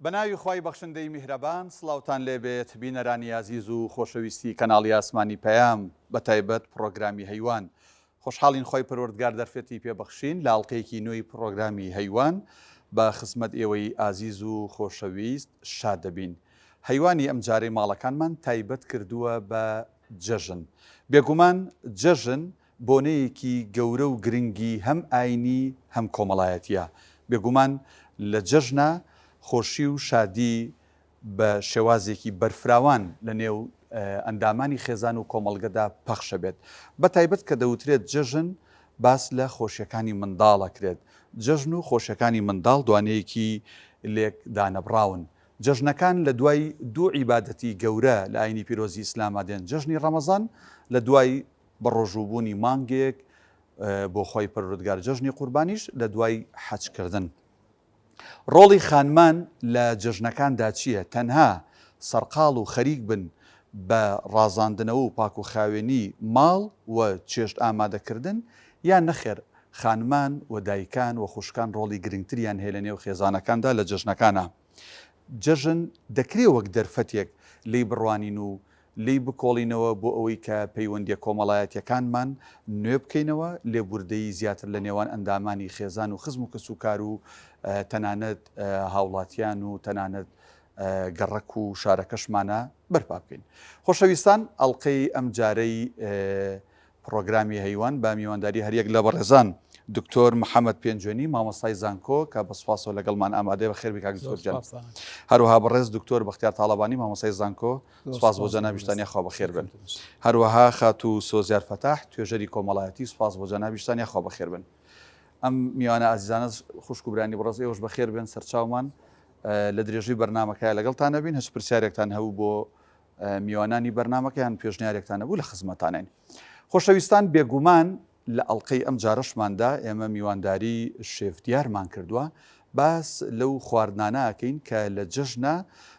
بەناوی خوای بەخشندەی میهرەبان سڵاوتان لێبێت بینەرانی عزیز و خۆشەویستی کەناڵی ئاسمانی پەیام بە تایبەت پرۆگرامی هەیوان خۆشحاڵین خۆی پەروەردگار دەرفێتی پێبەخشین لە ئاڵلقەیەکی نوێی پرۆگرامی هەیوان بە خزمەت ئێوەی عزیز و خۆشەویست شاد دەبین. هەیوانی ئەم جارەی ماڵەکانمان تایبەت کردووە بە جەژن. بێگومان جەژن بۆنەیەکی گەورە و گرنگی هەم ئاینی هەم کۆمەڵایەتیە. بێگومان لە جەژنە خۆشی و شادی بە شێوازێکی بەرفراوان لە نێو ئەندامانی خێزان و کۆمەڵگەدا پەخشە بێت. بە تایبەت کە دەوترێت جەژن باس لە خۆشیەکانی منداڵەکرێت. جەژن و خۆشیەکانی منداڵ دوانەیەکی لێک دانەبراون. جەژنەکان لە دوای دوو عیبادەتی گەورە لە ئاینی پیرۆزی ئیسلاما دێن. جەژنی ڕەمەزان لە دوای بەڕۆژووبوونی مانگێک بۆ خۆی پەروەردگار، جەژنی قوربانیش لە دوای حەجکردن. ڕۆڵی خانمان لە جەژنەکاندا چییە؟ تەنها سەرقاڵ و خەریک بن بە ڕازاندنەوە و پاک و خاوێنی ماڵ و چێشت ئامادەکردن، یان نەخێر خانمان و دایکان و خوشکان ڕۆڵی گرنگتریان هەیە لە نێو خێزانەکاندا لە جەژنەکانە. جەژن دەکرێت وەک دەرفەتێک لی بڕوانین و لی بکۆڵینەوە بۆ ئەوەی کە پەیوەندیە کۆمەڵایەتیەکانمان نوێ بکەینەوە، لێبوردەی زیاتر لە نێوان ئەندامانی خێزان و خزم و کەسوکار و تەنانەت هاوڵاتیان و تەنانەت گەڕەک و شارەکەشمانە بەرپا بکەین. خۆشەویستان، ئەڵلقەی ئەم جارەی پرۆگرامی هەیوان بە میوانداری هەریەک لە بەڕێزان دکتۆر محەممەد پێنجێنی مامۆستای زانکۆ کە بەسپاسەوە لەگەڵمان ئامادەی بە خێربی کاک دکتۆر، هەروەها بەڕێز دکتۆر بەختیار تاڵەبانی مامۆستای زانکۆ، سپاس بۆ جەنابیشتانیا خوا بەخێر بن. هەروەها خات و سۆزیار فەتاح توێژەری کۆمەڵایەتی، سپاس بۆ جەنابیشتانیا خوا بەخێر بن. ئەم میوانە ئازیزانە خوشک و برانی بەڕێز ئێوەش بەخێر بن. سەرچاومان لە درێژی بەرنامەکەی لەگەڵتان نەبین، هەچ پرسیارێکتان هەبوو بۆ میوانانی بەرنامەکەیان پێشنیارێکتان هەبوو لە خزمەتانین. خۆشەویستان، بێگومان لە ئەڵلقەی ئەم جارەشماندا ئێمە میوانداری شێفدیارمان کردووە، باس لەو خواردنانە ئەکەین کە لە جەژنە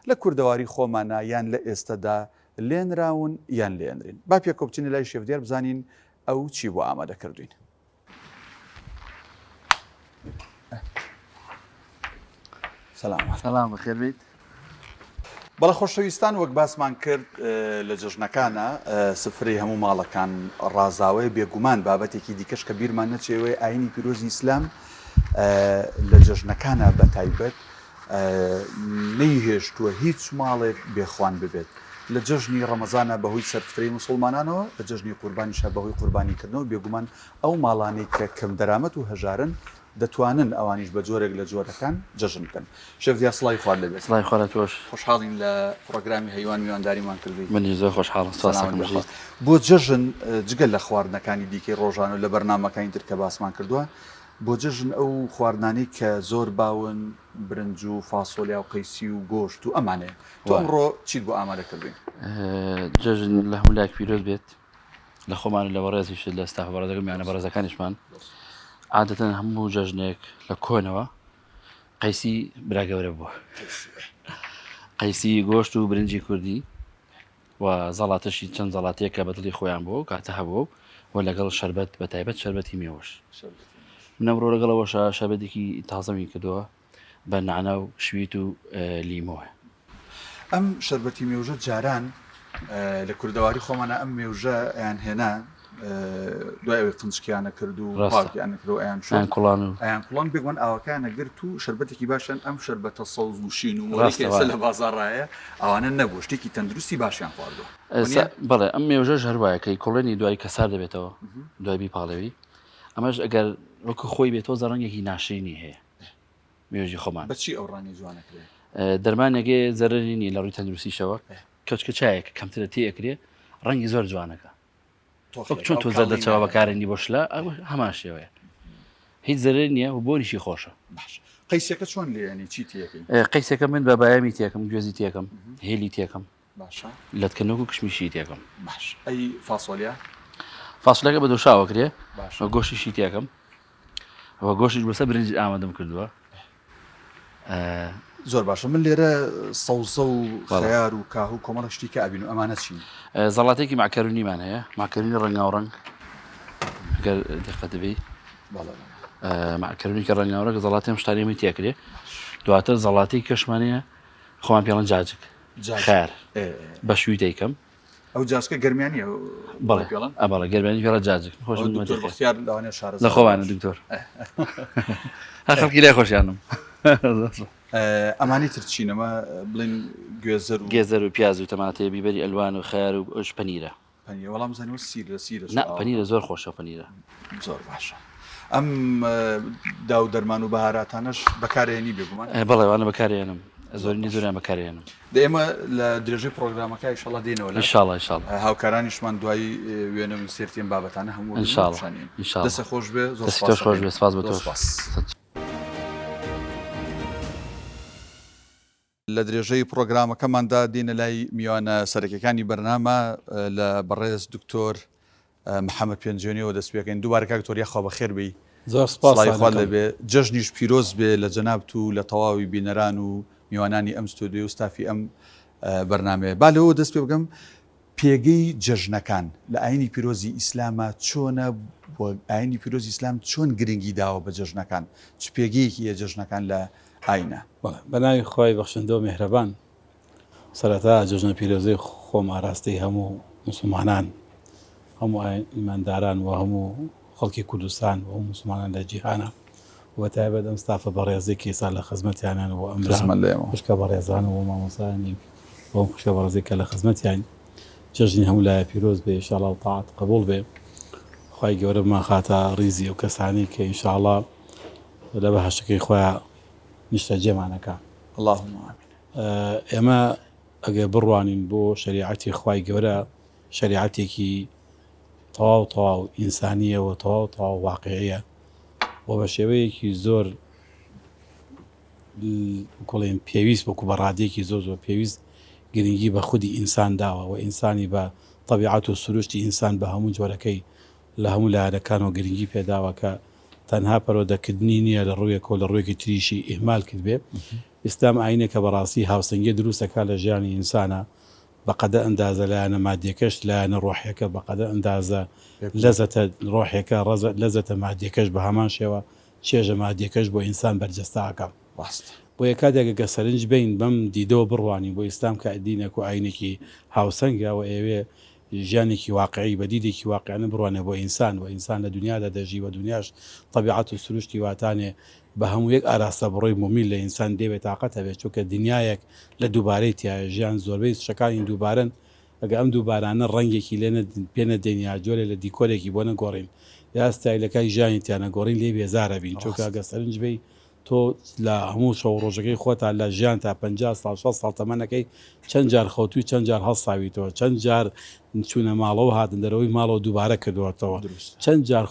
لە کوردەواری خۆمانە یان لە ئێستەدا لێنراون یان لێنرین. با پێکۆبچینە لای شێفدیار بزانین ئەو چی بۆ ئامادە کردوین. سلام بەخێر بیت. بەڵە خۆشەویستان، وەک باسمان کرد لە جەژنەکانە سفرەی هەموو ماڵەکان ڕازاوەیە. بێگومان بابەتێکی دیکەش کە بیرمان نەچێوەی ئاینی پیرۆزی ئیسلام لە جەژنەکانە بە تایبەت نەیهێشتووە هیچ ماڵێک بێخوان ببێت. لە جەژنی ڕەمەزانە بەهۆی سەرفترەی مسلمانانەوە، لە جەژنی قوربانیشە بەهۆی قوربانیکردنەوە. بێگومان ئەو ماڵانەی کە کەم دەرامەت و هەژارن دەتوانن ئەوانیش بە جۆرێک لە جۆرەکان جەژن بکەن. شێفدیار سڵای خوارد لەبێت. سڵای خوارە تۆش. خۆشحاڵین لە پرۆگرامی هەیوان میوانداریمان کردووی. منیش زۆر خۆشحاڵم. بۆ جەژن جگەل لە خواردنەکانی دیکەی ڕۆژان و لە بەرنامەکانی تر کە باسمان کردووە، بۆ جەژن ئەو خواردنانەی کە زۆر باون برنج و فاسۆلیا و قەیسی و گۆشت و ئەمانەیە، تۆ ئەمڕۆ چیت بۆ ئامادە کردوین؟ جەژن لە هەموو لایەک پیرۆز بێت، لە خۆمان لە بەڕێزیش لە ستاف بەڕێزەکەم یانە بەڕێزەکانیشمان. عادەتەن هەموو جەژنێک لە کۆنەوە قەیسی براگەورە بووە، قەیسی گۆشت و برنجی کوردی و زەڵاتەشی چەند زەڵاتەیە کە بەدڵی خۆیان بووە و کاتە هەبوو و لەگەڵ شەربەت بە تایبەت شەربەتی مێوەش. من ئەمڕۆ لەگەڵەوەشە شەربەتێکی تازەمی کردووە بە نعنا و شویت و لیمۆە. ئەم شەربەتی مێوژە جاران لە کوردەواری خۆمانە ئەم مێوژە ئەیان هێنا دوای ئەوەی قنچکیانە کرد و پاکیانە کرد و ئەیان کوڵان بێگومان ئاوەکانە گرت و شەربەتێکی باشن. ئەم شەربەتە سەوز و شین و مۆڵێکی لە بازاڕایە ئەوانە نەبوو، شتێکی تەندروستی باشیان خواردووە. بەڵێ ئەم مێوژەش هەروایە کەی کۆڵێنی دوای کەسار دەبێتەوە، دوای بیپاڵەوی. ئەمەش ئەگەر وەکو خۆی بێتەوە زەڕەنگێکی ناشرینی هەیە مێوژی خۆمان. بەچی ئەو ڕانی جوانەکرێت؟ دەرمانێگێ زەرەرینی لە ڕووی تەندروستیشەوە، کەچکە چایەک کەمترە تێ ئەکرێ ڕەنگی زۆر جوانەکە. چون تۆ زەر دەچەوە بەکارێنی بۆ شلە هەمان شێوەیە، هیچ زەرەر نییە و بۆنیشی خۆشە. قەیسەکە چۆن لێنی چی تێکەی؟ قەیسەکە من بە بایامی تێکم، گوێزی تێکم، هێلی تێکم، باشە، لەتکەنەوە و کشمیشی تێکم. باش. ئەی فاسۆلیا؟ فاسۆلیاکە بە دۆشاوەکرێ، گۆشتیشی تێکم، ئەوە گۆشتیش بەسەر برنج ئامادەم کردووە. زۆر باشە. من لێرە سەوزە و خەیار و کاهو کۆمەڵە شتی کە ئەبین و ئەمانە چین؟ زەڵاتێکی ماکەرونیمان هەیە، ماکەرونی ڕەنگاوڕەنگ گەر دقت دەبی، ماکەرونی کە ڕەنگاوڕەنگ زەڵاتی ئەم شتانێمی تێکرێ. دواتر زەڵاتی کەشمانەیە خۆمان پێڵەن جاجک خێر بە شووی دەیکەم ئەو جاسکە گەرمیانی بەڵێ بەڵێ گەرمێنی پێڵە جاجک خۆش لە خۆوانە دکتۆر خەڵکی لای خۆشیانم ئەمانی ترچینەمە بڵێن گێزەر و پیاز و تەماتێ بیبەری ئەلوان و خێر و ئەوش پەنیرە وەڵام زانیوە سیرە پەنیرە زۆر خۆشە پەنیرە زۆر باشە ئەم دا و دەرمان و بەهاراتانەش بەکارێنی بێگومان بەڵێ وانە بەکارێنم زۆرینی زۆریان بەکارێنم ئێمە لە درێژەی پرۆگرامەکە ئینشاڵڵا دێنەوە ئینشاڵڵا هاوکارانیشمان دوایی وێنە سێرتیم بابەتانە هەموو دەستە خۆش بێ زۆر خۆش بێ سپاس بە تۆ لە درێژەی پرۆگرامەکەماندا دێنە لای میوانە سەرەکیەکانی بەرنامە لە بەڕێز دکتۆر محەممەد پێنجێنیەوە دەست پێکەین دووبارە کاکتۆریا خۆ بەخێر بی زۆر سپاس لەبێ جەژنیش پیرۆز بێ لە جەنابەت و لە تەواوی بینەران و میوانانی ئەم ستۆدیۆ و ستافی ئەم بەرنامەیە با لەوە دەست پێ بگەم پێگەی جەژنەکان لە ئاینی پیرۆزی ئیسلامە چۆنە ئاینی پیرۆزی ئیسلام چۆن گرنگی داوە بە جەژنەکان چ پێگەیەکی هەیە جەژنەکان لە ئاینە بەناوی خۆی بەخشندە و میهرەبان سەرەتا جەژنە پیرۆزەی خۆم ئاراستەی هەموو موسڵمانان هەموو ئیمانداران و هەموو خەڵکی کوردستان و هەموو موسڵمانان لە جیهانە و تایبەت ئەم ستافە بەڕێزێکی ئێستا لە خزمەتیانن و ئەم خوشکە بەڕێزان و مامۆستایانی بۆ خوشکە بەڕێزێکە لە خزمەتیان جەژنی هەموو لایە پیرۆز بێ ئینشاءڵڵا و تاعات قبوڵ بێ خوای گەورە بمان خاتە ڕیزی ئەو کەسانی کە ئینشاءڵڵا لە بەهەشتەکەی خۆیان نیشتە جێمانەکە اللهم ئێمە ئەگەر بڕوانین بۆ شریعەتی خوای گەورە شریعەتێکی تەواو ئینسانیە و تەواو واقعیە و بە شێوەیەکی زۆر کۆڵێن پێویست بۆ کوبەڕادێکی زۆر پێویست گرنگی بە خودی ئینسان داوە و ئینسانی بە طبیعەت و سروشتی ئینسان بە هەموو جۆرەکەی لە هەموو لایەنەکانەوە گرنگی پێداوە کە تەنها پەرۆدەکردنی نییە لە ڕوویەکە و لە ڕوویەکی تریشی ئیهمال کرد بێ ئیسلام ئاینێکە بەڕاستی هاوسەنگی دروستەکە لە ژیانی ئینسانە بەقەدە ئەندازە لایەنە مادیەکەش لایەنە ڕۆحیەکە بەقەدە ئەندازە لەزەتە ڕۆحیەکە لەزەتە مادیەکەش بە هەمان شێوە چێژە مادیەکەش بۆ ئینسان بەرجەستاکە بۆ یەکاتێکە سەرنج بین بەم دیدەوە بڕوانی بۆ ئیسلام کە دینێک و ئاینێکی هاوسەنگە و ئێوێ ژیانێکی واقعی بە دیدێکی واقعانە بڕوانێ بۆ ئینسان و ئینسان لە دنیادا دەژی و دنیاش طبیعەت و سروشتی واتانێ بە هەموو یەک ئاراستە بڕۆی مومیل لە ئینسان دەبێت تااقەتە بێت چونکە دنیایەک لە دووبارەی تایە ژیان زۆربەی شەکانی دووبارن ئەگە ئەم دووبارانە ڕەنگێکی لێنە پێنە دێنیا جۆرێ لە دیکۆرێکی بۆ نەگۆڕین یا ستایلەکەی ژیانی تیانە گۆڕین لێ بێزارە بین چونکە ئەگە سەرنج بی تۆ لە هەموو شەو ڕۆژەکەی خۆتا لە ژیان تا 50 ساڵ 6 ساڵ تەمەنەکەی چەند جار خەوتوی چەند جار هەڵساویتەوە چەند جار چوونە ماڵەوە هاتن دەرەوەی ماڵەوە دووبارە کردوەوە چەند جار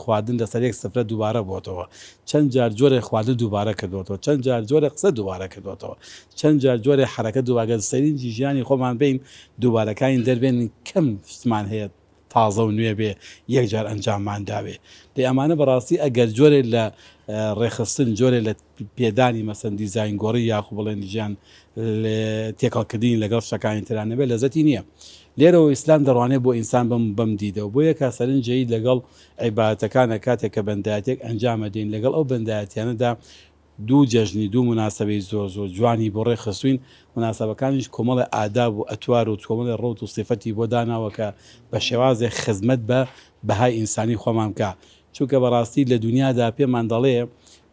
خواردن لەسەر یەک سفرە دووبارە بۆتەوە چەند جار جۆرە خواردن دووبارە کردوەوە چەند جار جۆرە قسە دووبارە کردوەوە چەند جار جۆرە حرەکە دووبارە سەرنجی ژیانی خۆمان بین دووبارەکانی دەربێن کەم شتمان هەیە تازە و نوێ بێ یەکجار ئەنجاممان داوێ دەی ئەمانە بەڕاستی ئەگەر جۆرێ لە ڕێخستن جۆرێ لە پێدانی مەسەن دیزاینگۆڕی یاخو بڵێن ژیان تێکەڵکردنی لەگەڵ شتەکانی ترانە بێ لەزەتی نییە لێرەوە ئیسلام دەڕوانێت بۆ ئینسان بەم دیدەوە بۆ یەکا سەرنجەی لەگەڵ عیبادەتەکانە کاتێک کە بەندایەتێک ئەنجامە دێن لەگەڵ ئەو بەندایەتیانەدا دوو جەژنی دوو مناسبەی زۆر جوانی بۆ ڕێخستوین مناسبەکانیش کۆمەڵی ئاداب و ئەتوار و کۆمەڵی ڕۆت و سیفەتی بۆ داناوە کە بە شێوازێک خزمەت بە بەهای ئینسانی خۆمان بکە چونکە بەڕاستی لە دنیادا پێمان دەڵێ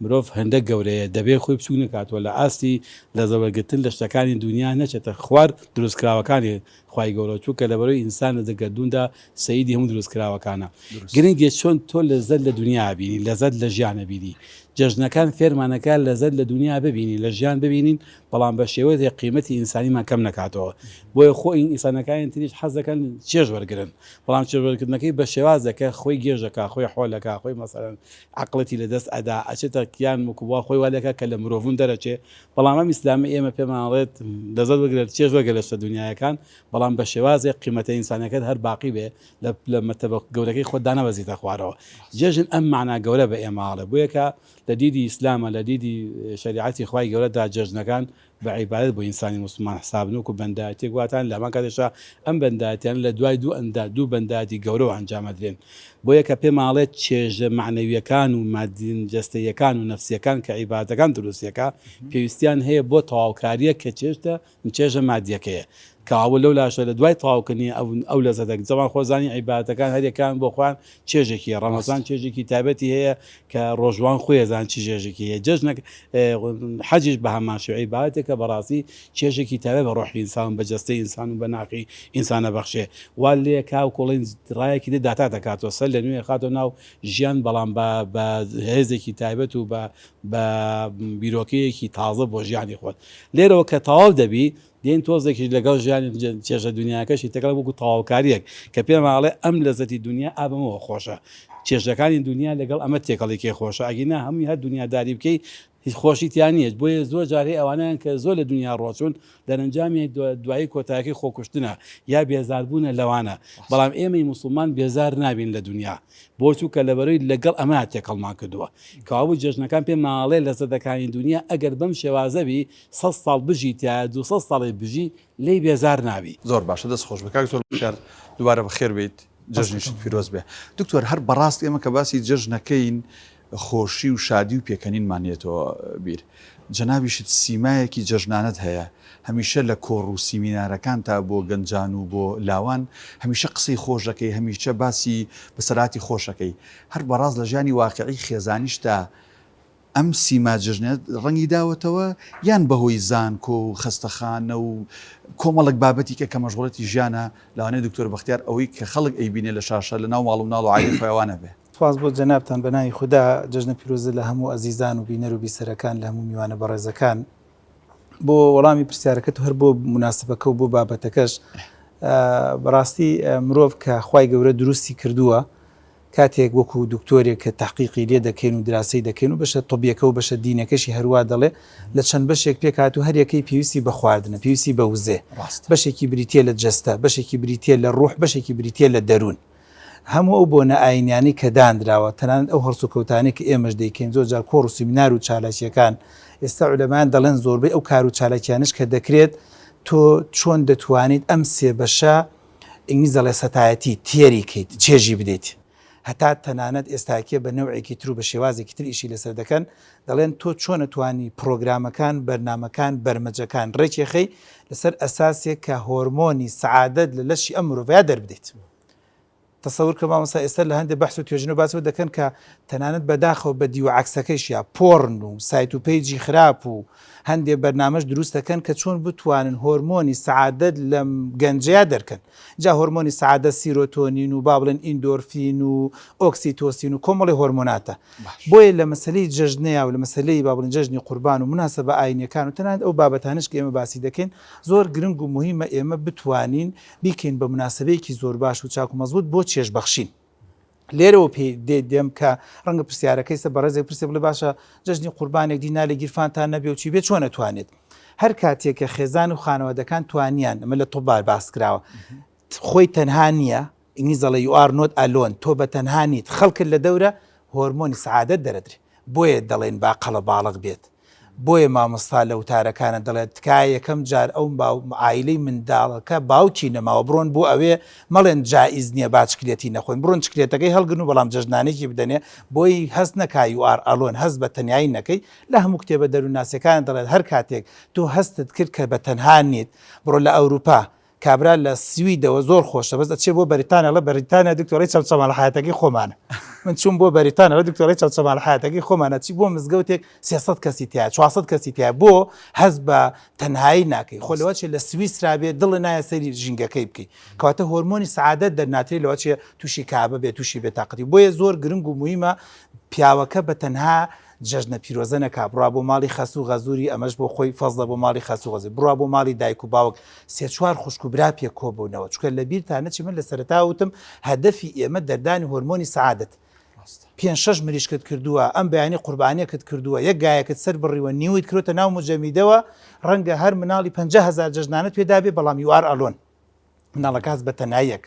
مرۆڤ هەندێک گەورەیە دەبێ خۆی بچوو نکاتوە لە ئاستی لە زەوەرگرتن لە شتەکانی دنیا نەچێتە خوار دروستکراوەکانی خوای گەورە چووکە لەبەرەوەی ئینسانە دەگەردوندا سەیدی هەموو دروستکراوەکانە گرنگێ چۆن تۆ لەزەت لە دنیا بینی لەزەت لە ژیانە بینی جەژنەکان فێرمانەکە لەزەت لە دنیا ببینی لە ژیان ببینین بەڵام بە شێوەیە قیمەتی ئینسانیمان کەم نکاتەوە بۆیە خۆی ئینسانەکانی تریش حەز دەکەن چێژ وەرگرن بەڵام چێژوەرگردنەکەی بە شێوازەکە خۆی گێژەکە خۆی حۆلەکە خۆی مەسەرەن عقڵەتی لەدەست ئەدا ئەچێتە کیان وکووا خۆی والەکە کە لە مرۆڤون دەرەچێ بەڵام ئەم ئیسلامی ئێمە پێمانڵێت لەزەت وەرگرێت چێژ وەرگە لە شتە دنیایەکان بەڵام بەڵام بە شێوازێ قیمەتە ئینسانەکەت هەر باقی بێ لە مەرتەبە گەورەکەی خۆت دانەبەزیتە خوارەوە. جێژن ئەم معنا گەورە بە ئێماڵە بوویەکە لە دیدی ئیسلامە لە دیدی شریعەتی خوای گەورەدا جێژنەکان بە عیبادەت بۆ ئینسانی مسلمان حسابن وکو بەندایەتی گواتان لەمان کاتێشا ئەم بەندایەتیان لە دوای دوو بەندایەتی گەورەوە ئەنجامەدرێن بۆیە کە پێ ماڵێت چێژە معنەویەکان و مادین جەستەیەکان و نەفسیەکان کە عیبادەتەکان دروستیەکە پێویستیان هەیە بۆ تەواوکاریە کە چێژە مادیەکەیە کاوە لەو لاشە لە دوای تەواوکردنی ئەو لە زەدەک زەمان خۆزانی عیبادەتەکان هەریەکان بۆ خوان چێژێکی ڕەمەزان چێژێکی تایبەتی هەیە کە ڕۆژوان خۆیەزان چی ژێژێکی هەیە جەژنێک حەجیش بە هەمان شێوە عیبادەتێکە بەڕاستی چێژێکی تایبەت بە ڕۆحی ئینسان بە جەستەی ئینسان و بە ناقی ئینسانە بەخشێ وا لێ کاو کۆڵین ڕایەکی داتا دەکاتەوە سەر لە نوێ خاتەوە ناو ژیان بەڵام بە هێزێکی تایبەت و بە بیرۆکەیەکی تازە بۆ ژیانی خۆت لێرەوە کە تەواو دەبی دێن تۆزێکی لەگەڵ ژیانی چێژە دنیاکەشی تەکەڵ وەکو تەواوکاریەک کە پێماڵێ ئەم لەزەتی دنیا ئابمەوە خۆشە چێژەکانی دنیا لەگەڵ ئەمە تێکەڵێکی خۆشە ئەگینا هەمووی هەر دنیاداری بکەی هیچ خۆشییانیت بۆیە زۆر جارێ ئەوانیان کە زۆر لە دنیا ڕۆچون دەرەنجامی دوایی کۆتاکی خۆکوشتنە یا بێزاربوونە لەوانە بەڵام ئێمەی مسلمان بێزار نابین لە دنیا بۆچوو کە لەبەرەوەی لەگەڵ ئەمە تێکەڵمان کردووە کەوابوو جێژنەکان پێ ماڵێ لە زەدەکانی دنیا ئەگەر بەم شێوازەبی 100 ساڵ بژی تا 200 ساڵی بژی لی بێزار نابی زۆر باشە دەست خۆش بکات زۆر بشار دوبارە بەخێر بیت جژنیشت پیرۆز بێ دکتۆر هەر بەڕاست ئێمە کە باسی جژنەکەین خۆشی و شادی و پێکەنینمانێتەوە بیر جەنابیشت سیمایەکی جژنانت هەیە هەمیشە لە کۆڕ و سیمینارەکان تا بۆ گەنجان و بۆ لاوان هەمیشە قسەی خۆشەکەی هەمیشە باسی بەسەراتی خۆشەکەی هەر بەڕاست لە ژیانی واقعی خێزانیشتا ئەم سیما جژنێت ڕەنگی داوەتەوە یان بەهۆی زانکۆ و خەستەخانە و کۆمەڵک بابەتی کە مەشغوڵەتی ژیانە لەوانەیە دکتۆر بەختیار ئەوەی کە خەڵک ئەیبینێ لە شاشە لە ناو ماڵ و ناڵ و عایلی خۆیانە بێ سپاس بۆ جەنابتان بەناوی خوددا جژنە پیرۆزە لە هەموو ئەزیزان و بینەر و بیسەرەکان لە هەموو میوانە بەڕێزەکان بۆ وەڵامی پرسیارەکەت هەر بۆ مناسبەکە و بۆ بابەتەکەش بەڕاستی مرۆڤ کە خوای گەورە دروستی کردووە کاتێک وەکو دکتۆرێک کە تحقیقی لێ دەکەین و دراسی دەکەین و بەشە تۆبیەکە و بەشە دینەکەشی هەروە دەڵێ لە چەند بەشێک پێکات و هەریەکەی پێویستی بە خواردنە پێویستی بە وزێ بەشێکی بریتە لە جەستە بەشێکی بریتە لە ڕوح بەشێکی بریتە لە دەروون هەموو ئەو بۆنە ئاینیانی کە دانراوە تەنانەت ئەو هەرسوکەوتانی کە ئێمەش دەیکەین زۆر جار کۆڕ و سیمینار و چالاکیەکان ئێستا عولەمان دەڵێن زۆربەی ئەو کار و چالاکیانش کە دەکرێت تۆ چۆن دەتوانیت ئەم سێ بەشە ئینگلیز دەڵێ سەتایەتی تێری کەیت چێژی بدەیت هەتا تەنانەت ئێستاکیە بە نەوعێکی تر و بە شێوازێکی تر ئیشی لەسەر دەکەن دەڵێن تۆ چۆن نتوانی پرۆگرامەکان بەرنامەکان بەرمەجەکان ڕێکێخەی لەسەر ئەساسێک کە هۆرمۆنی سەعادەت لە لەشی ئەم مرۆڤەیە دەربدەیت تەسەور کە مامۆستا ئێستا لە هەندێک بەحث و توێژین و باسەوە دەکەن کە تەنانەت بەداخەوە بە دیوە عەکسەکەیشیا پۆڕن و سایت و پەیجی خراپ و هەندێک بەرنامەش دروست دەکەن کە چۆن بتوانن هۆرمۆنی سەعادەت لە گەنجەیە دەرکەن جا هۆرمۆنی سەعادەت سیرۆتۆنین و با بڵێن ئیندۆرفین و ئۆکسیتۆسین و کۆمەڵی هۆرمۆناتە بۆیە لە مەسەلەی جژنەیە و لە مەسەلەی با بڵێن جژنی قوربان و مناسبە ئاینیەکان و تەنانەت ئەو بابەتانش کە ئێمە باسی دەکەین زۆر گرنگ و مهمە ئێمە بتوانین بیکەین بە مناسبەیەکی زۆر باش و چاک و مەزبوط بۆ چێژبەخشین لێرەوە پێ دێم کە ڕەنگە پرسیارەکەی سە بەڕێزێک پرسێ بڵێ باشە جژنی قوربانێک دینا لە گیرفانتان نەبێ و چی بێت چۆن نەتوانێت هەر کاتێک کە خێزان و خانەوەدەکان توانیان ئەمە لە تۆبار باس کراوە خۆی تەنها نییە ئینگلیز دەڵێ you are not alone تۆ بە تەنها نیت خەڵکت لە دەورە هۆرمۆنی سەعادەت دەرەدرێ بۆیە دەڵێن با قەڵە باڵغ بێت بۆیە مامۆستا لە وتارەکانە دەڵێت تکایە یەکەم جار ئەو عایلەی منداڵەکە باوکی نەماوە بڕۆن بۆ ئەوێ مەڵێن جائیز نییە با چکلێتی نەخۆین بڕۆن چکلێتەکەی هەڵگرن و بەڵام جژنانێکی بدەنێ بۆی هەست نەکای you are alone هەست بە تەنیایی نەکەی لە هەموو کتێبە دەرووناسیەکان دەڵێت هەر کاتێک تۆ هەستت کرد کە بە تەنها نیت بڕۆ لە ئەوروپا کابرا لە سویدەوە زۆر خۆشە بەس دەچێت بۆ بەریتانیا لە بەریتانیا دکتۆری چەمچەماڵ حیاتەکەی خۆمانە من چوون بۆ بەریتانیا لە دکتۆری چەمچەماڵ حیاتەکەی خۆمانە چی بۆ مزگەوتێک 300 کەسی تیا 400 کەسی تیا بۆ هەست بە تەنهایی ناکەی خۆلەوەچێ لە سویسرا بێ دڵ نایە سەری ژینگەکەی بکەی کەواتە هۆرمۆنی سەعادەت دەرناتری لەوەچێ تووشی کابە بێ تووشی بێتاقەتی بۆیە زۆر گرنگ و موهیمە پیاوەکە بە تەنها جژنە پیرۆزە نەکا بڕا بۆ ماڵی خەس و غەزووری ئەمەش بۆ خۆی فەزڵە بۆ ماڵی خەس و غەزووری بڕا بۆ ماڵی دایک و باوک سێ چوار خوشک و برا پێ کۆبوونەوە چکە لە بیرتانە چی من لە سەرەتا وتم هەدەفی ئێمە دەردانی هۆرمۆنی سەعادەت 5-6 مریشکت کردووە ئەم بەیانی قوربانیەکت کردووە یەک گایەکت سەر بڕیوە نیویت کردوتە ناو مجەمیدەوە ڕەنگە هەر مناڵی 50,000 جژنانت پێدا بێ بەڵام you are alone مناڵەکە هەست بە تەناییەک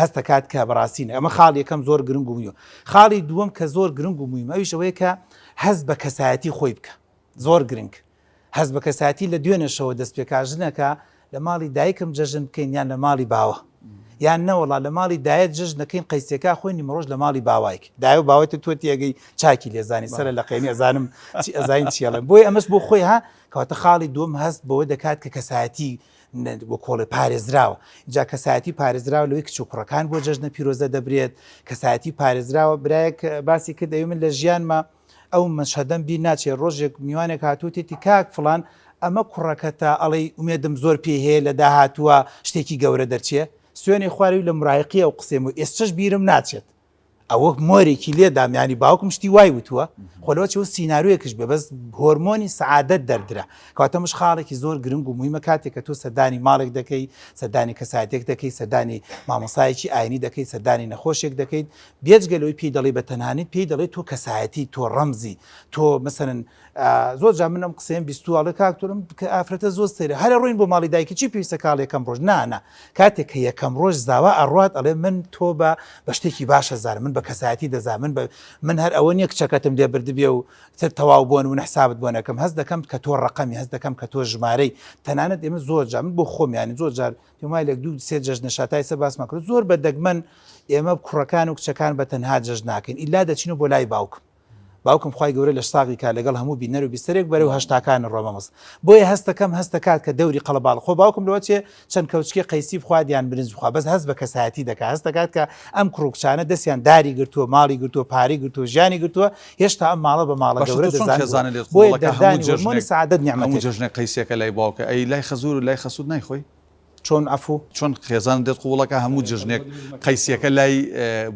هەست دەکات کە بەڕاستینە ئەمە خاڵ یەکەم زۆر گرنگ و مویە. خاڵی دووەم کە زۆر گرنگ و مویم ئەویش ئەوەیە کە هەست بە کەسایەتی خۆی بکە، زۆر گرنگ هەست بە کەسایەتی لە دوێنێشەوە دەست پێکاژنەکە لە ماڵی دایکم جەژن بکەین یان لە ماڵی باوە یان نەوەڵا لە ماڵی دایەت جژنەکەین قەیسەکە خۆی نیمەڕۆژ لە ماڵی باوایک دای و باوەتە تۆ تێگەی چاکی لێزانی سەر لە قەینی ئەزانم ئەزین چیڵم بۆی ئەمەش بۆ خۆی ها کەواتە خاڵی دوم هەست بەوە دەکات کە کەسایەتی بۆ کۆڵی پارێزراوە جا کەسایەتی پارێزراوە لەوەی کچ و کوڕەکان بۆ جەژنە پیرۆزە دەبرێت کەسایەتی پارێزراوە برایەک باسی کرد دەوی من لە ژیانمە ئەو مەشهدەم بیر ناچێت ڕۆژێک میوانێک هاتووتێتی کاک فڵان ئەمە کوڕەکەتە ئەڵێ ئومێدم زۆر پێ هەیە لە داهاتووە شتێکی گەورە دەرچێ سوێنێ خوارەوی لە مڕایقی ئەو قسێم و ئێستش بیرم ناچێت ئەوە مۆرێکی لێدامیانی باوکم شتی وای وتووە خۆلەوە چەوە سیننارویەکەش بێ بەس هۆرمۆنی سەعادەت دەردرا کەواتەمەش خاڵێکی زۆر گرنگ و مویمە کاتێک کە تۆ سەردانی ماڵێک دەکەی سەردانی کەسایەتێک دەکەی سەردانی مامۆسایەکی ئاینی دەکەی سەردانی نەخۆشێک دەکەیت بێجگەلەوەی پێی دەڵێ بە تەنانیت پێی دەڵێ تۆ کەسایەتی تۆ ڕەمزی تۆ مەسەرن زۆر جا منم قسەیەم بیستواڵە کاکتۆرم کە ئافرەتە زۆر سەیرە هەرە ڕۆین بۆ ماڵی دایکی چی پێویستە کاڵ یەکەم ڕۆژ نانە کاتێک کە یەکەم ڕۆژ زاوا ئەڕات ئەڵێ من تۆ بە شتێکی باشە زار من بە کەسایەتی دەزان من هەر ئەوە نییە کچەکەتم لێ بردبێ و تەواو بوون و نەحسابت بۆ نەکەم هەست دەکەم کە تۆ ڕقەمی هەست دەکەم کە تۆ ژمارەی تەنانەت ئێمە زۆر جا من بۆ خۆمیانی زۆر جار پێمای لەک دوو سێ جەژنە شاتای سە باسمان کرد زۆر بە دەگمەن ئێمە کوڕەکان و کچەکان بە تەنها جەژن ناکەین ئیلا دەچین بۆ لای باوکم خی گەورە لە ساغی کا لەگەڵ هەموو بینەر و بیستەرێک بەرەو هەشتاکان ڕۆمەمەس بۆیە هەستەکەم هەستەکات کە دەوری قەڵەباڵ خۆ باوکم لەوە چێ چەند کەوچکی قەیسی بخوادیان برنج بخوا بەس هەست بە کەسایەتی دەکات هەستەکات کە ئەم کوڕکچانە دەستیان داری گرتووە ماڵی گرتووە پاری گرتووە ژیانی گرتووە هێشتا ئەم ماڵە بە ماڵە گەورە دەزانێت بۆیە دەردانی هۆرمۆنی سەعادەت نیعمەتێک هەموو جەژنێک قەیسێکە لای باوکە ئەی لای خەزور و لای خەسوود نایخۆی چۆن ئەفو چۆن خێزان دێت قوڵەکە هەموو جژنێک قەیسیەکە لای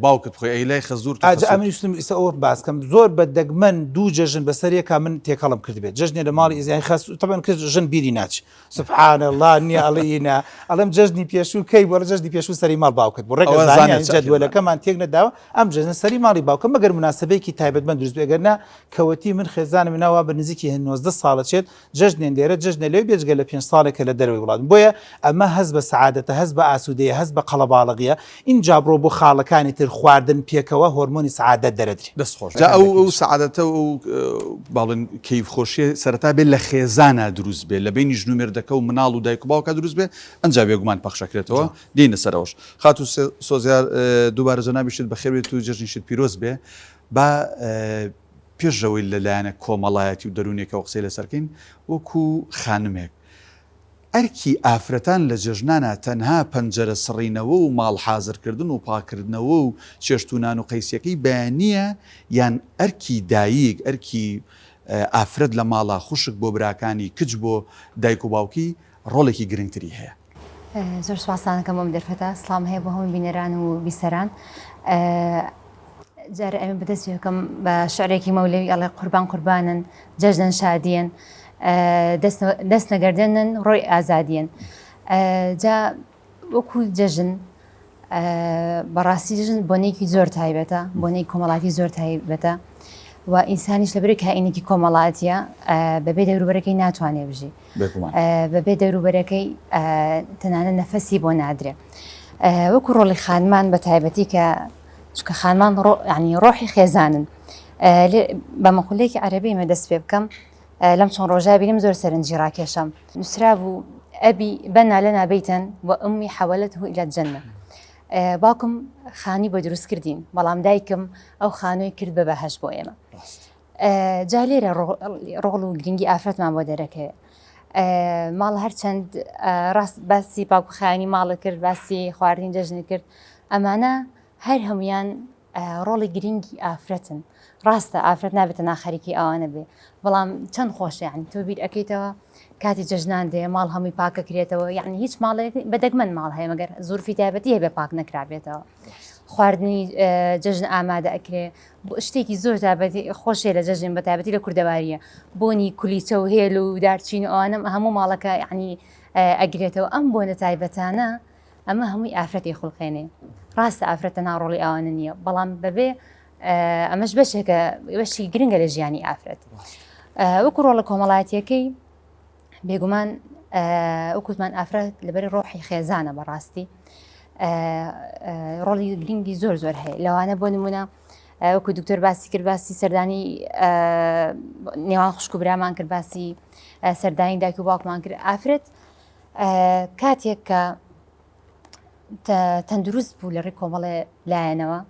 باوکت بخۆی ئەی لای خەزور ئەمنیستم ئیسا ئەوە باسکەم زۆر بە دەگمەن دوو جەژن بەسەرێکا من تێکەڵم کردبێت جژنێ لە ماڵی ئیزیان خەس تەبەن کرد ژن بیری ناچ سبحان الله نییە ئەڵێنا ئەڵم جژنی پێشوو کەی بۆ جژنی پێشوو سەری ماڵ باوکت بۆ ڕێگەزانانی جەدوەلەکەمان تێک نەداوە ئەم جژنە سەری ماڵی باوکە مەگەر مناسبەیەکی تایبەتمەند دروست بێگەرنا کەوەتی من خێزانم ناوە بە نزیکی 19 ساڵە چێت جژنێن لێرە جژنە لێو بێجگە لە 5 ساڵێکە لە دەروی وڵاتم بۆیە ئەمە هەز بە سەعادەتە هەز بە ئاسوودەیە هەز بە قەڵەباڵغیە اینجا بڕۆ بۆ خاڵەکانی تر خواردن پێکەوە هۆرمۆنی سەعادەت دەرەدرێت دەستخۆش ئەو سەعادەتە و باڵێن کەیف خۆشیە سەرەتا بێت لە خێزانە دروست بێت لە بینی ژن و مێردەکە و مناڵ و دایک و باوکە دروست بێت ئەنجا بێگومان پەخشەکرێتەوە دێنە سەرەوەش خات و سۆزیار دووبارە جەنابیشت بەخێوێت و جەژنیشت پیرۆز بێ با پێشەوەی لەلایەنە کۆمەڵایەتی و دەروونێکەوە قسەی لەسەرکەین وەکو خانمێک ئەرکی ئافرەتان لە جژنانە تەنها پەنجەرە سڕینەوە و ماڵ حازرکردن و پاکردنەوە و چێشتونان و قەیسیەکەی بەیانیە یان ئەرکی دایک ئەرکی ئافرەت لە ماڵە خوشک بۆ براکانی کچ بۆ دایک و باوکی ڕۆڵێکی گرنگتری هەیە زۆر سواسانەکەم بۆم دەرفەتە سڵام هەیە بۆ هەموو بینەران و بیسەران جارە ئەمە بەدەست یەکەم بە شعرێکی مەولەوی ئەڵێ قوربان قوربانن جەژنن شادیەن دەست نەگەردێنن ڕۆی ئازادیەن جا وەکو جەژن بەڕاستی جژن بۆنێکی زۆر تایبەتە بۆنەی کۆمەڵاتی زۆر تایبەتە و ئینسانیش لەبەرێک کائینێکی کۆمەڵاتیە بەبێ دەوروبەرەکەی ناتوانێ بژی بەبێ دەوروبەرەکەی تەنانە نەفەسی بۆ نادرێ وەکو ڕۆڵی خانمان بە تایبەتی کە چکە خانمان ینی ڕۆحی خێزانن بە مەقولەیەکی عەرەبی مە دەست پێ بکەم لەم چۆن ڕۆژا بینم زۆر سەرنجی ڕاکێشم نووسرا بوو ئەبی بەنا لەنا بەیتەن و ئومی حەوەلەته إلى الجەنە باوکم خانی بۆ دروست کردین بەڵام دایکم ئەو خانۆی کرد بە بەهەشت بۆ ئێمە جا لێرە ڕۆڵ و گرنگی ئافرەتمان بۆ دەرەکەوێ ماڵ هەرچەند ڕاست باسی باوکخانی ماڵە کرد باسی خواردین جەژنی کرد ئەمانە هەر هەمویان ڕۆڵی گرنگی ئافرەتن ڕاستە ئافرەت نابێتە ناخەریکی ئەوانە بێ بەڵام چەند خۆشە یعنی تۆ بیر ئەەکەیتەوە کاتی جەژنان دێ ماڵ هەمووی پاکەکرێتەوە یعنی هیچ ماڵێک بەدەگمەن ماڵ هەیە مەگەر زۆرفی تایبەتی هەیە بێ پاک نەکرابێتەوە خواردنی جەژن ئامادە ئەکرێ بۆ شتێکی زۆر تایبەتی خۆشێ لە جەژن بە تایبەتی لە کوردەواریە بۆنی کولیچە و هێل و دارچین و ئەوانە هەموو ماڵەکە یعنی ئەگرێتەوە ئەم بۆنە تایبەتانە ئەمە هەمووی ئافرەتی خوڵقێنێ ڕاستە ئافرەتە ناڕۆڵی ئەوانە نییە بەڵام بەبێ ئەمەش بەشێکە بەشی گرنگە لە ژیانی ئافرەت وەکو ڕۆڵە کۆمەڵایەتیەکەی بێگومان وەکوتمان ئافرەت لەبەر ڕۆحی خێزانە بەڕاستی ڕۆڵی گرنگی زۆر زۆر هەیە لەوانە بۆ نمونە وەکو دکتۆر باسی کرد باسی سەردانی نێوان خوشک و برامان کرد باسی سەردانی دایک و باوکمان کرد ئافرەت کاتێک کە تەندروست بوو لە ڕێی کۆمەڵێ لایەنەوە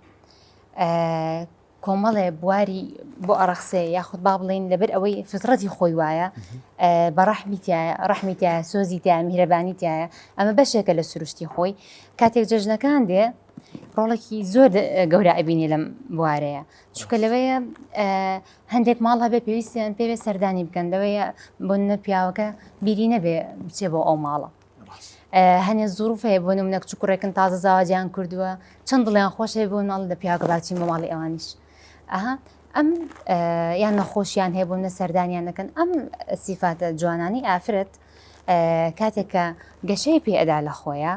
کۆمەڵێ بواری بۆ ئەڕەخسێ یاخود با بڵێن لەبەر ئەوەی فترەتی خۆی وایە بە ڕەحمی تایە سۆزی تایە میهرەبانی تایە ئەمە بەشێکە لە سروشتی خۆی کاتێک جەژنەکان دێ ڕۆڵێکی زۆر گەورە ئەبینێ لەم بوارەیە چونکە لەوەیە هەندێک ماڵ هەبێ پێویستیان پێوێ سەردانی بکەن لەوەیە بۆ نە پیاوەکە بیری نەبێ بچێ بۆ ئەو ماڵە هەنێ زوروف هەیە بۆ نمونە کچ و کوڕێکن تازە زاواجیان کردووە چەند دڵیان خۆش هەیە بۆ ماڵ لە پیاوەکە باچین بۆ ماڵی ئەوانیش ئەم یان نەخۆشیان هەیە بۆ منە سەردانیان دەکەن ئەم سیفاتە جوانانی ئافرەت کاتێک کە گەشەی پێ ئەدا لە خۆیە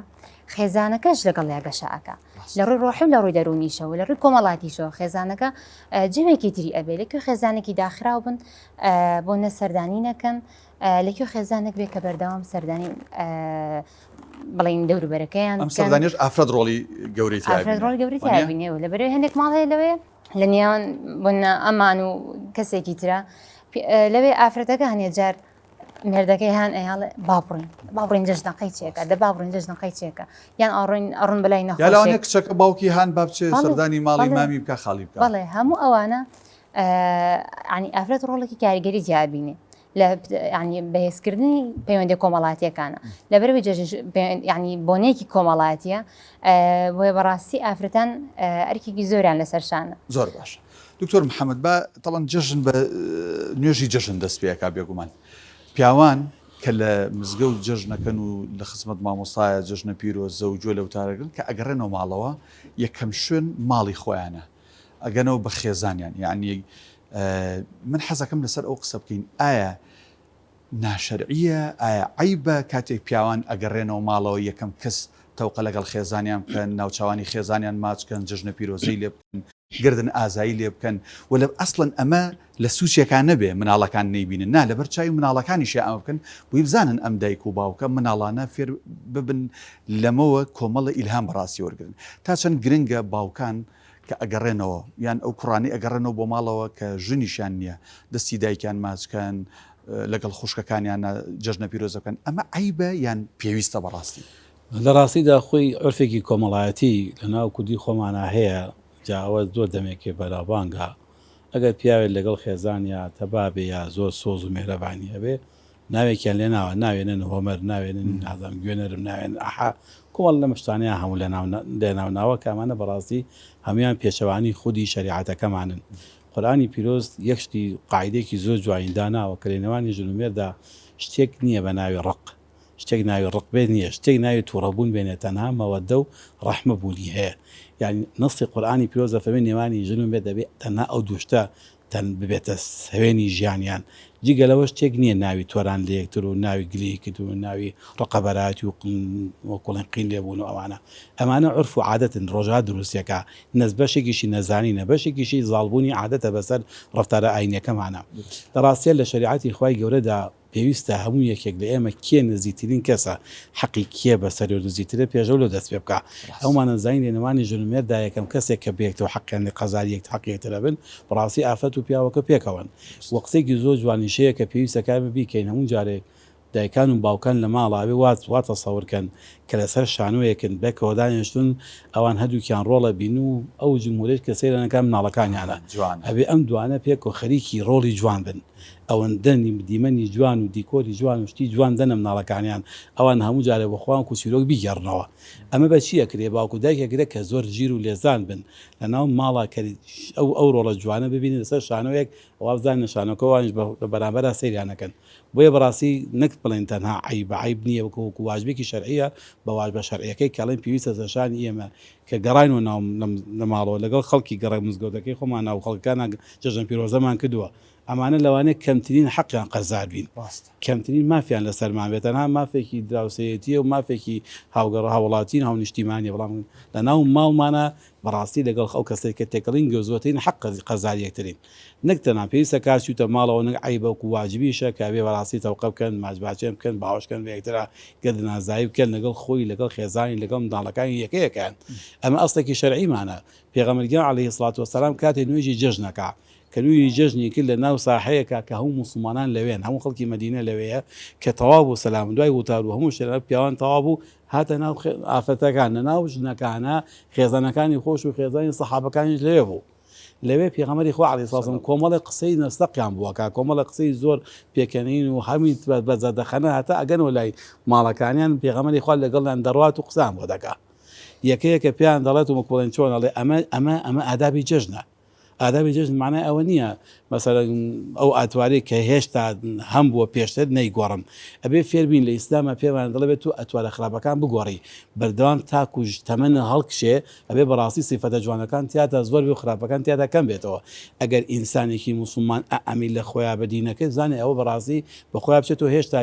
خێزانەکەش لەگەڵ یا گەشەکە لە ڕووی ڕۆحی و لە ڕووی دەرونیشەوە لە ڕووی کۆمەڵاتیشەوە خێزانەکە جێوێکی تری ئەبێ لەکوێ خێزانێکی داخراو بن بۆ نە سەردانی نەکەن لەکوێ خێزانێک بێ کە بەردەوام سەردانی بڵین دەوروبەرەکەیان ئەم سەردانیش ئافرەت ڕۆڵی گەورەی ڕۆڵی گەوری تابینێ و لەبەرەوەی هەندێک ماڵ هەیە لەوەیە لە نێوان بۆنە ئەمان و کەسێکی ترە لەوێ ئافرەتەکە هەنێ جار مێردەکەی هەن ئەیاڵێ باڕین جەژنەقەی چێکە دە باڕین جەژنەقەی چێکە یان ئەڕۆن بەلای نەخۆشیە کچەکە باوکی هەن با بچێ سەردانی ماڵی مامی بکە خاڵی بکە بەڵێ هەموو ئەوانە ینی ئافرەت ڕۆڵێکی کاریگەری جیابینێ لە ینی بەهێزکردنی پەیوەندی کۆمەڵاتیەکانە لەبەرەوەی ینی بۆنەیەکی کۆمەڵاتیە بۆیە بەڕاستی ئافرەتان ئەرکێکی زۆریان لەسەرشانە زۆر باشە دکتۆر محەممەد بە تەڵەن جەژن بە نوێژی جەژن دەست پێەکە بێگومان پیاوان کە لە مزگەوت جەژنەکەن و لە خزمەت مامۆستایە جەژنە پیرۆزە و جوێ لە وتارەکەن کە ئەگەڕێنەوە ماڵەوە یەکەم شوێن ماڵی خۆیانە ئەگەنەوە بە خێزانیان یعنی من حەزەکەم لەسەر ئەو قسە بکەین ئایا ناشەرعیە ئایا عیبە کاتێک پیاوان ئەگەڕێنەوە ماڵەوە یەکەم کەس تەوقە لەگەڵ خێزانیان بکەن ناوچوانی خێزانیان ماچکەن جژنە پیرۆزەی لێ بکەن گردن ئازایی لێ بکەن و لە ئەسڵەن ئەمە لە سوچێکان نەبێ مناڵەکان نەیبینن نا لەبەر چای مناڵەکانیشی ئەمە بکەن بۆی بزانن ئەم دایک و باوکە مناڵانە فێر ببن لەمەوە کۆمەڵە ئیلهام بەڕاستی وەرگن تا چەند گرنگە باوکان کە ئەگەڕێنەوە یان ئەو کوڕانی ئەگەڕێنەوە بۆ ماڵەوە کە ژنیشان نییە دەستی دایکیان ماچکەن لەگەڵ خوشکەکانیان جەژنە پیرۆزەکەن ئەمە عیبە یان پێویستە بەڕاستی لە ڕاستیدا خۆی عرفێکی کۆمەڵایەتی لە ناو کوردی خۆمانە هەیە جاوە زۆر دەمێکێ بەراوانگە ئەگەر پیاوێت لەگەڵ خێزانیا تەبابێ یا زۆر سۆز و مێرەبانی هەبێ ناوێکیان لێ ناوە ناوێنن هۆمەر ناوێنن نازام گوێنەرم ناوێن ئەحا کۆمەڵ لە مشتانەیە هەموو لە ناوناوە کامانە بەڕاستی هەمویان پێچەوانی خودی شریعەتەکەمانن قورئانی پیرۆز یەک شتی قاعیدێکی زۆر جوانیداناوە کە لە نێوانی ژن و مێردا شتێک نییە بە ناوی ڕق شتێک ناوی ڕق بێت نییە شتێک ناوی تووڕەبوون بێنێت تەنها مەوەدە و ڕەحمە بوونی هەیە یعنی نەسی قورئانی پیرۆزە فەرمێ نێوانی ژن و مێرد دەبێت تەنها ئەو دووشتە تەن ببێتە هەوێنی ژیانیان جگە لەوە شتێک نییە ناوی تۆران لە یەکتر و ناوی گلەیەکت و ناوی ڕقەبەراتی و وەکوڵێن قین لێبوون و ئەمانە عرف و عادەتن ڕۆژات دروستیەکە نەس بەشێکیشی نەزانینە بەشێکیشی زاڵبوونی عادەتە بەسەر ڕەفتارە ئاینەکەمانە لە ڕاستیە لە شریعەتی خوای گەورەدا پێویستە هەموو یەکێک لە ئێمە کێ نزیکترین کەسە حەقی کێ بەسەر و نزیکترە پێشەو لە دەست پێ بکە ئەومان نەزانین لە نێوانی ژن و مێردا یەکەم کەسێک کە بێکتەوە حەقیان لە قەزاریەک حەقیەکترە بن بەڕاستی ئافەت و پیاوەکە پێکەوەن وە قسێکی زۆر جوانیشەیە کە پێویستەکان ببیکەین هەموو جارێک دایکان و باوکان لە ماڵاوێ واتە سەورکەن کە لەسەر شانوەیەکن بێکەوە دانیشتون ئەوان هەردووکیان ڕۆڵە بین و ئەو جمهورێت کە سەیرانەکان مناڵەکانیانە هەبێ ئەم دوانە پێک و خەریکی ڕۆڵی جوان بن ئەوەندەنی دیمەنی جوان و دیکۆری جوان و شتی جوان دەنە مناڵەکانیان ئەوان هەموو جارێ بەخواان و چیرۆک بیگەڕنەوە ئەمە بە چیە کرێ باوکو دایکێکرێ کە زۆر ژیر و لێزان بن لە ناو ماڵا ئەو ڕۆڵە جوانە ببینن لەسەر شانۆیەک ئەوە بزان نشانەکەوانش بە بەرامبەرە سەیرانەکەن بۆیە بەڕاستی نەک بڵێن تەنها عیب نییە وەکو واجبێکی شەرعیە بە واجبە شەرعیەکەی کەڵێن پێویستە سەرشانی ئێمە کە گەڕاینەوە ناو لە ماڵەوە لەگەڵ خەڵکی گەڕای مزگەوتەکەی خۆمان ناو خەڵکانە جەژن پیرۆزەمان کردووە ئەمانە لەوانەیە کەمترین حەقیان قەرزار بین کەمترین مافیان لەسەرمان بێت تەنها مافێکی دراوسەتیە و مافێکی هاوگەڕە هاوڵاتین هاو نیشتیمانی بەڵام لە ناو ماڵمانە بەڕاستی لەگەڵ ئەو کەسێک کە تێکەڵین گەوزوەترین حەق قەرزار یەکترین نەک تەنها پێویستە کارچوتە ماڵەوە نەک عیبە و واجبیشە کە بێ بەڕاستی تەوقە بکەن ماچباچێن بکەن باوەشکەن بە یەکترا گەردە نازایی بکەن لەگەڵ خۆی لەگەڵ خێزانی لەگەڵ منداڵەکانی یەکەیەکان ئەمە ئەستێکی شەرعیمانە پێغەمبەرگیان عەلەیهی سڵات وسەلام کاتێ نوێژی جەژنەکە کە نوێژی جەژنی کرد لە ناو ساحەیەکە کە هەموو موسڵمانان لەوێن هەموو خەڵکی مەدینە لەوەیە کە تەواو بوو سەلام دوای وتار و هەموو شێرە پیاوان تەواو بوو هاتە ناو ئافرەتەکان لە ناو ژنەکانە خێزانەکانی خۆش و خێزانی سەحابەکانیش لەوێ بوو لەوێ پێغەمبەری خوا عەلەیهی سڵات وسەلام کۆمەڵی قسەی نەستەقیان بووەکە کۆمەڵی قسەی زۆر پێکەنین و هەمی بەزەردەخەنە هاتە ئەگەنەوە لای ماڵەکانیان پێغەمبەری خوا لەگەڵیان دەڕوات و قسەیان بۆ دەکا یەکەیەکە پێیان دەڵێت و مەکوڵێن چۆن ئەڵێ ئەمە ئادابی جەژنە ئادابی جەژن معنای ئەوە نییە مەسەڵەن ئەو ئەتوارەی کە هێشتا هەم بووە پێشتر نەیگۆڕن ئەبێ فێربین لە ئیسلامە پێمان دەڵێت و ئەتوارە خراپەکان بگۆڕی بەردەوام تاکوژ تەمەنە هەڵکشێ ئەبێ بەڕاستی سیفەتە جوانەکان تیاتە زۆر بێ و خراپەکان تیاتە کەم بێتەوە ئەگەر ئینسانێکی موسڵمان ئەمی لە خۆیان بە دینەکەی زانێ ئەوە بەڕاستی بە خۆیان بچێتەوە هێشتا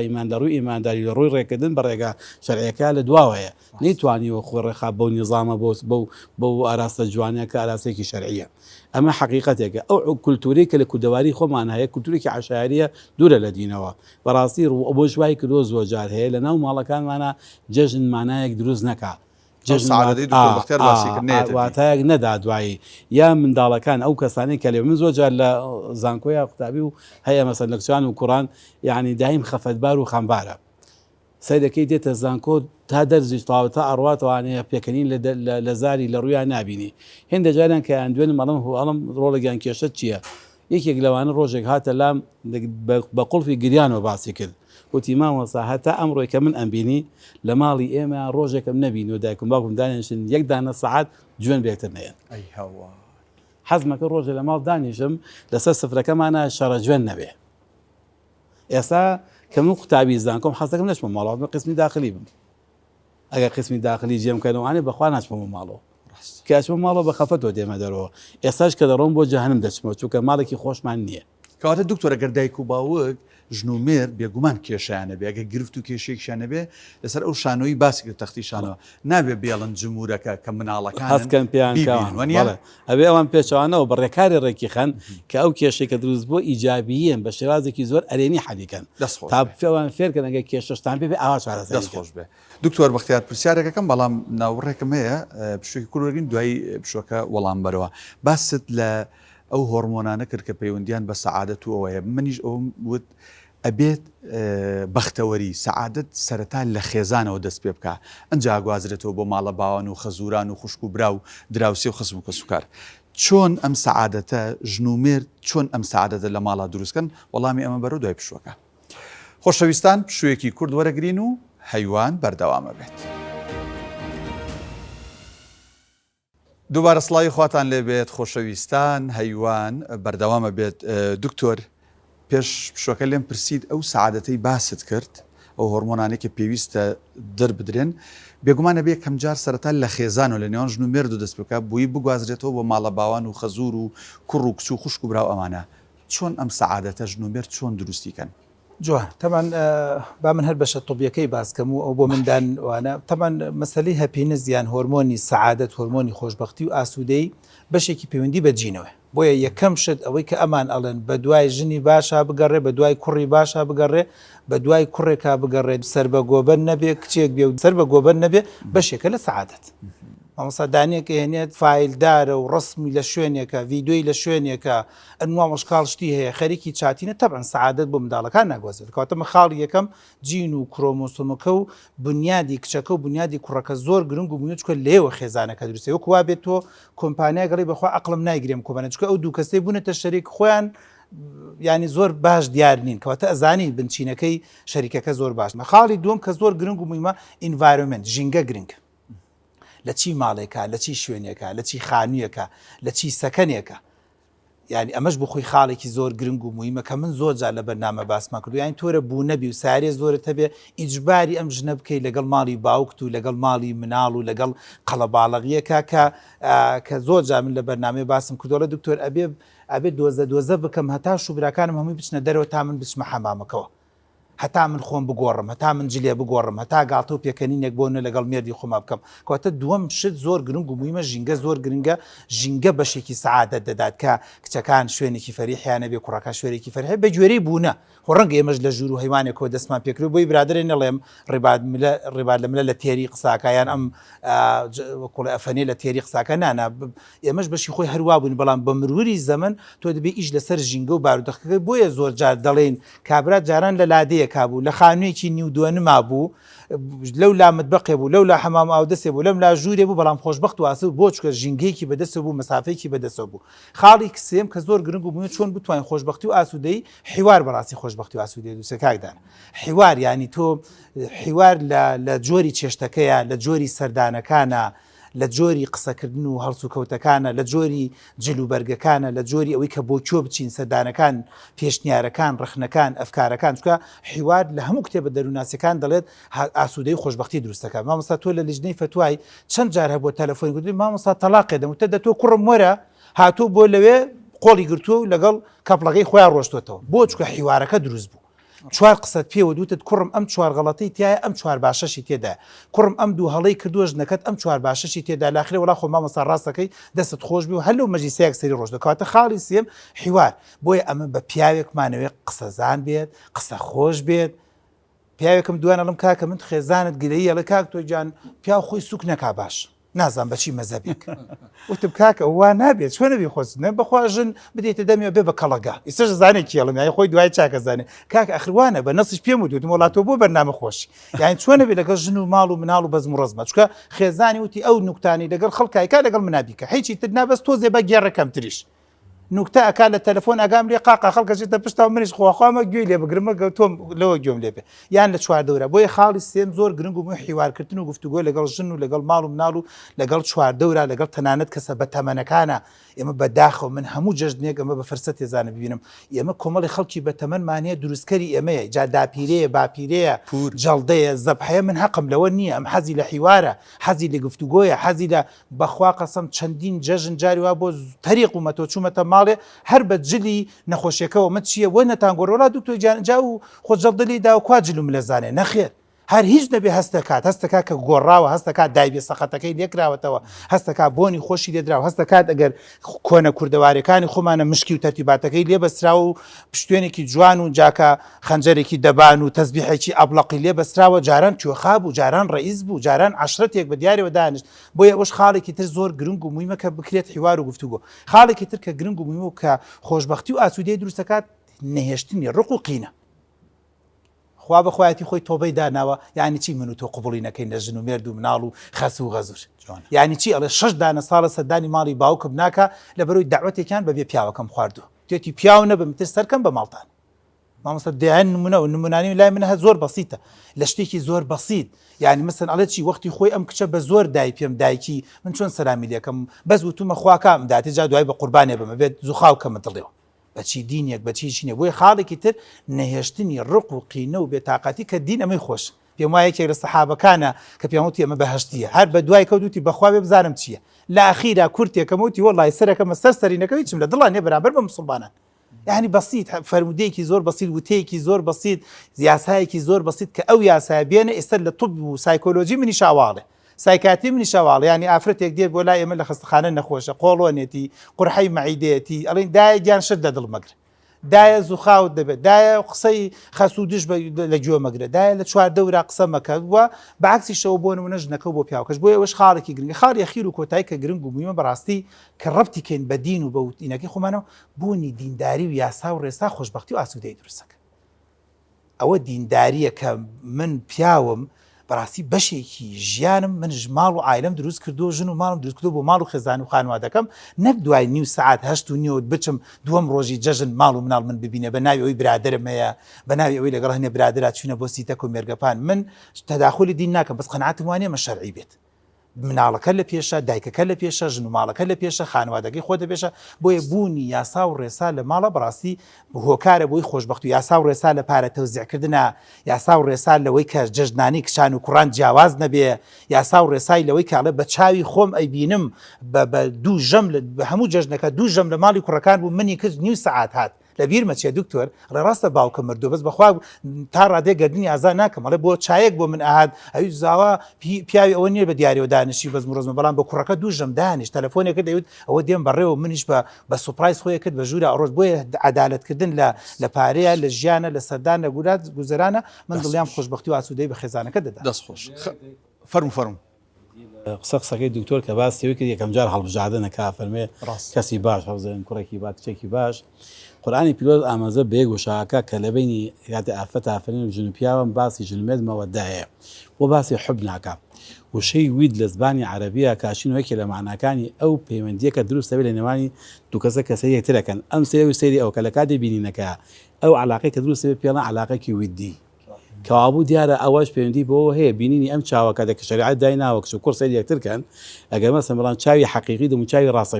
ئیمانداری لە ڕووی ڕێکردن بە ڕێگا شەرعیەکە لە دواوەیە نەیتوانیوە خۆی ڕێخا بەو نیزامە بەو ئاراستە جوانەیە کە ئاراستێکی شەرعیە ئەمە حقیقەتێکە ئەو کولتوری کە لە کودەواری خۆمان هەیە کولتورێکی عەشایریە دوورە لە دینەوە بەڕاستی بۆ ژوای کردۆ زۆر جار هەیە لە ناو ماڵەکانمانە جەژن مانایەک دروست نەکا واتایەک نەدا دوایی یا منداڵەکان ئەو کەسانی کە لێ من زۆر جار لە زانکۆی قوتابی و هەیە مەسەن لە کچان و کوڕان یعنی دایم خەفەتبار و خەمبارە سەیرەکەی دێتە زانکۆ تا دەرزی تاوە تا ئەڕواتەوانەیە پێکەنین لە زاری لە ڕوویان نابینی هێندە جاران کە ئەیان دوێن ئەڵم ڕۆڵێکیان کێشە چییە یەکێک لەوانە ڕۆژێک هاتە لام بە قوڵفی گریانەوە باسی کرد وتی مامۆستا هەتا ئەمڕۆی کە من ئەمبینی لە ماڵی ئێمە ڕۆژێکم نەبین و دایکم باوکم دانیشتن یەک دانە سەعات جوێن بێکتر نەیەن حەزمەکە ڕۆژێ لە ماڵ دانیشم لەسەر سفرەکەمانە شەڕە جوێن نەبێ ئێستا کە من قوتابی زانکۆم حەزەکەم نەچمە ماڵەوە من قسمی داخلی بم ئەگەر قسمی داخلی جێمکەنەوەوانێ بەخوا ناچمەوە ماڵەوە کەچمە ماڵەوە بە خەفەتەوە دێمە دەرەوە ئێستاش کە دەڕۆم بۆ جەهەنم دەچمەوە چونکە ماڵێکی خۆشمان نییە کەواتە دکتۆرە گەر دایک و باوک ژنومێر بێگومان کێشیانە بێ ئەگە گرفت و کێشێکیانە بێ لەسەر ئەو شانۆی باسی کرد تەختیشانەوە نابێ بێڵن جمهورەکە کە مناڵەکان هەستکەن پێیان ئەبێ ئەوان پێچوانەوە بە ڕێکاری ڕێکی خەن کە ئەو کێشێکە دروست بۆ ئیجابیەن بە شێوازێکی زۆر ئەرێنی حەلیکەن تا پێوان فێرکەن ئەگە کێشەشتان پێ ئاوا دەستخۆش بێ دکتۆر بەختیار پرسیارێکەکەم بەڵام ناوڕێکم هەیە پشوێکی کوورگین دوایی پشوەکە وەڵام بەرەوە باست لە ئەو هۆرمۆنانە کرد کە پەیوەندیان بە سەعادەت و ئەوەیە منیش ئەوم وت ئەبێت بەختەوەری سەعادەت سەرەتا لە خێزانەوە دەست پێ بکە ئەنج گوازرێتەوە بۆ ماڵە باوان و خەزوران و خوشک و برا و دراوسێ و خزم و کەسوکار چۆن ئەم سەعادەتە ژنومێر چۆن ئەم سەعادەتە لە ماڵا دروستکەن وەڵامی ئەمە بەرەو دوای پشوەکە خۆشەویستان پشوویەکی کورد وەرەگرین و هەیوان بەردەوامە بێت دووبارە سڵاوی خواتان لێ بێت خۆشەویستان هەیوان بەردەوامە بێت دکتۆر پێش پشوەکە لێم پرسید ئەو سەعادەتەی باست کرد ئەو هۆرمۆنانێک کە پێویستە دەربدرێن بێگومانە بێ کەم جار سەرەتا لە خێزان و لە نێوان ژن و مێرد و دەست بکە بووی بگوازرێتەوە بۆ ماڵە باوان و خەزور و کوڕ و کچ و خوشک و براو ئەمانە چۆن ئەم سەعادەتە ژن و مێرد چۆن دروستیکەن جوان طبعا با من هەر بەشە تۆبیەکەی باسکەم و ئەو بۆ مندان وانە طبعا مەسەلەی هەپینز یان هۆرمۆنی سەعادەت هۆرمۆنی خۆشبەختی و ئاسوودەی بەشێکی پەیوەندی بە جینەوە بۆیە یەکەم شت ئەوەی کە ئەمان ئەڵێن بە دوای ژنی باشا بگەڕێ بە دوای کوڕی باشا بگەڕێ بە دوای کوڕێکا بگەڕێت سەر بە گۆبەر نەبێ کچێک بێ و سەر بە گۆبەر نەبێ بەشێکە لە سەعادەت مامۆستا دانیەکە هێنێت فایلدارە و ڕسمی لە شوێنێکە ڤیدۆی لە شوێنێکە ئەنوا مشکال شتی هەیە خەریکی چاتینە تەبعەن سەعادەت بۆ منداڵەکان ناگوازێت کەواتە خاڵی یەکەم جین و کرۆمۆسۆمەکە و بنیادی کچەکە و بنیادی کوڕەکە زۆر گرنگ و بنیاد چکە لێوە خێزانەکە دروستێ وەکو وا بێت تۆ کۆمپانیا گەڵی بەخوا عەقڵم نایگرێم کۆمپانیا چکە ئەو دوو کەسەی بوونەتە شەریک خۆیان ینی زۆر باش دیار نین کەواتە ئەزانی بنچینەکەی شەریکەکە زۆر باش خاڵی دووەم کە زۆر گرنگ و مویمە ئینڤایرۆمنت ژینگە گرنگ لە چی ماڵێکە لە چی شوێنێکە لە چی خانوویەکە لە چی سەکەنێکە یعنی ئەمەش بۆ خۆی خاڵێکی زۆر گرنگ و مویمە کە من زۆر جار لە بەرنامە باسمان کردو یانی تۆرە بوو نەبی و سارێ زۆرت هەبێ ئیجباری ئەم ژنە بکەی لەگەڵ ماڵی باوکت و لەگەڵ ماڵی مناڵ و لەگەڵ قەڵەباڵغیەکە کە زۆر جار من لە بەرنامەی باسم کردوڵە دکتۆر ئەبێ دۆزە بکەم هەتا شوبراکانم هەمووی بچنە دەرەوە تا من بچمە حەمامەکەەوە هەتا من خۆم بگۆڕم هەتا من جلێ بگۆڕم هەتا گاڵتە و پێکەنینێک بۆنە لەگەڵ مێردی خۆما بکەم کەواتە دووەم شت زۆر گرنگ و مویمە ژینگە زۆر گرنگە ژینگە بەشێکی سەعادەت دەدات کە کچەکان شوێنێکی فەریحیانە بێ کوڕەکە شوێنێکی فەریح بە گوێرەی بوونە ڕەنگە ئێمەش لە ژوور و هەیوانێکەوە دەستمان پێکرد بۆی برادرێ نەڵێم ڕێباد لە ملە لە تێری قساکایان ئەم کوڵی ئەفەنێ لە تێری قساکە نانا ئێمەش بەشی خۆی هەروە بوون بەڵام بە مروری زەمن تۆ دەبێ ئیش لەسەر ژینگە و بارودۆخەکەی بۆیە زۆر جار دەڵێن کابرا جاران لە لادەیە کابوو لە خانوویەکی نیودووەنما بوو لەو لا متبەقێ بوو لەو لا حەمام ئاودەسێ بوو لەم لا ژوورێ بوو بەڵام خۆشبەخت و ئاسو بۆ چکە ژینگەیەکی بەدەستە بوو مەسافەیەکی بەدەستەوە بوو خاڵی کسێم کە زۆر گرنگ بوو چۆن بتوانین خۆشبەختی و ئاسوودەی حیوار بەڕاستی خۆشبەختی و ئاسوودەی دووسە کاکدان حیوار ینی تۆ حیوار لە جۆری چێشتەکەیە لە جۆری سەردانەکانە لە جۆری قسەکردن و هەڵسو کەوتەکانە لە جۆری جلوبەرگەکانە لە جۆری ئەوەی کە بۆ کۆ بچین سەردانەکان پێشنیارەکان ڕخنەکان ئەفکارەکان چکە حیوار لە هەموو کتێبە دەروناسیەکان دەڵێت ئاسوودەی خۆشبەختی دروستەکە مامۆستا تۆ لە لیژنەی فتوای چەند جار هەبووە تەلەفۆنی گوتی مامۆستا تەلاقێ دەموتە دە تۆ کوڕم وەرە هاتوو بۆ لەوێ قۆڵی گرتووە و لەگەڵ کەپڵەکەی خۆیان ڕۆشتوێتەوە بۆ چکە حیوارەکە دروست بوو چوار قسەت پێوە دوتت کوڕم ئەم چوار غەڵەتەی تایە ئەم چوار باشەشی تێدا کوڕم ئەم دوو هەڵەی کردووە ژنەکەت ئەم چوار باشەشی تێدا لاخرێ وڵا خۆ مامۆستا ڕاستەکەی دەستت خۆش بی و هەلو مەجلیسەیەک سەری ڕۆژ دەکاتە خاڵی سێم حیوار بۆیە ئەمە بە پیاوێکمانەوێ قسەزان بێت قسە خۆش بێت پیاوێکم دوانەڵم کاکە من خێزانت گرەیە لە کاک تۆ جان پیا خۆی سوک نەکا باش نازان بەچی مەزەبێک وتم کاکە وا نابێت چۆن نەبی خۆست نە بەخواژن بدێتە دەمیەوە بێ بە کەڵەگا ئێستاش زانێک کێڵم یای خۆی دوای چاکە زانێ کاکە ئەخروانە بە نەسش پێم وتم وڵاتۆ بۆ بەرنامە خۆش یعنی چۆن نەبێت لەگەڵ ژن و ماڵ و مناڵ و بەزم و ڕزمە چکە خێزانی وتی ئەو نوکتانی لەگەڵ خەڵکایکا لەگەڵ منابیکە هیچی تر نابەست تۆزێ بە گێڕەکەم تریش نوکتە ئەکا لە تەلەفۆن ئەگام لێ قاقا خەڵکەچێتە پشتا و منیش خواخوامە گوێی لێ بگرمە تۆم لەوە گوێم لێ بێ یان لە چواردەورە بۆیە خاڵی سێم زۆر گرنگ و بووی حیوارکردن و گفتوگۆ لەگەڵ ژن و لەگەڵ ماڵ و مناڵ و لەگەڵ چواردەورە لەگەڵ تەنانەت کەسە بە تەمەنەکانە ئێمە بەداخەوە من هەموو جەژنێک ئەمە بە فرسەت ێزانە ببینم ئێمە کۆمەڵی خەڵکی بە تەمەنمانەیە دروستکەری ئێمەیە جا داپیرەیە باپیرەیە جەڵدەیە زەبحەیە من حەقم لەوە نییە ئەم حەزی لە حیوارە حەزی لە گفتوگۆیە حەزی لە بەخوا قەسەم چەندین جەژن جاری وا بۆ تەریق و مەتۆ چوومەتە ماڵێ هەر بە جلی نەخۆشیەکەەوە مە چییە وە نەتانگۆڕۆڵا دوکتۆر جا و خۆجەڵدەلی دا و کوا جلوم لەزانێ نەخێر هەر هیچ نەبێ هەستەکات هەستەکە کە گۆڕاوە هەستەکات دایبێ سەقەتەکەی لێکراوەتەوە هەستەکە بۆنی خۆشی لێدراوە هەستەکات ئەگەر کۆنە کوردەوارەکانی خۆمانە مشکی و تەرتیباتەکەی لێ بەستراوە و پشتێنێکی جوان و جاکە خەنجەرێکی دەبان و تەسبیحێکی ئەبلەقی لێ بەستراوە جاران کوێخا بوو جاران ڕئیس بوو جاران عەشرەتێک بە دیارەوە دانیشت بۆیە ئەوش خاڵێکی تر زۆر گرنگ و مویمە کە بکرێت حیوار و گفتوگۆ خاڵێکی تر کە گرنگ و مویمە و کە خۆشبەختی و ئاسوودەی دروستەکات نەهێشتنی ڕق و قینە خوا بەخوایەتی خۆی تۆبەی داناوە یعنی چی من و تۆ قبوڵی نەکەین لە ژن و مێرد و مناڵ و خەس و غەزور یعنی چی ئەڵێ 6 دانە ساڵە سەردانی ماڵی باوکم ناکە لە بەرەوەی داوەتێکیان بەبێ پیاوەکەم خواردو توێتی پیاو نەبم تر سەرکەم بە ماڵتان مامۆستا دێیان نمونە و نمونانی لای من هە زۆر بەسیتە لە شتێکی زۆر بەسیت یعنی مەسەن ئەڵێ چی وەختی خۆی ئەم کچە بە زۆر دای پێم دایکی من چۆن سەرامی لێکەم بەس وتومە خواکەم داتی جا دوای بە قوربانێ بمە بێت زوخاوکەمە دڵێەوە بەچی دینێک بەچی چینێ بۆی خاڵێکی تر نەهێشتنی ڕق و قینە و بێتاقەتی کە دین ئەمەی خۆش پێم وایە یەکێک لە سەحابەکانە کە پێم وتی ئەمە بەهەشتیە هەر بە دوای کەوتوتی بەخوا بێ بزانم چییە لە ئەخیرا کورتێکەکەم وتی وەڵای سەرەکەمە سەرینەکەی چم لە دڵان نێ بەرامبەر بە موسڵمانان یعنی بەسیت فەرمودەیەکی زۆر بەسیت وتەیەکی زۆر بەسیت یاسایەکی زۆر بەسیت کە ئەو یاسایە بێنە ئێستا لە طب و سایکۆلۆژی منی شاواڵێ سایکاتی منی شاواڵ ینی ئافرەتێک دێت بۆ لای ئێمە لە خستەخانە نەخۆشە قۆڵۆنێتی قورحەی مەعیدەیەتی ئەڵێن دایە گیان شت لە دڵ مەگرە دایە زوخاوت دەبێت دایە قسەی خەسوودش لە گوێ مەگرە دایە لە چواردەورا قسە مەکە وە بەعکسی شەوە بۆ نمونە ژنەکە بۆ پیاوەکەش بۆ ئەوەش خاڵێکی گرنگە خاڵی ئەخیر و کۆتایی کە گرنگ و مویمە بەڕاستی کە ڕەبتی کەین بە دین و بە وتینەکەی خۆمانەوە بوونی دینداری و یاسا و ڕێسا خۆشبەختی و ئاسوودەی دروستەکە ئەوە دینداریە کە من پیاوم بەڕاستی بەشێکی ژیانم منش ماڵ و عایلەم دروست کردو ژن و ماڵم دروست کردو بۆ ماڵ و خێزان و خانوادەکەم نەک دوای نیو سعات 8:30 بچم دووەم ڕۆژی جەژن ماڵ و مناڵ من ببینە بە ناوی ئەوی برادرم هەیە بە ناوی ئەوەی لەگەڵ هەنێ برادرات چوونە بۆ سیتەک و مێرگەپان من تەداخلی دین ناکەم بەس قەناعەتم وانە مە شەرعی بێت مناڵەکە لە پێشە، دایکەکە لە پێشە، ژن و ماڵەکە لە پێشە، خانوادەکەی خۆ دە پێشە. بۆیە بوونی یاسا و ڕێسا لە ماڵە بەڕاستی هۆکارە بۆی خۆشبەخت و یاسا و ڕێسا لە پارە تەوزیعکردنە، یاسا و ڕێسا لەوەی کە جەژنانی کشان و کوڕان جیاواز نەبێ، یاسا و ڕێسای لەوەی کاڵە بە چاوی خۆم ئەیبینم بە دوو ژەم بە هەموو جەژنەکە دوو ژەم لە ماڵی کوڕەکان بوو منی کرد نیو سەعات هات لە بیرمە چێ دکتۆر ڕێڕاستە باوکە مردو بەس بەخوا تا ڕادێ گەردنی ئازا ناکەم ئەڵێ بۆ چایەک بۆ من ئاهات ئەوی زاوا پیاوی ئەوە نییە بە دیارەوە دانیشی بەزم ڕۆزمە بەڵام بە کوڕەکە دوو ژەم دانیش تەلەفۆنێکە دەیوت ئەوە دێم بەڕێوە منیش بە سوپرایز خۆی کرد بە ژوورە ئەڕۆژ بۆیە عەدالەتکردن لە پارەیە لە ژیانە لە سەردان لە گوزەرانە من دڵیان خۆشبەختی و ئاسوودەی بە خێزانەکە دەدا. دەست خۆش فەرمو قسەی دکتۆر کە باسیەوەی کرد یەکەم جار هەڵبژاردنە کا فەرمێ کەسی باش هەوزێن کوڕێکی با کچێکی باش قورئانی پیرۆز ئاماژە بەیەک وشاکە کە لە بینی کاتی ئافەت ئافرین و ژن و پیاوە باسی ژلمێت مەوەدایە بۆ باسی حوب ناکە وشەی وید لە زبانی عەرەبیە کاشینەوەیەکی لە معناکانی ئەو پەیوەندیە کە دروستە بێت لە نێوانی دوو کەسە کە سەری یەکترەکەن ئەم سەیری و سەیری ئەو کە لە کاتی بینینەکە ئەو عەلاقەی کە دروستە بێت پێڵەن عەلاقەیەکی ویدی کەوابوو دیارە ئەوەش پەیوەندی بۆ هەیە بینینی ئەم چاوەکە دەکە شریعەت دایناوە کچ و کوڕ سەیری یەکترکەن ئەگەر مەسەڵەن بەڵام چاوی حەقیقی دەم و چاوی ڕاستە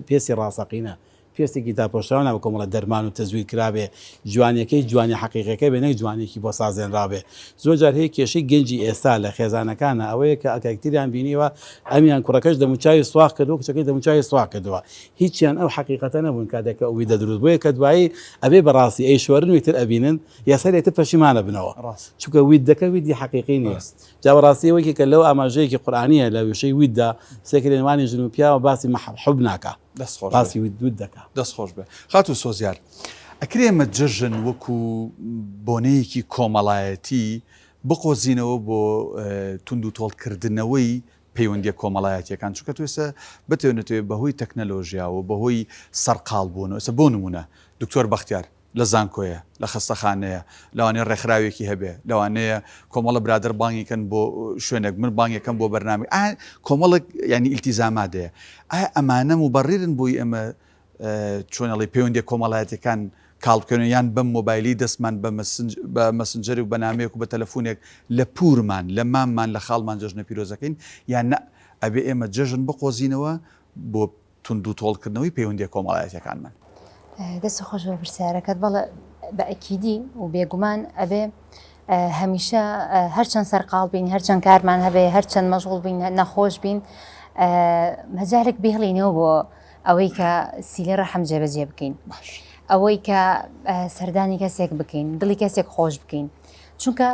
پێسی ڕاستەقینە پێستێکی تاپۆشراوە ناوە کۆمەڵە دەرمان و تەزویر کرابێ جوانیەکەی جوانی حەقیقەکەی بێ نەک جوانێکی بۆ سازێنرابێ زۆر جار هەیە کێشەی گەنجی ئێستا لە خێزانەکانە ئەوەیە کە ئەکەکتریان بینیوە ئەمیان کوڕەکەش دەموچاوی سواق کردووە کچەکەی دەموچاوی سواق کردووە هیچیان ئەو حەقیقەتە نەبوون کاتێکە ئەوی دەدروست بۆیە کە دوایی ئەبێ بەڕاستی ئەی شوەرن ویتر ئەبینن یاسا لێتر پەشیمانە بنەوە چونکە وید دەکە ویدی حەقیقی نیە جا بەڕاستیەوەیەکی کە لەو ئاماژەیەکی قورئانیە لە وشەی ویددا سێکرێنوانی ژن و پیاوە باسی حوب ناکە باسی وید دەکە دەست خۆش بێ خات و سۆزیار ئەکرێمە جەژن وەکو بۆنەیەکی کۆمەڵایەتی بقۆزینەوە بۆ تونند و تۆڵکردنەوەی پەیوەندیە کۆمەڵایەتیەکان چونکە تو ئێستا بتوێنێتەوە بەهۆی تەکنەلۆژیا و بەهۆی سەرقاڵ بوونەوە ئێستا بۆ نمونە دکتۆر بەختیار لە زانکۆیە لە خستەخانەیە لەوانەیە ڕێکخراوێکی هەبێ لەوانەیە کۆمەڵە برادر بانگیکەن بۆ شوێنێک من بانگەکەم بۆ بەرنامە کۆمەڵک ینی ئیلتیزاماتەیە ئایا ئەمانە مبەڕیرن بۆی ئەمە چۆنەڵی پەیوەندی کۆمەڵایەتەکان کاڵبکەون یان بەم مۆبایلی دەستمان بە مەسنجەری و بەنامەیەک و بە تەلەفۆنێک لە پورمان لە ماممان لە خاڵمان جەژنە پیرۆزەکەین یان نە ئەبێ ئێمە جەژن بقۆزینەوە بۆ تونند و تۆڵکردنەوەی پەیوەندی کۆمەڵایەتەکانمان. دەست خۆش بە پرسیارەکەت بەڵێ بە ئەکیدی و بێگومان ئەبێ هەمیشە هەرچەند سەرقاڵ بین هەرچەند کارمان هەبێ هەرچەند مەشغوڵ بین نەخۆش بین مەجارێک بهێڵینەوە بۆ ئەوەی کە سیلە ڕەحم جێبەجێ بکەین ئەوەی کە سەردانی کەسێک بکەین دڵی کەسێک خۆش بکەین چونکە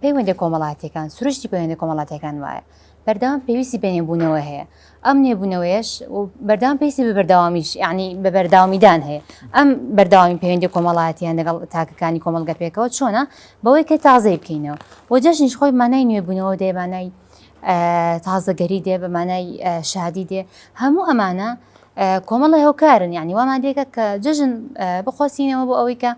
پەیوەندی کۆمەڵاتیەکان سروشتی پەیوەندی کۆمەڵاتیەکان وایە بەردەوام پێویستی بە نێبوونەوە هەیە ئەم نێبوونەوەیش و بەردەوام پێویستی بە بەردەوامیش یعنی بە بەردەوامیدان هەیە ئەم بەردەوامی پەیوەندی کۆمەڵاتیان لەگەڵ تاکەکانی کۆمەڵگە پێکەوە چۆنە بەوەی کە تازەی بکەینەوە و جەژنیش خۆی مانای نوێبوونەوە دێ مانای تازەگەری دێ بە مانای شادی دێ هەموو ئەمانە کۆمەڵە هێوکارن یعنی وامان دێکە کە جەژن بخۆسینەوە بۆ ئەوەی کە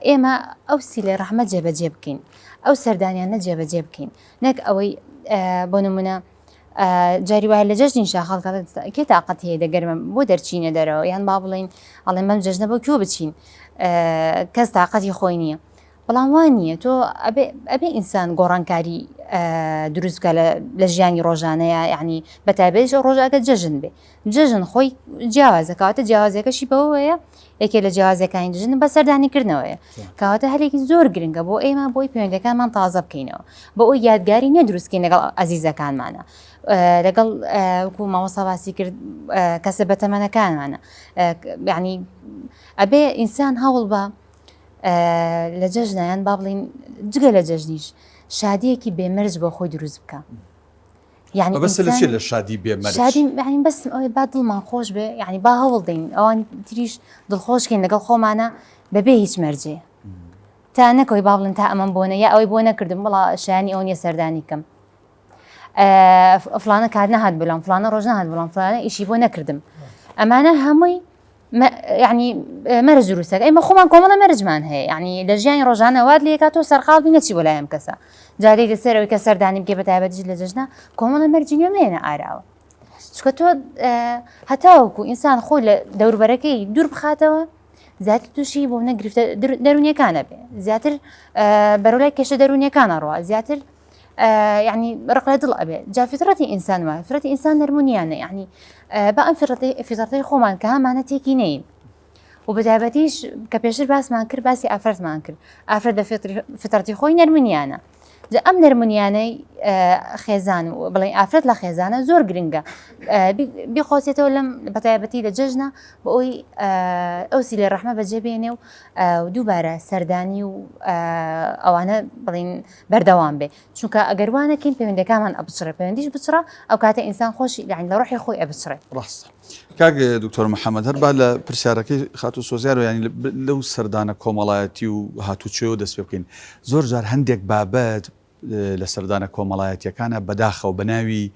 ئێمە ئەو سیلە ڕەحمە جێبەجێ بکەین ئەو سەردانیانە جێبەجێ بکەین نەک ئەوەی بۆ نمونە جاری وایە لە جەژنی شاخەڵکە کێ تااقەت هەیە دەگەرمە بۆ دەرچینە دەرەوە یان با بڵین ئەڵێن بەم جەژنە بۆ کێ بچین کەس تااقەتی خۆی نییە بەڵام وان نییە تۆ ئەبێ ئینسان گۆڕانکاری دروست بکە لە ژیانی ڕۆژانەیە یعنی بەتایبەتیش ڕۆژاکە جەژن بێ جەژن خۆی جیاوازە کەواتە جیاوازەکەشی بەوەیە یەکێ لە جیاوازەکانی جژن بە سەردانیکردنەوەیە کەواتە هەرێکی زۆر گرنگە بۆ ئێمە بۆی پەیوەندەکانمان تازە بکەینەوە بۆ ئەوی یادگاری نەدروستکەین لەگەڵ ئەزیزەکانمانە لەگەڵ وەکو مامۆستا باسی کرد کەسە بەتەمەنەکانمانە یعنی ئەبێ ئینسان هەوڵ بە لە جەژنیان با بڵین جگە لە جەژنیش شادیەکی بێمەرج بۆ خۆی دروست بکە یعنی بەس لەچێ لە شادی بێمەرج شادی یعنی بەس ئەوەی با دڵمان خۆش بێ یعنی با هەوڵ دەین ئەوان تریش دڵخۆشکەین لەگەڵ خۆمانە بەبێ هیچ مەرجێ تا نەکەوی با بڵن تا ئەمەم بۆنە یا ئەوەی بۆ نەکردم بەڵا شایانی ئەو نیە سەردانی کەم فلانە کار نەهات بڵام فلانە ڕۆژ نەهات بڵام فلانە ئیشی بۆ نەکردم ئەمانە هەمووی يعني مەرج دروستەکە ئێمە خۆمان کۆمەڵە مەرجمان هەیە ینی لە ژیانی ڕۆژانە وات لێکات تۆ سەرقاڵ بی نەچی بۆ لایەم کەسە جارێک لەسەرەوەی کە سەردانی بکێ بەتایبەتیش لە جەژنە کۆمەڵە مەرجی نوێنە ئاراوە چکە تۆ هەتاوەکو ئینسان خۆی لە دەوروبەرەکەی دوور بخاتەوە زیاتر تووشی بۆ نەگرفتە دەرونیەکانە بێ زیاتر بەرەولای کێشە دەرونیەکانە ڕوە زیاتر يعني رقلة دڵ ئەبێ جا فطرەتی ئینسان وایە فطرەتی ئینسان نەرمونیانە یعنی بە ئەم فطرەتەی خۆمان کە هەمانە تێکی نەین و بەتابەتیش کە پێشتر باسمان کرد باسی ئافرەتمان کرد ئافرەت بە فطرەتی خۆی نەرمونیانە جا ئەم نەرمونیانەی خێزان و بڵێ ئافرەت لە خێزانە زۆر گرنگە بیخۆسێتەوە لەم بەتایبەتی لە جەژنە بە ئەوی ئەوسی لێ ڕەحمە بەجێبێنێ و دووبارە سەردانی و ئەوانە بڵین بەردەوام بێ چونکە ئەگەر وانەکەین پەیوەندەکانمان ئەبچڕێ پەیوەندیش بچڕە ئەو کاتە ئینسان خۆشی لە ڕۆحی خۆی ئەبچڕێ ڕاستە کاک دکتۆر محەممەد هەر با لە پرسیارەکەی خات و سۆزیار و ینی لەو سەردانە کۆمەڵایەتی و هاتوچێ و دەست پێ بکەین زۆر جار هەندێک بابەت لە سەردانە کۆمەڵایەتیەکانە بەداخە و بەناوی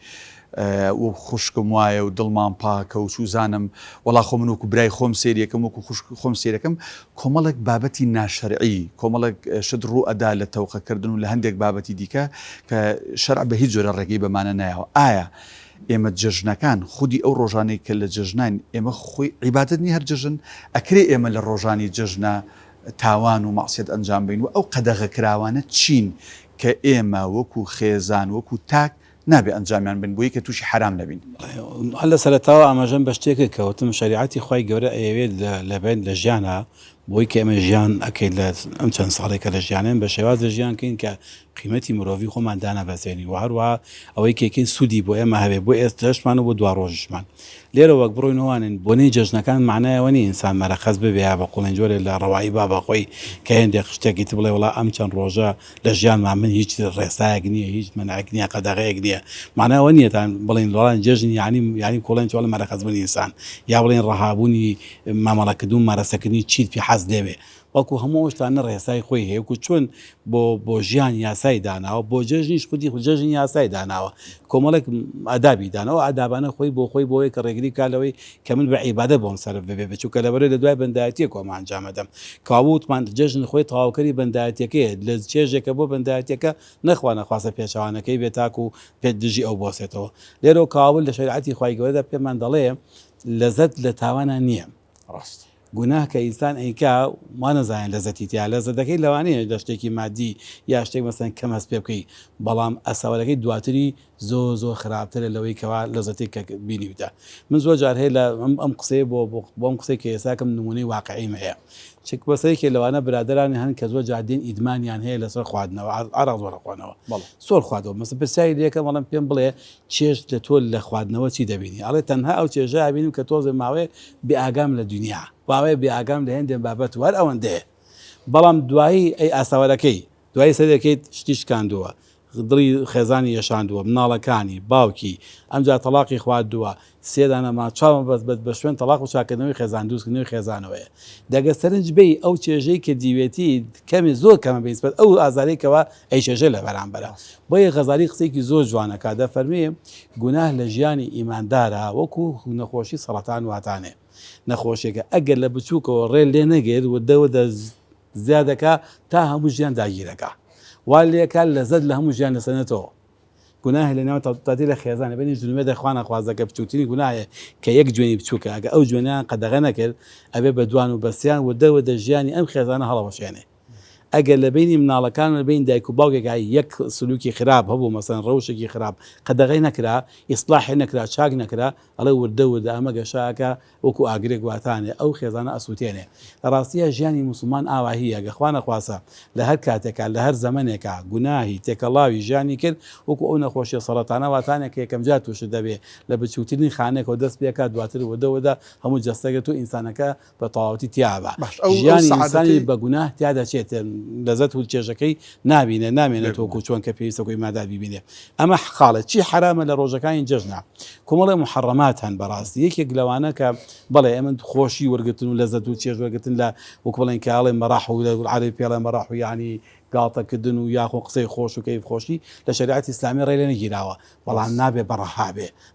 و خوشکم وایە و دڵمان پاکە و چوزانم وەڵا خۆ من وەکو برای خۆم سێریەکەم وەکو خۆم سێرەکەم کۆمەڵێک بابەتی ناشەرعی کۆمەڵێک شت ڕوو ئەدا لە تەوقەکردن و لە هەندێک بابەتی دیکە کە شەرع بە هیچ جۆرە ڕێگەی بەمانە نایەوە ئایا ئێمە جژنەکان خودی ئەو ڕۆژانەی کە لە جژنان ئێمە خۆی عیبادەت نی هەر جژن ئەکرێ ئێمە لە ڕۆژانی جژنە تاوان و مەعسیەت ئەنجام بین و ئەو قەدەغەکراوانە چین کە ئێمە وەکو خێزان وەکو تاک نابێ ئەنجامیان بن بۆی کە تووشی حرام نەبین هەل لە سەرەتاوە ئاماژەم بە شتێکە کەوتم شریعەتی خی گەورە ئەوێت لەبێن لە ژیانە بۆی کە ئێمە ژیان ئەەکەیت لە ئەم چەند ساڵێکە لە ژیانێن بە شێوازە ژیانکەین کە قیمەتی مرۆڤی خۆمان دانەبەزێنی و هەروە ئەوەی کێکین سوودی بۆ ئێمە هەبێ بۆ ئێستاشمان و بۆ دوا ڕۆژشمان لێرە وەک بڕۆینەوانن بۆنەی جەژنەکان معنایەوە نی ئینسان مەرەخەز ببێ بە قوڵێن جۆرێ لە ڕەوایی بابەخۆی کە هێندێک شتێکی ت بڵێ وڵا ئەم چەند ڕۆژە لە ژیانمان من هیچ ڕێسایەک نییە هیچ منعک نییە قەدەغەیەک نییە معناوە نیەتان بڵین وڵان جەژنی ینی کۆڵێن چۆڵە مەرەخەز بن ئینسان یا بڵێن ڕەهابوونی مامەڵەکردون مارەسەکردنی چیت پێ حەز دەبێ وەکو هەموو شتانە ڕێسای خۆی هەیە و چۆن بۆ ژیان یاسای داناوە بۆ جەژنیش خودی جەژنی یاسای داناوە کۆمەڵێک ئەدابی دانەوە ئەدابانە خۆی بۆ خۆی بۆی کە ڕێگری کالەوەی کە من بە عیبادە بۆم سەر ببێ بچووکە لەبەرێ لە دوای بەندایەتیە کۆمان ئەنجامەدەم کاوتمان جەژن خۆی تەواوکەری بەندایەتەکەیە لە چێژێکە بۆ بەندایەتەکە نەخوا نەخواسە پێچوانەکەی بێت تاک و پێ دژی ئەو بۆسێتەوە لێرە کاول لە شریعەتی خی گەورەدا پێمان دەڵێ لەزەت لە تاوانە نییە ڕاست گوناه کە ئینسان ئەیکا وا نەزانین لەزەتی تیا لەزەتەکەی لەوانەیە لە شتێکی مادی یا شتێک مەسەن کەم هەست پێ بکەی بەڵام ئەسەوەرەکەی دواتری زۆر خراپترە لەوەی کەوا لەزەتی کە بینیوتە من زۆر جار هەیە لە ئەم قسەی بۆم قسەی کە ئێساکەم نمونەی واقعیم هەیە چک بەسەرێکی لەوانە برادرانی هەن کە زۆر جادین ئیدمانیان هەیە لەسەر خواردنەوە ئارا زۆرە خوانەوە سۆر خوادەوە مەسە پرسیاری لێکە بەڵام پێم بڵێ چێژ لە تۆ لە خواردنەوە چی دەبینی ئەڵێ تەنها ئەو چێژە بینیم کە تۆزە ماوەیە بێ ئاگام لە دنیا باوەیە بێ ئاگام لە هێندێن بابەت وەر ئەوەندەیە بەڵام دوایی ئەی ئاساوەرەکەی دوای سەرەکەیت شتی شکاندووە دڵی خێزانی یەشاندووە مناڵەکانی باوکی ئەمجا تەلاقی خواردووە سێدانەما چاوە بەست بە شوێن تەلاق و چاکردنەوەی خێزان دووسکردنەوەی خێزانەوەیە دەگە سەرنج بێ ئەو چێژەی کە دیوێتی کەمی زۆر کەمە بەیسبەت ئەو ئازارێکەوە ئەی چێژە لە بەرامبەرە بۆیە غەزالی قسێکی زۆر جوانەکە دەفەرمێ گوناه لە ژیانی ئیماندارە وەکو نەخۆشی سەرەتان واتانێ نەخۆشیێکە ئەگەر لە بچووکەوە ڕێ لێ نەگەێت و دەوەدە زیادەکە تا هەموو ژیان داگیرەکە وا لێکە لە زەد لە هەموو ژیان لەسەنێتەوە گوناه لەناو تاتی لە خێزانە بینی جنوبێ دەخوانە خوازەکە بچووتنی گوناهەیە کە یەک جوێنی بچووکە ئەگە ئەو جوێنیان قەدەغە نەکرد ئەبێ بە دوان و بەسییان و دەوەدە ژیانی ئەم خێزانە هەڵەوەشێنێ ئەگەر لە بینی مناڵەکان لە بین دایک و باوکێکا یەک سلوکی خراپ هەبوو مەسەن ڕەوشێکی خراپ قەدەغەی نەکرا ئیسلاحی نەکرا چاک نەکرا ئەڵێ وردە ئەمە گەشاکە وەکو ئاگرێک واتانێ ئەو خێزانە ئەسووتێنێ لە ڕاستیە ژیانی موسڵمان ئاواهیە گەخوا نەخواسە لە هەر کاتێکا لە هەر زەمانێکا گوناهی تێکەڵاوی ژیانی کرد وەکو ئەو نەخۆشیە سەرەتانە واتانێک یەکەم جار تووشت دەبێ لە بچووتنی خانێکەوە دەست پێکە دواتر وەدەوەدا هەموو جەستەگەت و ئینسانەکە بە تەواوەتی تیابە ژیانی ئینسانی بە گوناه تیادا چێت لەزەت و چێژەکەی نابینێ نامێنێت وەکو چۆن کە پێویستەکەی مادار ببینێ ئەمە خاڵە چی حرامە لە ڕۆژەکانی جەژنە کۆمەڵی محەڕەمات هەن بەڕاستی یەکێک لەوانە کە بەڵێ ئەمە خۆشی وەرگتن و لەزەت و چێژ وەرگتن لە وەکو بڵێن کاڵێ مەڕاح و عەرەبی پێڵێ مەڕاح و یعنی گاڵتەکردن و یاخۆ قسەی خۆش و کەیف خۆشی لە شریعەتی ئیسلامی ڕێ لێ نەگیراوە بەڵام نابێ بەڕەها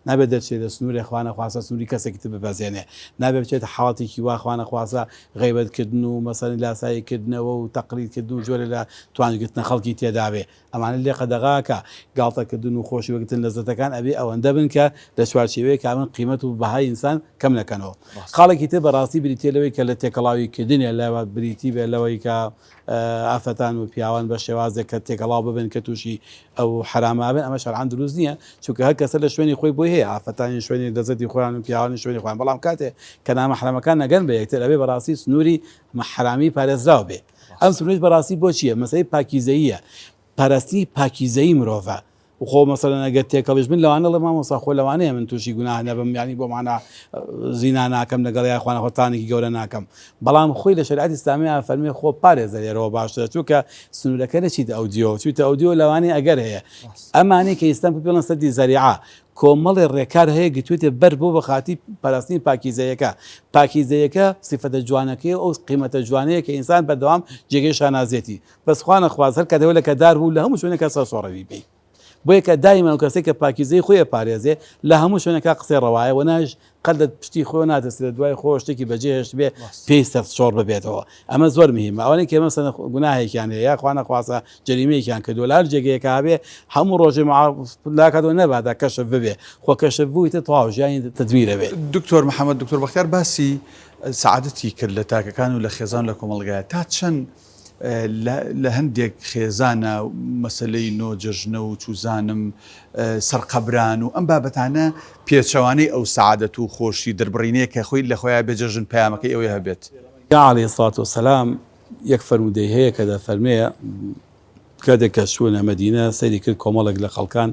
نابێت دەچێت لە سنووری خوانە خواسە سنووری کەسێکی ببەزێنێ نابێت بچێت حاڵەتێکی وا خوانە خواسە غیبەتکردن و مەسەڵەن لاساییکردنەوە و تەقلیدکردن و جۆرە لە توانگرتنە خەڵکی تێدابێ ئەمانە لێ قەدەغاکە گاڵتەکردن و خۆشی وەرگتن لەزەتەکان ئەبێ ئەوەندە بن کە لە چوارچێوەیە کامن قیمەت و بەهای ئینسان کەم نەکەنەوە خاڵێکی تر بەڕاستی بریتێ لەوەی کە لە تێکەڵاوی کردنێ لەوە بریتی بێ لەوەی کە ئافەتان و پیاوان بە شێوازێک کە تێکەڵاو ببن کە تووشی ئەو حرامابن ئەمە شەرعان دروست نییە چونکە هەر کەسە لە شوێنی خۆی بۆی هەیە ئافەتانی شوێنی دەزەتی خۆیان و پیاوانی شوێنی خۆیان بەڵام کاتێ کە نامەحرەمەکان نەگەن بە یەکتر ئەبێ بەڕاستی سنووری حرامی پارێزراو بێ ئەم سنووریش بەڕاستی بۆ چییە مەسەی پاکیزەییە پاراستنی پاکیزەیی مرۆڤە وخۆ مەسەلەن ئەگەر تێکەڵیش بن لەوانە لە مامۆستا خۆ لەوانەیە من تووشی گوناه نەبم ینی بۆ مانە زینا ناکەم لەگەڵ یاخواانە خۆتانێکی گەورە ناکەم بەڵام خۆی لە شریعەتی ئیسلامی فەرمێ خۆ پارێزە لێرەوە باشترە چونکە سنوورەکە نەچیت ئەودیۆ چیتە ئەودیۆ لەوانەیە ئەگەر هەیە ئەمانەی کە ئێستا پێڵەن سەدی زەریعە کۆمەڵی ڕێکار هەیە گتوێتێ بەر بۆ بە خاتی پاراستنی پاکیزەیەەکە سیفەتە جوانەکەی ئەو قیمەتە جوانەیە کە ئینسان بەردەوام جێگەی شانازێتی بەس خوانە خواز هەر کەدەوە لە کەدار بوو لە هەموو شوێنێکە سەر سۆڕەوی بێ بۆیە کە دایما کەسێک کە پاکیزەی خۆیە پارێزێ لە هەموو شوێنەکە قسەی ڕەوایە و ناش قەت پشتی خۆ ناتەسێت دوای خۆ شتێکی بەجێهێشت بێ پێی سەر شۆڕ ببێتەوە ئەمە زۆر مهمە ئەوانەی کە مەسەن گوناهێکیان هەیە یا خوانە خواسە جەریمەیەکیان کە دۆلار جێگەیەکە هەبێ هەموو ڕۆژێ لاکاتەوە نەبادا کەشف ببێ خۆ کەشف بوویتە تەواو ژیانی تدبیرە بێ دکتۆر محەممەد دکتۆر بەختیار باسی سعادەتی کرد لە تاکەکان و لە خێزان لە کۆمەڵگایە تا چەند لە هەندێک خێزانە مەسلەی نۆجژنە و چوزانم سەرقەبران و ئەم بابەتانە پێچەوانەی ئەو سعادەت و خۆشی دەربڕینەیە کە خۆی لە خۆیان بێجەژن پەیامەکەی ئەوەی هەبێت عەلەیهی سڵات وسەلام یەک فەرمودەی هەیە کە دەفەرمێ کاتێک کە چوونە مەدینە سەیری کرد کۆمەڵێک لە خەڵکان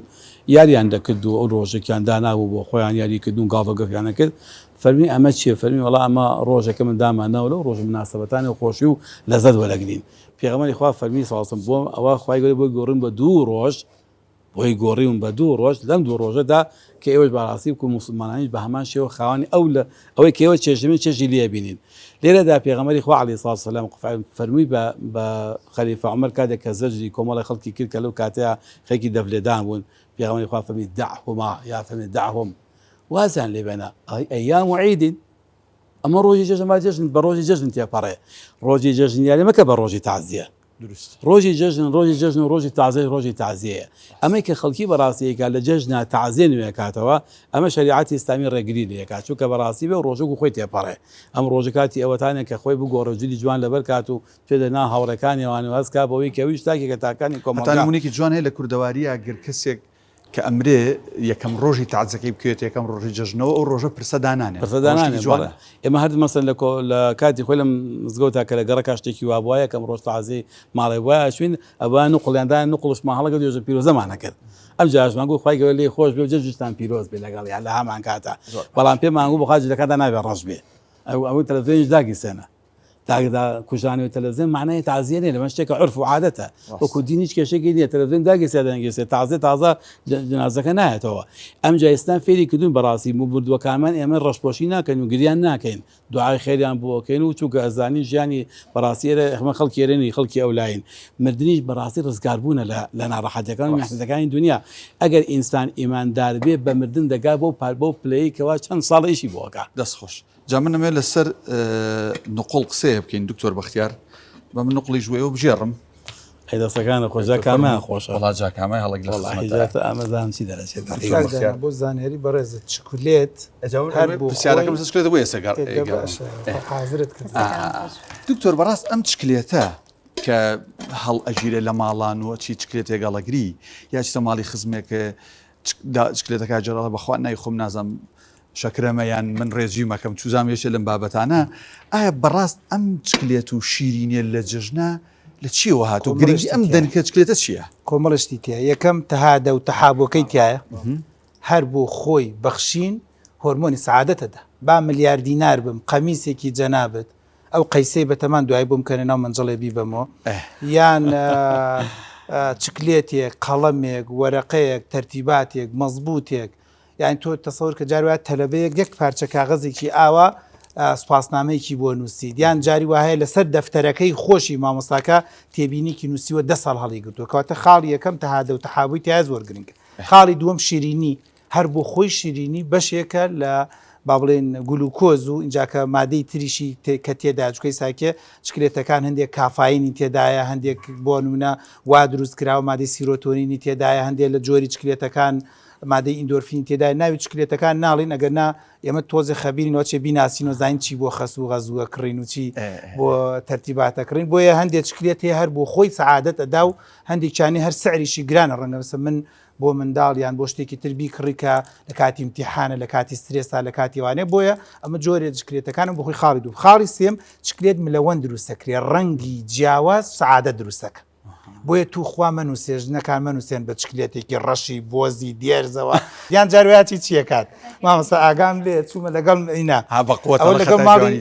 یاریان دەکرد و ئەو ڕۆژێکیان دانابوو بۆ خۆیان یاری کردو گاڵۆ گەفیانە کرد فەرمی ئەمە چییە فەرمی وەڵا ئەمە ڕۆژێکە من دامانەوە لەو ڕۆژ مناسبەتانی و خۆشی و لەزەت وەرەگرین پێغەمبەری خوا فەرمی سڵاسم بۆم ئەوە خوای گەورە بۆی گۆڕین بە 2 ڕۆژ بۆی گۆڕیون بە 2 ڕۆژ لەم 2 ڕۆژەدا کە ئێوەش بەڕاستی بکو موسڵمانانیش بە هەمان شێوە خاوەنی ئەوەی کە ئێوە چێژی لێ بینین لێرەدا پێغەمبەری خوا عەلەیهی سڵات وسەلام فەرمووی بە خەلیفە عومەر کاتێک کە زەجری کۆمەڵی خەڵکی کرد کە لەو کاتەیە خەڵکی دەفلێدان بوون پێغەمبەری خوا فەرمی دعهما یا فەرمی دعهم وازیان لێ بێنە ئەیام و عیدین ئەمە ڕۆژی جەژن با جەژن بە ڕۆژی جەژن تێپەڕێ ڕۆژی جەژنیاری مەکە بە ڕۆژی تازیە ڕۆژی جەژن و ڕۆژی تازای ڕۆژی تازیەیە ئەمەی کە خەڵکی بەڕاستیەکە لە جەژنا تازیە نوێکاتەوە ئەمە شریعەتی ئیسلامی ڕێگری لێکات چونکە بەڕاستی بێ ڕۆژێک و خۆی تێپەڕێ ئەم ڕۆژەکاتی ئەوەتانێک کە خۆی بگۆڕە جولی جوان لەبەر کات و پێدەنا هاوڕەکانی ئەوان وەسکا بەوەی کەویش تاکێکە تاکانی کۆمەڵگەمونێکی جوان هەیە لە کوردەواریە ئەگەر کەسێک کە ئەمرێ یەکەم ڕۆژی تازەکەی بکوێت یەکەم ڕۆژی جەژنەوە ئەو ڕۆژە پرسەدانانێ جوانە ئێمە هەر مەسەن لە کاتی خۆی لەم مزگەوتا کە لە گەڕەکە شتێکی وا بووە یەکەم ڕۆژ تازەی ماڵی وایە شوین ئەوە نوقڵیاندان نوقڵشمان هەڵەگە دوێژە پیرۆزەمانە کرد ئەم جاژمان گوت خوای گەورە لێ خۆش بێ و جەژتان پیرۆز بێ لەگەڵ یان لە هەمان کاتە بەڵام پێمان گوت بەخوا جلەکەدا نابێ ڕەش بێ ئەو تەلەڤیزیۆنیش داگیسێنە تاگدا کوژانی و تەلەڤیزیۆن معنای تازیە نیە لەمە شتێکە عرف و عادەتە وەکو دین هیچ کێشێکی نییە تەلەڤیزیۆن داگیسێ دەنگێسێ تازە جنازەکە نایەتەوە ئەم جا ئێستا فێری کردوون بەڕاستی بردووەکانمان ئێمە ڕەشپۆشی ناکەین و گریان ناکەین دوعای خێریان بۆکەین و چووکە ئەزانی ژیانی بەڕاستی ئێمە خەڵکیێرێنی خەڵکی ئەولاین مردنیش بەڕاستی ڕزگاربوونە لە ناڕەحەتەکان و میحنەتەکانی دنیا ئەگەر ئینسان ئیماندار بێ بە مردن دەگا بۆ پلەی کەوا چەند ساڵ ئیشی بۆکە دەستخۆش جا من ئەمێ لەسەر نقڵ قسەیە بکەین دکتۆر بەختیار بە من نقڵی ژوێ و بژێڕم دەستەکانە خۆشا کامیان خۆشە وڵا جا کامای هەڵک لە ئەمەزان چی دەرەچێت بۆ زانیاری بەڕێزت چکولێت پرسیارەکەم سکرێت بۆ ئێستا حازرت کرد دکتۆر بەڕاست ئەم چکلێتە کە هەڵ ئەژیرە لە ماڵان و چی چکلێت ێگەڵەگری یا چتە ماڵی خزمێکە چکلێتەکە جێڕە بەخوا نای خۆم نازم شەکرەمەیان من ڕێزی مەکەم چوزام یەشە لەم بابەتانە ئایا بەڕاست ئەم چکلێت و شیرینە لە جژنە لە چیەوە هاتوو گرنگی ئەم دەنکە چکلێتە چییە؟ کۆمەڵشتی تایە یەکەم تەهادە و تەحابۆکەی تایە هەر بۆ خۆی بەخشین هۆرمۆنی سعادەتەدا با ملیار دینار بم قەمیسێکی جەنابەت ئەو قەیسەی بەتەمان دوای بۆم کەنە ناو منجەڵێ بیبەمەوە یان چکلێتێک قەڵەمێک وەرەقەیەک تەرتیباتێک مەزبوطێک یعنی تۆ تەسەور کە جاروات تەلەبەیەک یەک پارچە کاغەزێکی ئاوا سوپاسنامەیەکی بۆ نووسید یان جاری وهەیە لەسەر دەفتەرەکەی خۆشی مامۆستاکە تێبینیکی نووسیوە 10 ساڵ هەڵی گرتووە کەواتە خاڵی یەکەم تەهادە و تەحابووی تیا زۆر گرنگە خاڵی دووەم شیرینی هەر بۆ خۆی شیرینی بەشێکە لە با بڵێن گلوکۆز و اینجاکە مادەی تریشی کە تێدا چکەی ساکێ چکلێتەکان هەندێک کافاینی تێدایە هەندێک بۆ نمونە وا دروست کراوە مادەی سیرۆتۆنینی تێدایە هەندێک لە جۆری چکلێتەکان مادەی ئیندۆرفین تێدا ناوی چکلێتەکان ناڵین ئەگەر نا ئێمە تۆزە خەبیرین چێ بیناسین و زین چی بۆ خەس و غەزووە کڕین و چی بۆ تەرتیباتەکڕین بۆیە هەندێک چکلێت هەیە هەر بۆ خۆی سەعادەت ئەدا و هەندێکیانی هەر سعریشی گرانە ڕەنگە من بۆ منداڵیان بۆ شتێکی تربی کڕیکە لە کاتی امتیحانە لە کاتی سترێسا لە کاتی وانێ بۆیە ئەمە جۆرێ چکلێتەکانم بۆ خۆی خاڵی دوو خاڵی سێم چکلێت ملەوەند دروستەکرێ ڕەنگی جیاواز سەعادەت دروستەکە بۆیە توخوا منوسێژ نەکان منوسێن بە چکلێتێکی ڕەشی بۆزی دێرزەوە یان جاروایەتی چیەکات مامەسا ئاگام لێ چوومە لەگەڵ ئینا لەگەڵ ماڵی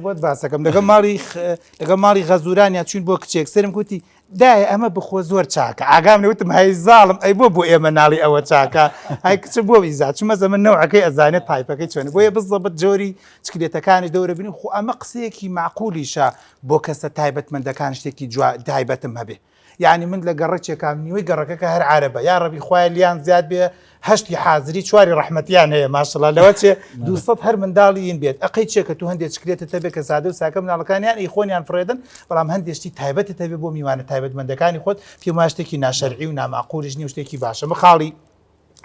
بۆت باسەکەم لەگەڵ ماڵی غەزورانیان چوین بۆ کچێک سرم کوتی دایە ئەمە بخۆ زۆر چاکە ئاگام لێوتم هەی زاڵم ئەی بۆ ئێمە ناڵی ئەوە چاکە های کچ بۆ ئیزا چمە زەمە نەوعەکەی ئەزانێت تایپەکەی چۆنە بۆیە بزڵبت جۆری چکلێتەکانی دەورە بینی خو ئەمە قسەیەکی معقولیشە بۆ کەسە تایبەتمەندەکان شتێکی تایبەتم هەبێ یعنی من لە گەڕێکێکام نیوەی گەڕەکەکە هەر عارەبە یا ڕەبی خوای لیان زیاد بێ هەشتی حازری چواری ڕەحمەتیان هەیە ماشەڵڵا لەوە چێ 200 هەر منداڵیین بێت ئەقەی چێکە تو هەندێک چکلێتە بێ کە سادە و ساکە مناڵەکانیان ئەی خۆنیان فرێدن بەڵام هەندێشتی تایبەتە بێ بۆ میوانە تایبەتمەندەکانی خۆت پێم وایە شتێکی ناشەرعی و ناماقولیش نیە و شتێکی باشە خاڵی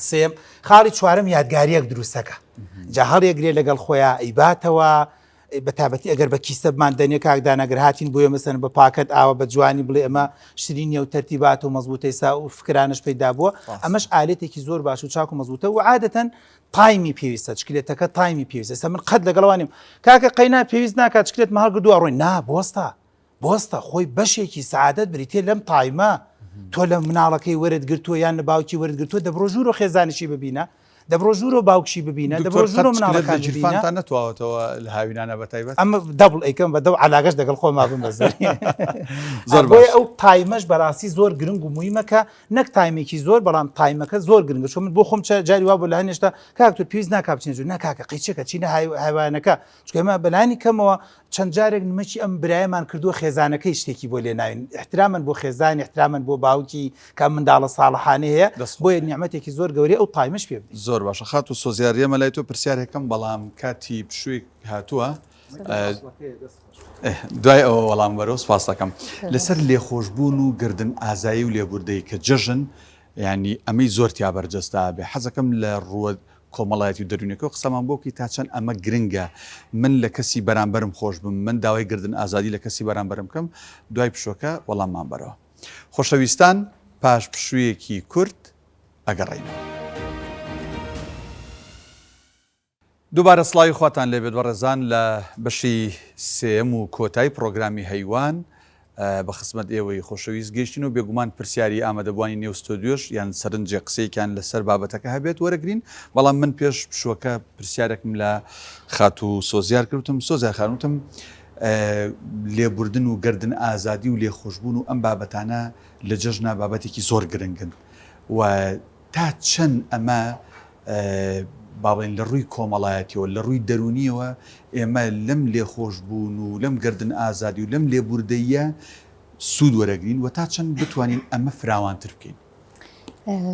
سێم خاڵی چوارم یادگاریەک دروستەکە جا هەڵێگرێ لەگەڵ خۆیان ئەیباتەوە بە تابەتی ئەگەر بە کیسە بماندنیە کاکدانەگەر هاتین بۆیە مەسەن بە پاکت ئاوە بە جوانی بڵێ ئەمە شرینیە و تەرتیبات و مەزبوطەی سا و فکرانش پەیدا بووە ئەمەش ئالێتێکی زۆر باش و چاک و مەزبوطە و عادەتەن تایمی پێویستە چکلێتەکە تایمی پێویستە من قەت لەگەڵوانیم کاکە قەینا پێویست ناکات چکلێت مە هەڵگردووە ڕۆی نا بۆستە خۆی بەشێکی سعادەت بریتێ لەم تایمە تۆ لە مناڵەکەی وەرت گرتووە یان لە باوکی وەرت گرتووە دەبڕۆ ژوور و خێزانشی ببینە دەبڕۆ ژوور و باوکشی ببینە دەبڕۆ ژوور و مناڵەکان جیرفانتان نەتواوەتەوە لە هاوینانە بە تایبەت ئەمە دەبڵ ئەیکەم بە دەو علاگەش دەگەڵ خۆما بم بەزەری بۆیە ئەو تایمەش بەڕاستی زۆر گرنگ و مویمەکە نەک تایمێکی زۆر بەڵام تایمەکە زۆر گرنگە چۆن من بۆ خۆم جاری وا بۆ لە هەنێشتا کاکتۆ پێویست ناکات بچینە ژوور ناکاکە قیچەکە چینە هایوانەکە چونکە ئێمە بەلانی کەمەوە چەند جارێک نمەکی ئەم برایەمان کردووە خێزانەکەی شتێکی بۆ لێ ناوین احترامن بۆ خێزانی احترامن بۆ باوکی کە منداڵە ساڵحانە هەیە بۆیە نیعمەتێکی زۆر گەورەی ئەو تایمەش پێ بدەین زۆر باشە خات و سۆزیاریەمە لای تۆ پرسیارێکم بەڵام کاتی پشووی هاتووە دوای ئەوە وەڵام بەرەو سپاس دەکەم لەسەر لێخۆشبوون و گردن ئازایی و لێبوردەی کە جەژن ینی ئەمەی زۆر تیا بەرجەستا بێ حەزەکەم لە ڕووە کۆمەڵایەتی و دەرونەکە قسەمان بۆکی تا چەند ئەمە گرنگە من لە کەسی بەرامبەرم خۆش بم من داوای گردن ئازادی لە کەسی بەرامبەرم بکەم دوای پشوەکە وەڵاممان بەرەوە خۆشەویستان پاش پشوویەکی کورت ئەگەڕێینەوە دووبارە سڵاوی خواتان لێبێت بەڕێزان لە بەشی سێم و کۆتایی پرۆگرامی هەیوان بە خزمەت ئێوەی خۆشەویست گەیشتین و بێگومان پرسیاری ئامادەبوانی نێو ستۆدیۆش یان سەرنجە قسەیەکیان لەسەر بابەتەکە هەبێت وەرەگرین بەڵام من پێش پشوەکە پرسیارێکم لە خات و سۆزیار کردوتم سۆزیار خانوتم لێبوردن و گردن ئازادی و لێخۆشبوون و ئەم بابەتانە لە جەژنا بابەتێکی زۆر گرنگن و تا چەند ئەمە باڵێن لە ڕووی کۆمەڵایەتیەوە لە ڕووی دەرونیەوە ئێمە لەم لێخۆشبوون و لەم گردن ئازادی و لەم لێبوردەیە سوود وەرەگرین و تا چەند بتوانین ئەمە فراوانتر بکەین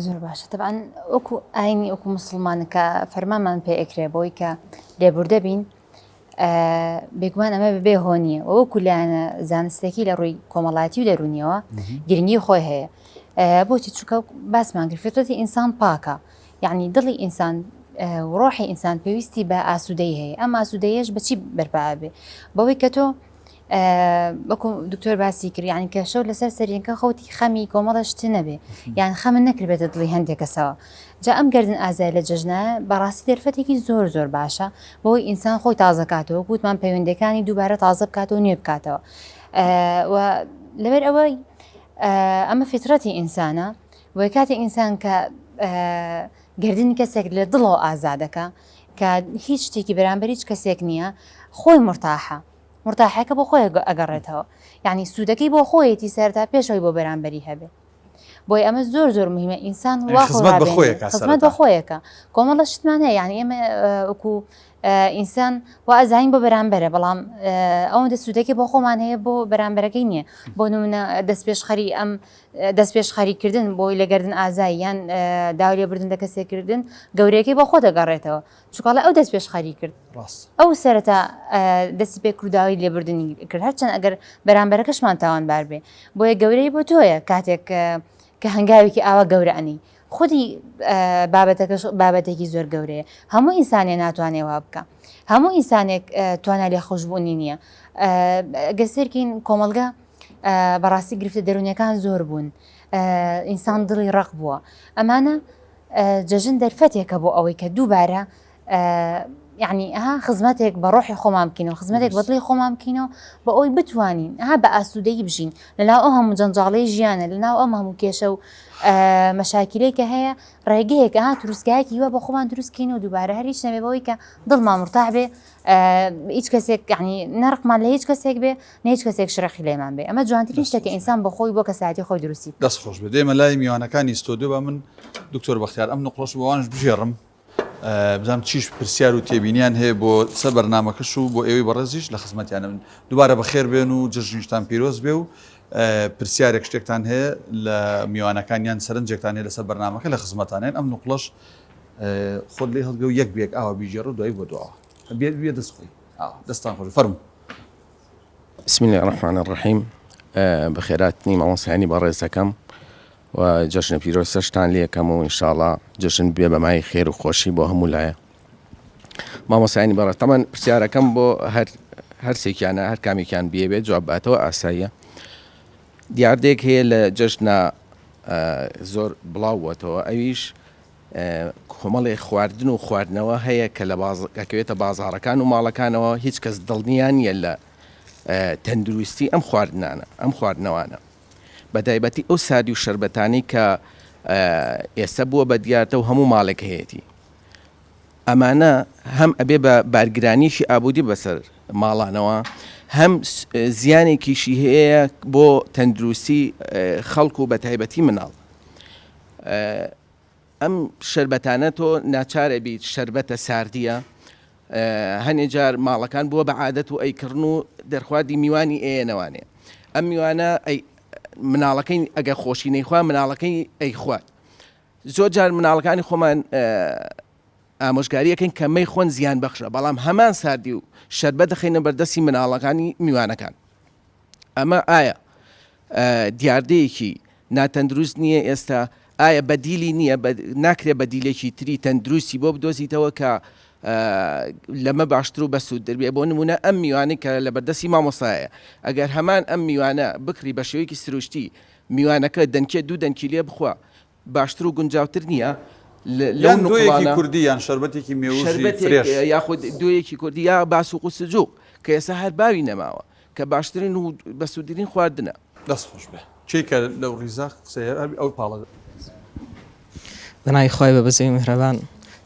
زۆر باشە طبعاً وەکو ئاینی وەکو مسلمانەکە فەرمانمان پێ ئەکرێ بۆی کە لێبوردە بین بێگومان ئەمە ببێ هۆنیە وەکو لایەنە زانستێکی لە ڕووی کۆمەڵایەتی و دەرونیەوە گرنگی خۆی هەیە بۆچی چووکە باسمان کرد فێتۆتی ئینسان پاکە یعنی دڵی ئینسان ڕۆحی ئینسان پێویستی بە ئاسوودەی هەیە ئەم ئاسوودەیەش بەچی بەرپا بێ بەوەی کە تۆ وەکو دکتۆر باسی کرد یعنی کە شەو لەسەر سەرینکە خەوتی خەمی کۆمەڵە شتە نەبێ یان خەمن نەکردبێتە دڵی هەندێک کەسەوە جا ئەم گردن ئازای لە جەژنە بەڕاستی دەرفەتێکی زۆر زۆر باشە بۆی ئینسان خۆی تازەکاتەوە گوتمان پەیوەندەکانی دووبارە تازە بکاتەوە نوێ بکاتەوە و لەبەر ئەوەی ئەمە فیترەتی ئینسانە وی کاتی ئینسان کە گردنی کەسێک لە دڵەوە ئازادەکە کە هیچ شتێکی بەرامبەر هیچ کەسێک نییە خۆی مرتاحەکە بۆ خۆی ئەگەڕێتەوە یعنی سوودەکەی بۆ خۆیەتی سەرتا پێشەوەی بۆ بەرامبەری هەبێ بۆی ئەمە زۆر زۆر مهمە ئینسان خزمەت بە خۆیەکە کۆمەڵە شتمان هەیە یعنی ئێمە وەکو ئینسان وا ئەزانین بۆ بەرامبەرە بەڵام ئەوەندە سوودەکەی بۆ خۆمان هەیە بۆ بەرامبەرەکەی نییە بۆ نمونە دەستپێشخەری ئەم دەستپێشخەریکردن بۆی لە گردن ئازایی یان داوای لێبوردن لە کەسێکردن گەورەیەکەی بۆ خۆ دەگەڕێتەوە چووکڵە ئەو دەستپێشخەری کرد ئەو سەرەتا دەستی پێ کورداوی لێبوردنی کرد هەرچەند ئەگەر بەرامبەرەکەشمان تاوانبار بێ بۆیە گەورەی بۆ تۆیە کاتێک کە هەنگاوێکی ئاوا گەورە ئەنی خودی بابەتێکی زۆر گەورەیە هەموو ئینسانێ ناتوانێت وا بکە هەموو ئینسانێک توانای لێ خۆشببوونی نییە گەسەرکین کۆمەلگا بەڕاستی گرفتە دەرونیەکان زۆر بوون ئینسان دڵی ڕق بووە ئەمانە جەژن دەرفەتێکە بۆ ئەوەی کە دووبارە یعنی خزمەتێک بە ڕۆحی خۆمان بکەینەوە خزمەتێک بەدڵی خۆمان بکەینەوە بە ئەوی بتوانین بە ئاسوودەیی بژین لەناو ئەو هەموو جەنجاڵی ژیانە لەناو ئەم هەموو کێشە و مەشاکلەی کە هەیە ڕێگەیەک تروسگایەکی وە بە خۆمان دروستکەین و دووبارە هەر هیچ نەبێ بەوەی کە دڵمان مرتاح بێ هیچ کەسێک یعنی نەرقمان لە هیچ کەسێک بێ نە هیچ کەسێک شرەخی لێمان بێ ئەمە جوانترین شتێکە ئینسان بە خۆی بۆ کەسایەتی خۆی دروستی دەست خۆش بێ دێمە لای میوانەکانی ستۆدیۆ بە من دکتۆر بەختیار ئەم نقڵەش بۆوانش بژێڕم بزانم چیش پرسیار و تێبینیان هەیە بۆ سە بەرنامەکەش و بۆ ئێوەی بەڕێزیش لە خزمەتیانە من دووبارە بەخێر بێن و جژنیشتان پیرۆز بێ و پرسیارێک شتێکتان هەیە لە میوانەکانیان سەرنجێکتان هەیە لەسەر بەرنامەکە لە خزمەتانێن ئەم نقڵەش خۆت لێ هەڵگە و یەک بێک ئاوا بیژێڕ و دوای بۆ دووە بێ دەستخۆی دەستان خۆش فەرموو. بسم الله الرحمن الرحیم بەخێراتنی مامۆستایانی بەڕێزەکەم و جەژنە پیرۆزەشتان لێ یەکەم و ئینشاڵڵا جەژن بێ بەمای خێر و خۆشی بۆ هەموو لایە مامۆستایانی بەڕێز تەمەن پرسیارەکەم بۆ هەرسێکیانە هەر کامێکیان بێت جواب باتەوە ئاساییە دیاردێک هەیە لە جەژنە زۆر بڵاوەتەوە ئەویش کۆمەڵێ خواردن و خواردنەوە هەیە کە لە ئەکەوێتە بازاڕەکان و ماڵەکانەوە هیچ کەس دڵنیان نیە لە تەندروستی ئەم خواردنانە ئەم خواردنەوانە بەتایبەتی ئەو سادی و شەربەتانی کە ئێستا بووە بە دیارتە و هەموو ماڵێک هەیەی ئەمانە هەم ئەبێ بە بارگرانیشی ئابوودی بەسەر ماڵانەوە هەم زیانێکیشی هەیە بۆ تەندروستی خەڵک و بەتایبەتی مناڵ ئەم شەربەتانە تۆ ناچارە بیت شەربەتە ساردیە هەنێ جار ماڵەکان بووە بە عادەت و ئەیکردن و دەرخوادی میوانی ئێنەوانێ ئەم میوانە مناڵەکەی ئەگە خۆشی نەیخوا مناڵەکەی ئەیخوات زۆر جار مناڵەکانی خۆمان ئامۆژگاریەکەین کە مەی خۆن زیان بەخشە بەڵام هەمان ساردی و شەربەت دەخینە بەردەستی مناڵەکانی میوانەکان ئەمە ئایا دیاردەیەکی ناتەندروست نییە ئێستا ئایا بەدیلی نییە ناکرێت بەدیلێکی تری تەندروستی بۆ بدۆزیتەوە کە لەمە باشتر و بەسوود دەبێ بۆ نمونە ئەم میوانەی کە لە بەردەستی مامۆستایە ئەگەر هەمان ئەم میوانە بکری بە شێوەیەکی سروشتی میوانەکە دەنکێ دوو دەنکی لێ بخوا باشتر و گونجاوتر نییە لەو دوویەکی کوردی یان شەربەتێکی مێوژی فرێش یاخود دوویەکی کوردی یا باسوق و سجوق کە ئێستا هەر باوی نەماوە کە باشترین و بەسوودترین خواردنە دەست خۆش بێ چیکە لەو ڕیزە قسەیە ئەو پاڵە بەنای خۆی بە بەزەی میهرەبان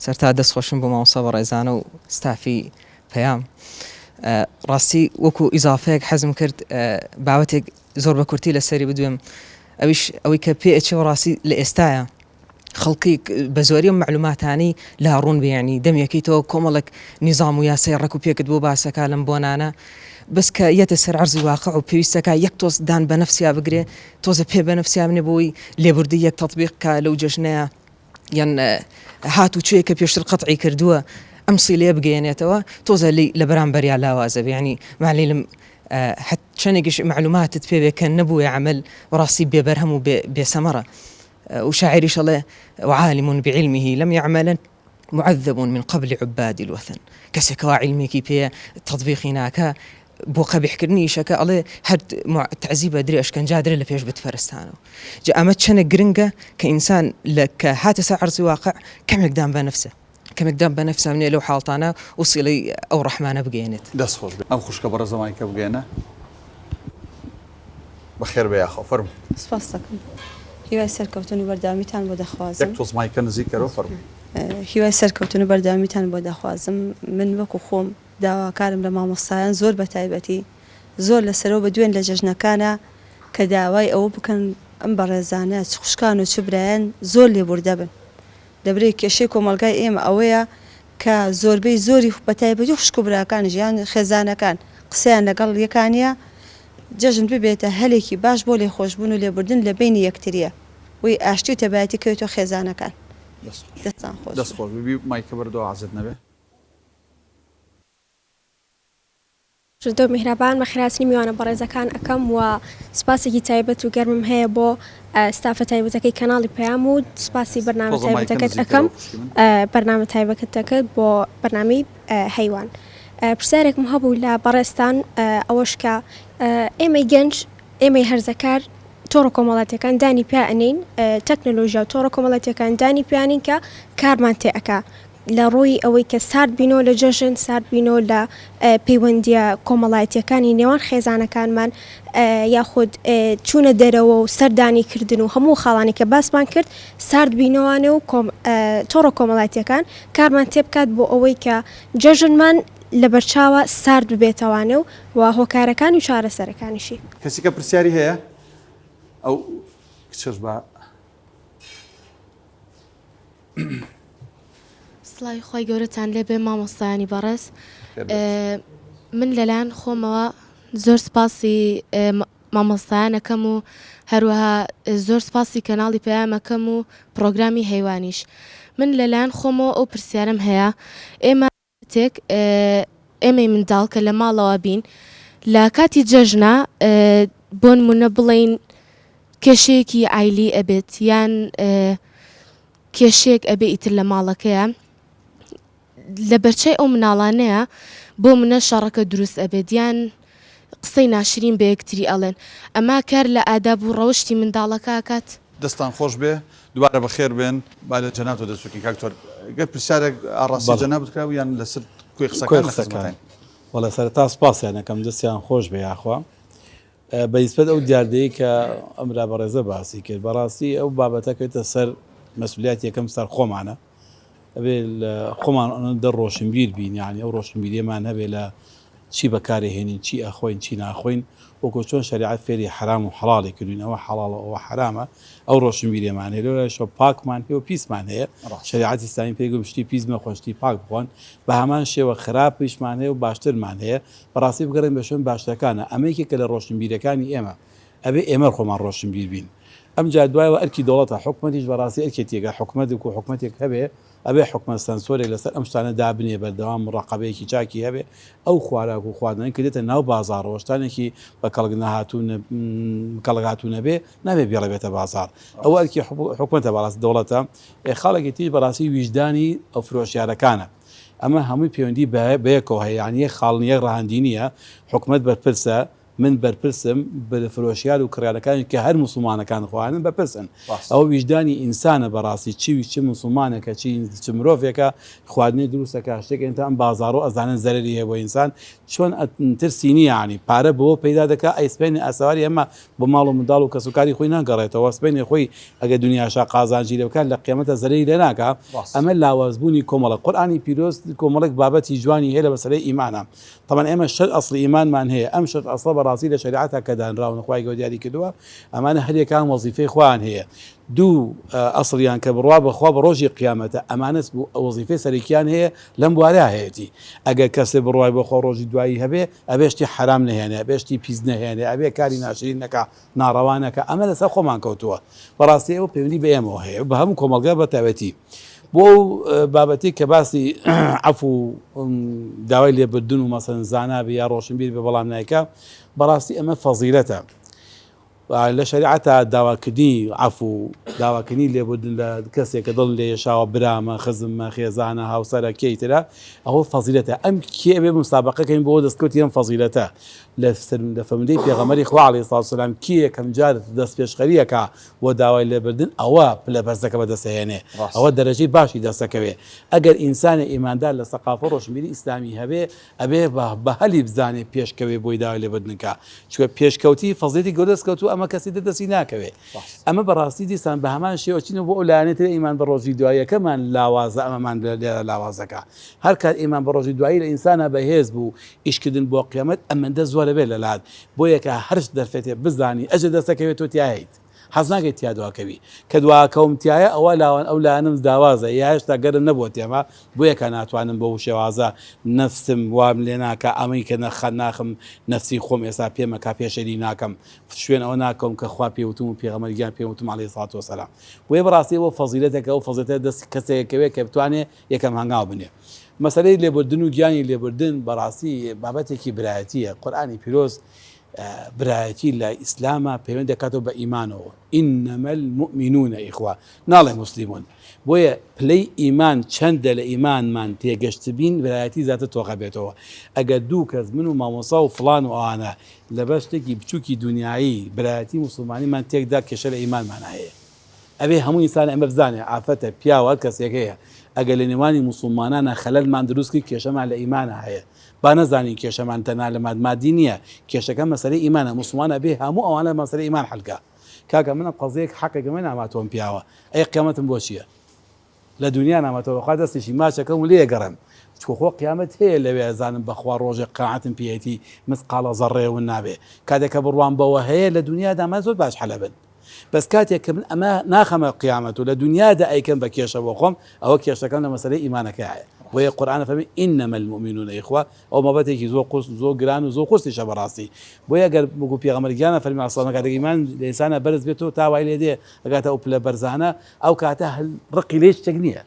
سەرتا دەستخۆشم بۆ مامۆستا بەڕێزانە و ستافی پەیام ڕاستی وەکو ئیزافەیەک حەزم کرد باوەتێک زۆر بە کورتی لەسەری بدوێم ئەوەی کە پێ ئەچێ ڕاستی لە ئێستایە خەڵکی بە زۆری و معلوماتانی لا ڕوون بێنی دەمیەکەیتەوە کۆمەڵک نیزام و یاسای ڕێک و پێکت بۆ باسەکە لەم بۆنانە بس کە یەتە سەر عەرزی واقع و پێویستەکە یەک تۆز دان بە نەفسیا بگرێ تۆزە پێ بە نەفسیا بنێ بۆی لێبوردی یەک تەطبیق کە لەو جەژنەیە یان هاتو چێ کە پێشتر قەتعی کردووە ئەمسی لێ بگەێنێتەوە تۆزە لە بەرامبەریا لاوازە ینی معلێلم چەندێکیش معلوماتت پێ بێ کە نەبووە عمل ڕاستی بێبەر هەموو بێسەمەڕە وشاعري شڵێ وعالم بعلمه لم يعمل معذب من قبل عباد الوثن کەسێکەوە علمێکی پێ تطبیقی ناکە بۆ قەبیحکردنی شەکە ئەڵێ هەر تعزیبە درێ ئەشکەنجا درێ لە پێش بتفەرستانەوە جا ئەمە چەنە گرنگە کە ئینسان کە هاتە سەر عەرزی واقع کەمێکدان بە نەفسە کەمێکدان بە نەفسە منێ لەو حاڵتانە وسیلەی ئەو ڕەحمانە بگەێنێت دەست خۆش بێ ئەم خوشکە بەڕە زەمانی کە بگەێنە بەخێر بێ یاخۆ فەرموو سپاس دەکەم هیوای سەرکەوتن و بەردەوامیتان بۆ دەخوازم یەک تۆزمایکە نزیکەرەوە فەرموو هیوای سەرکەوتن و بەردەوامیتان بۆ دەخوازم من وەکو خۆم داواکارم لە مامۆستایان زۆر بە تایبەتی زۆر لەسەرەوە بە دوێن لە جەژنەکانە کە داوای ئەوە بکەن ئەم بەڕێزانە چ خوشکان و چ برایەن زۆر لێبوردە بن دەبرێت کێشەی کۆمەلگای ئێمە ئەوەیە کە زۆربەی زۆری بە تایبەتی خوشک و براکان ژیان خێزانەکان قسەیان لەگەڵ یەکانیە جەژن ببێتە هەلێکی باش بۆ لێخۆشبوون و لێبوردن لە بینی یەکتریە وی ئاشتی و تەبایەتی کەوێتەوە خێزانەکان دەستان خۆش دەست خۆش ببی مایکە بەردەوە حەزت نەبێ دۆ میهرەبان بە خێراتنی میوانە بەڕێزەکان ئەەکەم و سپاسێکی تایبەت و گەرمم هەیە بۆ ستافە تایبەتەکەی کەناڵی پەیام و سپاسی بەرنامە تایبەتەکەت ئەەکەم بەرنامە تایبەتەکەت بۆ بەرنامی هەیوان. پرسیارێکم هەبوو لە بەڕێستان ئەوەش کە ئێمەی گەنج ئێمەی هەرزەکار تۆڕە کۆمەڵاتیەکان دانی پیا ئەنین تەکنۆلۆژیا و تۆڕە کۆمەڵاتیەکان دانی پیانین کە کارمان تێئەکا لە ڕۆی ئەوەی کە سارد بینەوە لە جەژن سارد بینەوە لە پەیوەندیە کۆمەڵایەتیەکانی نێوان خێزانەکانمان یاخود چوونە دەرەوە و سەردانی کردن و هەموو خاڵانی کە باسمان کرد سارد بینەوانێ و تۆڕە کۆمەڵاتیەکان کارمان تێبکات بۆ ئەوەی کە جەژنمان لە بەرچاوە سارد ببێتەوانێ و هۆکارەکانی و چارەسەرەکانیشی. کەسی کە پرسیاری هەیە ئەو کچش بە سڵاوی خۆی گەورەتان لێ بێ مامۆستایانی بەڕێز من لەلایەن خۆمەوە زۆر سپاسی مامۆستایانەکەم و هەروەها زۆر سپاسی کەناڵی پەیامەکەم و پرۆگرامی هەیوانیش من لەلایەن خۆمەوە ئەو پرسیارم هەیە ئێمە تێک ئێمەی منداڵکە لە ماڵەوە بین لە کاتی جەژنە بۆ نمونە بڵێین کێشەیەکی ئایلی ئەبێت یان کێشەیەک ئەبێ ئیتر لە ماڵەکەیە لە بەرچەی ئەو مناڵانەیە بۆ منە شەڕەکە دروست ئەبێت یان قسەی ناشرین بە یەکتری ئەڵێن ئەما کار لە ئاداب و ڕەوشتی منداڵەکە کات دەستان خۆش بێ دووارە بەخێر بێن با لە جەناب تۆ دەستوکی کاکتۆر گەر پرسیارێک ئاڕاستی جەناب بکراوە یان لەسەر کوێ قسەکان وەڵا سەرەتا سپاسیانەکەم دەستیان خۆش بێ یاخوا بەنسبەت ئەو دیاردەیە کە ئەمرا بەڕێزە باسی کرد بەڕاستی ئەو بابەتەکەوێتە سەر مەسئولیت یەکەم سەر خۆمانە ئەبێ خۆمان دە ڕۆشنبیر بین یعنی ئەو ڕۆشنبیریەمان هەبێ لە چی بەکارهێنین چی ئەخۆین چی ناخۆین وەکو چۆن شریعەت فێری حرام و حەڵاڵی کردوین ئەوە حەڵاڵە ئەوە حرامە ئەو ڕۆشنبیریەمان هەیە لەوە شۆ پاکمان هەیە و پیسمان هەیە شریعەت ئیسلامی پێی شتی پیس مەخۆشتی پاک بخۆن بە هەمان شێوە خراپیشمان هەیە و باشترمان هەیە بەڕاستی بگەڕین بە شوێن باشترەکانە ئەمەیەکێکە کە لە ڕۆشنبیرەکانی ئێمە ئەبێ ئێمە خۆمان ڕۆشنبیر بین ئەم جا دوایەوە ئەرکی دەوڵەتە حکومەتیش بەڕاستی ئەرکێتێکە حکومەتێک و حکومەتێک هەبێ ئەبێ حکومە سەنسۆرێک لەسەر ئەم شتانە دابنێ بەردەوام ڕقەبەیەکی چاکی هەبێ ئەو خواراک و خواردنەوەی کە دێتە ناو بازار ڕۆشتانێکی بە کەڵک نەهاتوو نەبێ نابێ بێڕێبێتە بازار ئەو ئەرکی حکومەتە بەڕاستی دەوڵەتە خەڵکی تیش بەڕاستی ویژدانی ئەو فرۆشیارەکانە ئەمە هەمووی پەیوەندی بەیەکەوە هەیە یانیە خاڵنیە ڕاهەندی نییە حکومەت بەرپرسە من بەرپرسم بە فرۆشیار و کڕیارەکانی کە هەر موسڵمانەکان خواردن بەپرسن ئەو ویژدانی ئینسانە بەڕاستی چی موسڵمانێکە چ مرۆڤێکە خواردنی دروستەکە شتێک تا ئەم بازار و ئەزانن زەرری هەیە بۆ ئینسان چۆن ترسی نییانی پارە بۆ پەیدا دەکات ئەیسپێنی ئەسەواری ئەمە بۆ ماڵ و منداڵ و کەسوکاری خۆی ناگەڕێتەوە سپێنی خۆی ئەگە دنیاشا قازانجی لەکات لە قیامەتە زەرری لێ ناکە ئەمە لاوازبوونی کۆمەڵە قورئانی پیرۆز کۆمەڵێک بابەتی جوانی هەیە لە بەسەرەی ئیمانە طبعا ئێمە شەر ئەسڵی ئیمانمان هەیە ئەم شەر ئەسڵە بەڕاستی لە شریعەتە کە دانراون خوای گەورە دیاری کردووە ئەمانە هەریەکان وەزیفەی خۆیان هەیە دوو ئەسڵیان کە بڕوا بەخوا بە ڕۆژی قیامەتە ئەمانەت وەزیفەی سەرەکیان هەیە لەم بوارە هەیەی ئەگەر کەسێ بڕوای بەخوا ڕۆژی دوایی هەبێ ئەبێشتی حرام نهێنێ بێشتی پیس نهێنێ ئەبێ کاری ناشرین نەکە ناڕەوانەکە ئەمە لەسەر خۆمان کەوتووە بەڕاستی ئەوە پەیوەندی بە ئێمەوە هەیە بە هەموو کۆمەڵگە بە تایبەتی بۆ بابەتی کە باسی عەفو داوای لێبوردن و مەسەڵەن زانابی یا ڕۆشنبیر بە بەڵام نایکە بەڕاستی ئەمە فەزیلەتە لە شریعەتە داواکردنی عەفو داواکردنی لێبوردن لە کەسێک کە دڵ لێ یێشاوە برامە خزممە خێزانە هاوسەرە کێیترە ئەوە فەزیلەتە ئەم کێ بێ مسابقەکەین بۆ دەستکەوتی ئەم فەزیلەتە لە فەرمودەی پێغەمبەری خوا عەلەیهی سڵاتو وسەلام کێ یەکەم جار دەست پێشخەریەکە بۆ داوای لێبوردن ئەوە لە بەرزەکە بەدەستهێنێ ئەوە دەرەجەی باشی دەستەکەوێ ئەگەر ئینسانی ئیماندار لە سەقافە ڕۆشنبیری ئیسلامی هەبێ ئەبێ بە هەلی بزانێ پێشکەوێ بۆی داوای لێبوردنکە چونکە پێشکەوتی فەزیلەتی گەورە دەستکەوتووە ئەمە کەسی دەستی ناکەوێ ئەمە بەڕاستی دیسان بە هەمان شێوەچینە بۆ ئەولانێتە ئیمان بە ڕۆژی دواییەکەمان لاوازە ئەمەمان لێرە لاوازەکە هەر کات ئیمان بە ڕۆژی دوایی لە ئینسانە بەهێز بوو ئیشکردن بۆ قیامەت ئەمەندە زۆرە بێت لە لات بۆ یەکە هەرش دەرفێتێ بزانی ئەجە دەستەکەوێت تۆ تیاهیت حەز ناکەیت تیا دواکەوی کە دواکەومتیایە ئەوە لاوان ئەو لایەنم داوازە یا هێشتا گەرم نەبووە تێمە بۆ یەکە ناتوانم بەو شێوازە نەفسم وام لێ ناکە ئەمەی کە نەخەن ناخم نەفسی خۆم ئێستا پێمەکە پێشەری ناکەم شوێن ئەوە ناکەم کە خوا پێوتم و پێغەمبەرگیان پێوتم عەلەیهی سڵاتو وسەلام بۆیە بەڕاستی ئەوە فەزیلەتێکە ئەو فەزیلەتە دەست کەسێکەوێت کە بتوانێت یەکەم هەنگاو بنێ مەسەلەی لێبوردن و گیانی لێبوردن بەڕاستی بابەتێکی برایەتیە. قورئانی پیرۆز برایەتی لە ئیسلامە پەیوەند دەکاتەوە بە ئیمانەوە. ئینەمە المؤمنون ئیخوا، ناڵێ مسلمون. بۆیە پلەی ئیمان چەندە لە ئیمانمان تێگەشت بین برایەتی زیاتر تۆقە بێتەوە. ئەگەر دوو کەس من و مامۆسا و فڵان و ئەوانە لە بەر شتێکی بچووکی دنیایی برایەتی مسلمانیمان تێکدا کێشە لە ئیمانمان هەیە. ئەبێ هەموو ئینسان ئەمە بزانێ ئافەتە پیاوە کەسێکەیە ئەگەر لە نێوانی مسلمانانە خەلەلمان دروستکرد کێشەمان لە ئیمانە هەیە. با نەزانین کێشەمان تەنها لە مادی نییە، کێشەکە مەسەلەی ئیمانە. مسلمانە بێ هەموو ئەوانە مەسەلەی ئیمان حەلکە. کاکە منە قەزەیەک حەقێکە من ناماتۆم پیاوە، ئەی قیامەتم بۆ چییە؟ لە دنیا ناماتەوە خوا دەستیشی ماچەکەم و لێ گەڕم چخۆ قیامەت هەیە لەوێ زانم بەخوا ڕۆژێک قاعەتم پێیەتی مسقالە زەڕێون نابێ. کاتێکە بڕوان بەوە هەیە لە دنیادامان زۆر باش حەلە بن. بەس کاتێک کە من ئەمە ناخەمە قیامەت و لە دنیادا ئەیکەم بە کێشە بۆ خۆم، ئەوە کێشەکەم لە مەسەلەی ئیمانەکەیە. وەیە قورئان فەرمی ئینەمە المؤمنون ئیخوا، ئەو مەبەتێکی زۆر قورس زۆر گران و زۆر قورسیشە بەڕاستی. بۆیە ئەگەر وەکو پێغەمبەرگیانە فەرمی عەلەیهی کاتێک ئیمان لە ئینسانە بەرز بێتەوە تا وای لێ دێ ئەگاتە ئەو پلە بەرزانە، ئەو کاتە ڕقی لێ شتێک نییە.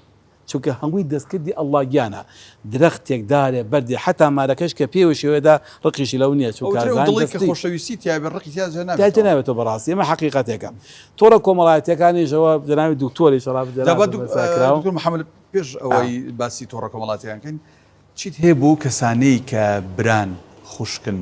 چونکە هەمووی دەستکردی ئەڵڵا گیانە، درەختێک دارێ بەردێ حتا مارەکەش کە پێوە شێوەدا ڕقیشی لەو نییە. خۆشەویستی ناوێتەوە بەڕاستی ئەمە حەقیقەتێکە. تۆڕە کۆمەڵایەتەکانیشەوە دەناوی دوکتۆری دکتۆر محەممەد پێش ئەوەی باسی تۆڕە کۆمەڵاتیانکەین چیت هەیە بۆ کەسانەی کە بران خوشکن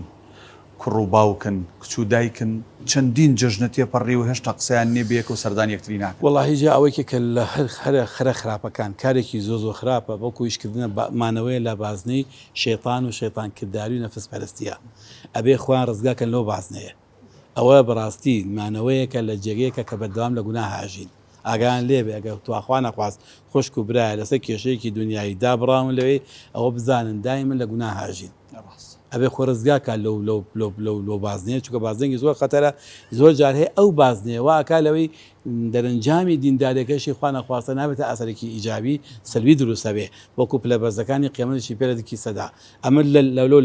کوڕ و باوکن کچ و دایکن چەندین جژنەتێ پەڕی و هێشتا قسەیان نێ بەیەک و سەردان یەکتری ناکەن. وەڵاهی جا ئەوەیە کە لە هەر خرە خراپەکان کارێکی زۆ خراپە بەڵکو ئیشکردنە مانەوەیە لە بازنەی شەیطان و شەیطان کردداری و نەفسپەرستیە. ئەبێ خۆیان ڕزگاکەن لەو بازنەیە. ئەوە بەڕاستی مانەوەیەکە لە جێگەیەکە کە بەردەوام لە گوناه هاژین. ئاگان لێبێ ئەگەر تواخوا نەخواست خۆشک و برایە لەسەر کێشەیەکی دنیایی دابڕاون لەوەی ئەوە بزانن دایمن لە گوناه هاژین. ئەبێ خۆرزگاکە لەو بازنەیە، چونکە بازنێکی زۆر خەتەرە. زۆر جار هەیە ئەو بازنەیە واکا لەوەی دەرەنجامی دیندارێکەشی خوا نەخواستە نابێتە ئاسەرێکی ئیجابی سەلبی دروستە بێ، وەکو پلە بەرزەکانی قیامەتیشی پێدەکی سەدا. ئەمە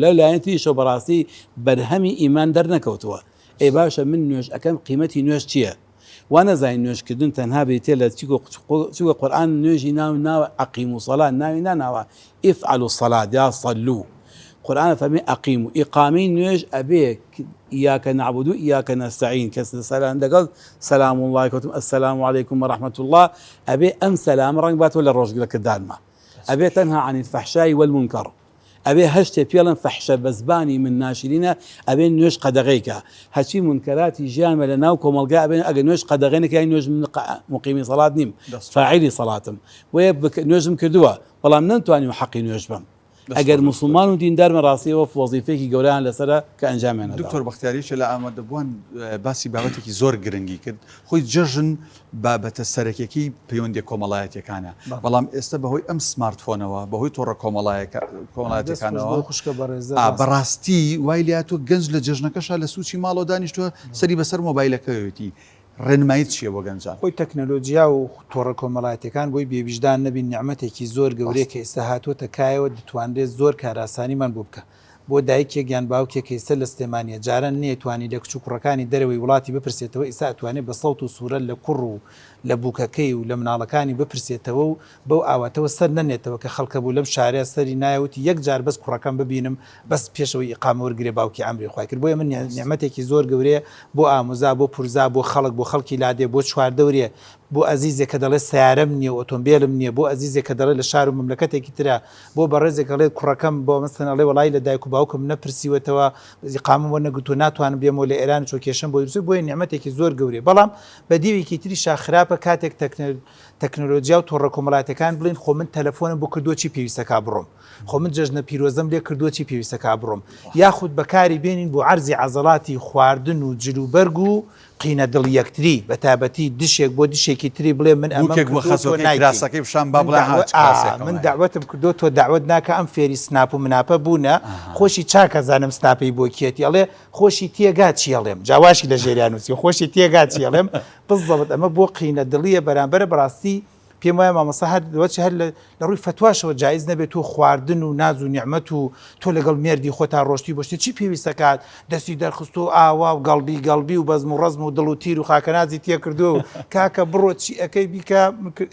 لەو لایەنتیشەوە بەڕاستی بەرهەمی ئیمان دەرنەکەوتووە. ئەی باشە من نوێژ ئەەکەم قیمەتی نوێژ چییە؟ وانەزای نوێژکردن تەنها بێتێ لە چووکە قورئان نوێژی ناوە ئەقیم و سەڵات ناوی ناناوە ئیفعلوا الصلاة یا صلوا. قورئان فەرمی ئەقیم و ئیقامەی نوێژ ئەبێ ئیاکە نەعبود و ئیاکە نەستەعین، کەس سەلام دەگەڵ سەلام الله کەوتم ئەسسەلام عەلەیکم وەڕەحمەت الله، ئەبێ ئەم سەلام ڕەنگ باتەوە لە ڕۆژگرەکردانمە. ئەبێ تەنها عن الفەحشاء والمنکەر، ئەبێ هەشتێ پێڵن فەحشە بە زبانی من ناشرینە، ئەبێ نوێژ قەدەغەیکە. هەچی منکەراتی ژیانمە لە ناو کۆمەڵگا ئەبێ ئەگەر نوێژ قەدەغەینەکە نوێژ مقیمی سەڵات نیم، فاعیلی سەڵاتم. وەیە نوێژم کردووە بەڵام نەمتوانی و حەقی نوێژ بم. ئەگەر مسلمان و دیندارمە ڕاستیەوە وەزیفەیەکی گەورەیان لەسەرە کە ئەنجامیان. دکتۆر بەختیاریش لە ئامادەبووان باسی بابەتێکی زۆر گرنگی کرد، خۆی جژن بابەتە سەرەکیەکی پەیوەندی کۆمەڵایەتیەکانە. بەڵام ئێستا بەهۆی ئەم سمارتفۆنەوە بەهۆی تۆڕە کۆمەڵایەتیەکانەوە بەڕاستی وای لاتۆ گەنج لە جژنەکەشا لە سوچی ماڵەوە دانیشتووە سەری بەسەر مۆبایلەکەوێتی. ڕێنمایت چیە بۆ گەنجان؟ خۆی تەکنەلۆجیا و تۆڕە کۆمەڵایەتیەکان بۆی بێویژدان نەبین نیعمەتێکی زۆر گەورەیە کە ئێستا هاتووەتە کایەوە دەتوانرێت زۆر کاراسانیمان بۆ بکە. بۆ دایکێک یان باوکێک کە ئێستا لە سلێمانیە جاران نێتوانی لە کچ و کوڕەکانی دەرەوەی وڵاتی بپرسێتەوە، ئێستا ئەتوانێت بە سەوت و سوورە لە کوڕ و لە بووکەکەی و لە مناڵەکانی بپرسێتەوە و بەو ئاواتەوە سەر نەنێتەوە کە خەڵکە بوو لەم شارەیە سەری نایەوتی یەک جار بەس کوڕەکەم ببینم بەس پێشەوەی ئیقامە وەرگێ باوکی ئەمری خوای کرد. بۆیە من نیعمەتێکی زۆر گەورەیە بۆ ئاموزا، بۆ پورزا، بۆ خەڵک، بۆ خەڵکی لادێ، بۆ چواردەورێ، بۆ ئەزیزێک کە دەڵێ سیارەم نییە ئۆتۆمبیلم نییە، بۆ ئەزیزێک کە دەڵێ لە شار و مملەکەتێکی ترە، بۆ بەڕێزێک دەڵێ کوڕەکەم بۆ مەسەن ئەڵێ وەڵای لە دایک و باوکم نەپرسیوەتەوە ئیقامەم وەرنەگرتووە ناتوانم بێمەوە لە ئێران چۆ کێشەم بۆ درست. بۆیە نیعمەتێکی زۆر گەورەیە. بەڵام بە دیوێکی تریشا خراپە کاتێک تەکنۆلۆجیا و تۆڕە کۆمەڵایەتیەکان بڵین خۆ من تەلەفۆنم بۆ کردووە چی پێویستەکە بڕۆم، خۆ من جەژنە پیرۆزەم لێ کردووە چی پێویستەکە بڕۆم، یاخود بەکاری بێنین بۆ عەرزی عەزەڵاتی خواردن و جلوبەرگ و قینە دڵ یەکتری بە تابەتی دشێک بۆ دشێکی تری بڵێ من من داوەتم کردو تۆ داوت ناکە ئەم فێری سناپ و مناپە بوونە خۆشی چاکە زانم سناپی بۆ کێتی ئەڵێ خۆشی تێگا چیەڵێم جاواشی لە ژێریانوسی خۆشی تێگا چیەڵێم بزەڵت ئەمە بۆ قینە دڵیە بەرامبەر بەڕاستی پێم وایە مامەستا هەر لەوەچ هەر لە ڕووی فتواشەوە جایز نەبێت تۆ خواردن و ناز و نیعمەت و تۆ لەگەڵ مێردی خۆتا ڕۆشتی بۆشتی چی پێویستەکات دەستی دەرخست و ئاوا و گەڵبی و بەزم و ڕزم و دڵ و تیر و خاکەنازی تێ کردو و کاکە بڕۆ چی ئەەکەی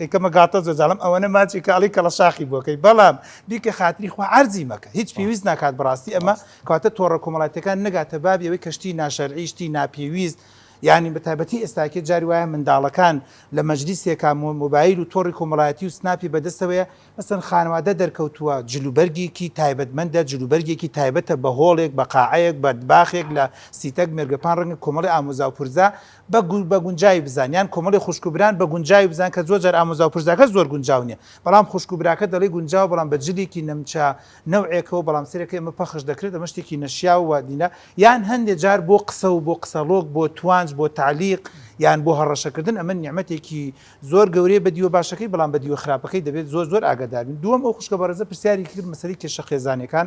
بیکەمە گاتە زۆزانم ئەوەنە ماچی کاڵی کە لە شاخی بۆکەی بەڵام بیکە خاتری خوا عەرزی مەکە هیچ پێویست ناکات بەڕاستی ئەمە کاتە تۆڕە کۆمەڵایەتەکان نەگاتە بابی ئەوەی کەشتی ناشەرعیشتی ناپێویست یعنی بەتایبەتی ئێستاکە جاری وایە منداڵەکان لە مەجلیسێکا مۆبایل و تۆڕی کۆمەڵایەتی و سناپی بەدەستەوەیە مەسەن خانوادە دەرکەوتووە جلوبەرگێکی تایبەتمەندە جلوبەرگێکی تایبەتە بە هۆڵێک بە قاعەیەک بە باخێک لە سیتەک مێرگەپان ڕەنگە کۆمەڵی ئامۆزا و پورزا بە گونجاوی بزانیان کۆمەڵی خوشکوبران بە گونجاوی بزان کە زۆر جار ئامۆزا و پورزاکە زۆر گونجاو نییە بەڵام خوشکوبراکە دەڵێ گونجاو بەڵام بە جلێکی نەمچە نەوعێکەوە بەڵام سەرەکە ئەمە پەخش دەکرێت ئەمە شتێکی نەشیا و دینە یان هەندێک جار بۆ قسە و بۆ قسەڵۆک بۆ توانج بۆ تعلیق یان بۆ هەڕەشەکردن ئەمە نیعمەتێکی زۆر گەورەیە بە دیوە باشەکەی بەڵام بە دیوە خراپەکەی دەبێت زۆر ئاگاداربین دووەم ئەو خوشکە بەڕێزە پرسیاری کرد مەسەلەی کێشە خێزانەکان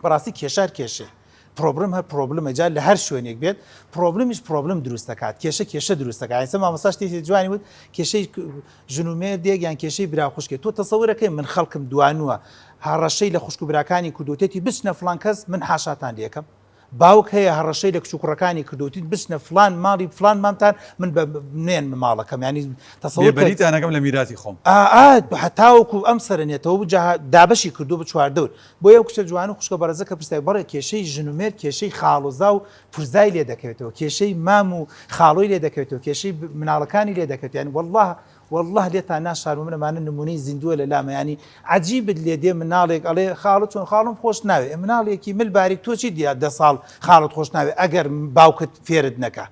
بەڕاستی کێشار کێشێ پرۆبلم هەر پرۆبلمە جار لە هەر شوێنێک بێت پرۆبلمیش پرۆبلم دروست دەکات کێشە دروست دەکات ئێستا مامۆستا شتێکی جوانی وت کێشەی ژنومێردێک یان کێشەی براخوشکێت تۆ تەسەورەکەی من خەڵکم دوانووە هەڕەشەی لە خوشکبراکانی کردوتێتی بچنە فڵان کەس من حاشاتان لێکم باوک هەیە هەڕەشەی لە کچوکڕەکانی کردوتیت بچنە فلان ماڵی فلان مامتان من بنێن ماڵەکەم ینی تەسەوەریتانەکەم لە میراتی خۆم هەتاوەکو ئەم سەرنێتەوە دابەشی کردو بە چواردەور بۆ یە کچە جوان و خوشکە بەڕێزەکە پرسیای بەڕێ کێشەی ژنومێر کێشەی خاڵۆزا و پورزای لێ دەکەوێتەوە کێشەی مام و خاڵۆی لێ دەکەوێتەوە کێشەی مناڵەکانی لێ دەکەوێت ینی والله لێتان ناشارم منەمانە نمونەی زیندووە لە لامە ینی عجیبت لێ دێ مناڵێک ئەڵێ خاڵت چۆن خاڵم خۆش ناوێ مناڵێکی ملبارێک تۆچی دیە 10 ساڵ خاڵت خۆش ناوێ ئەگەر باوکت فێرت نەکە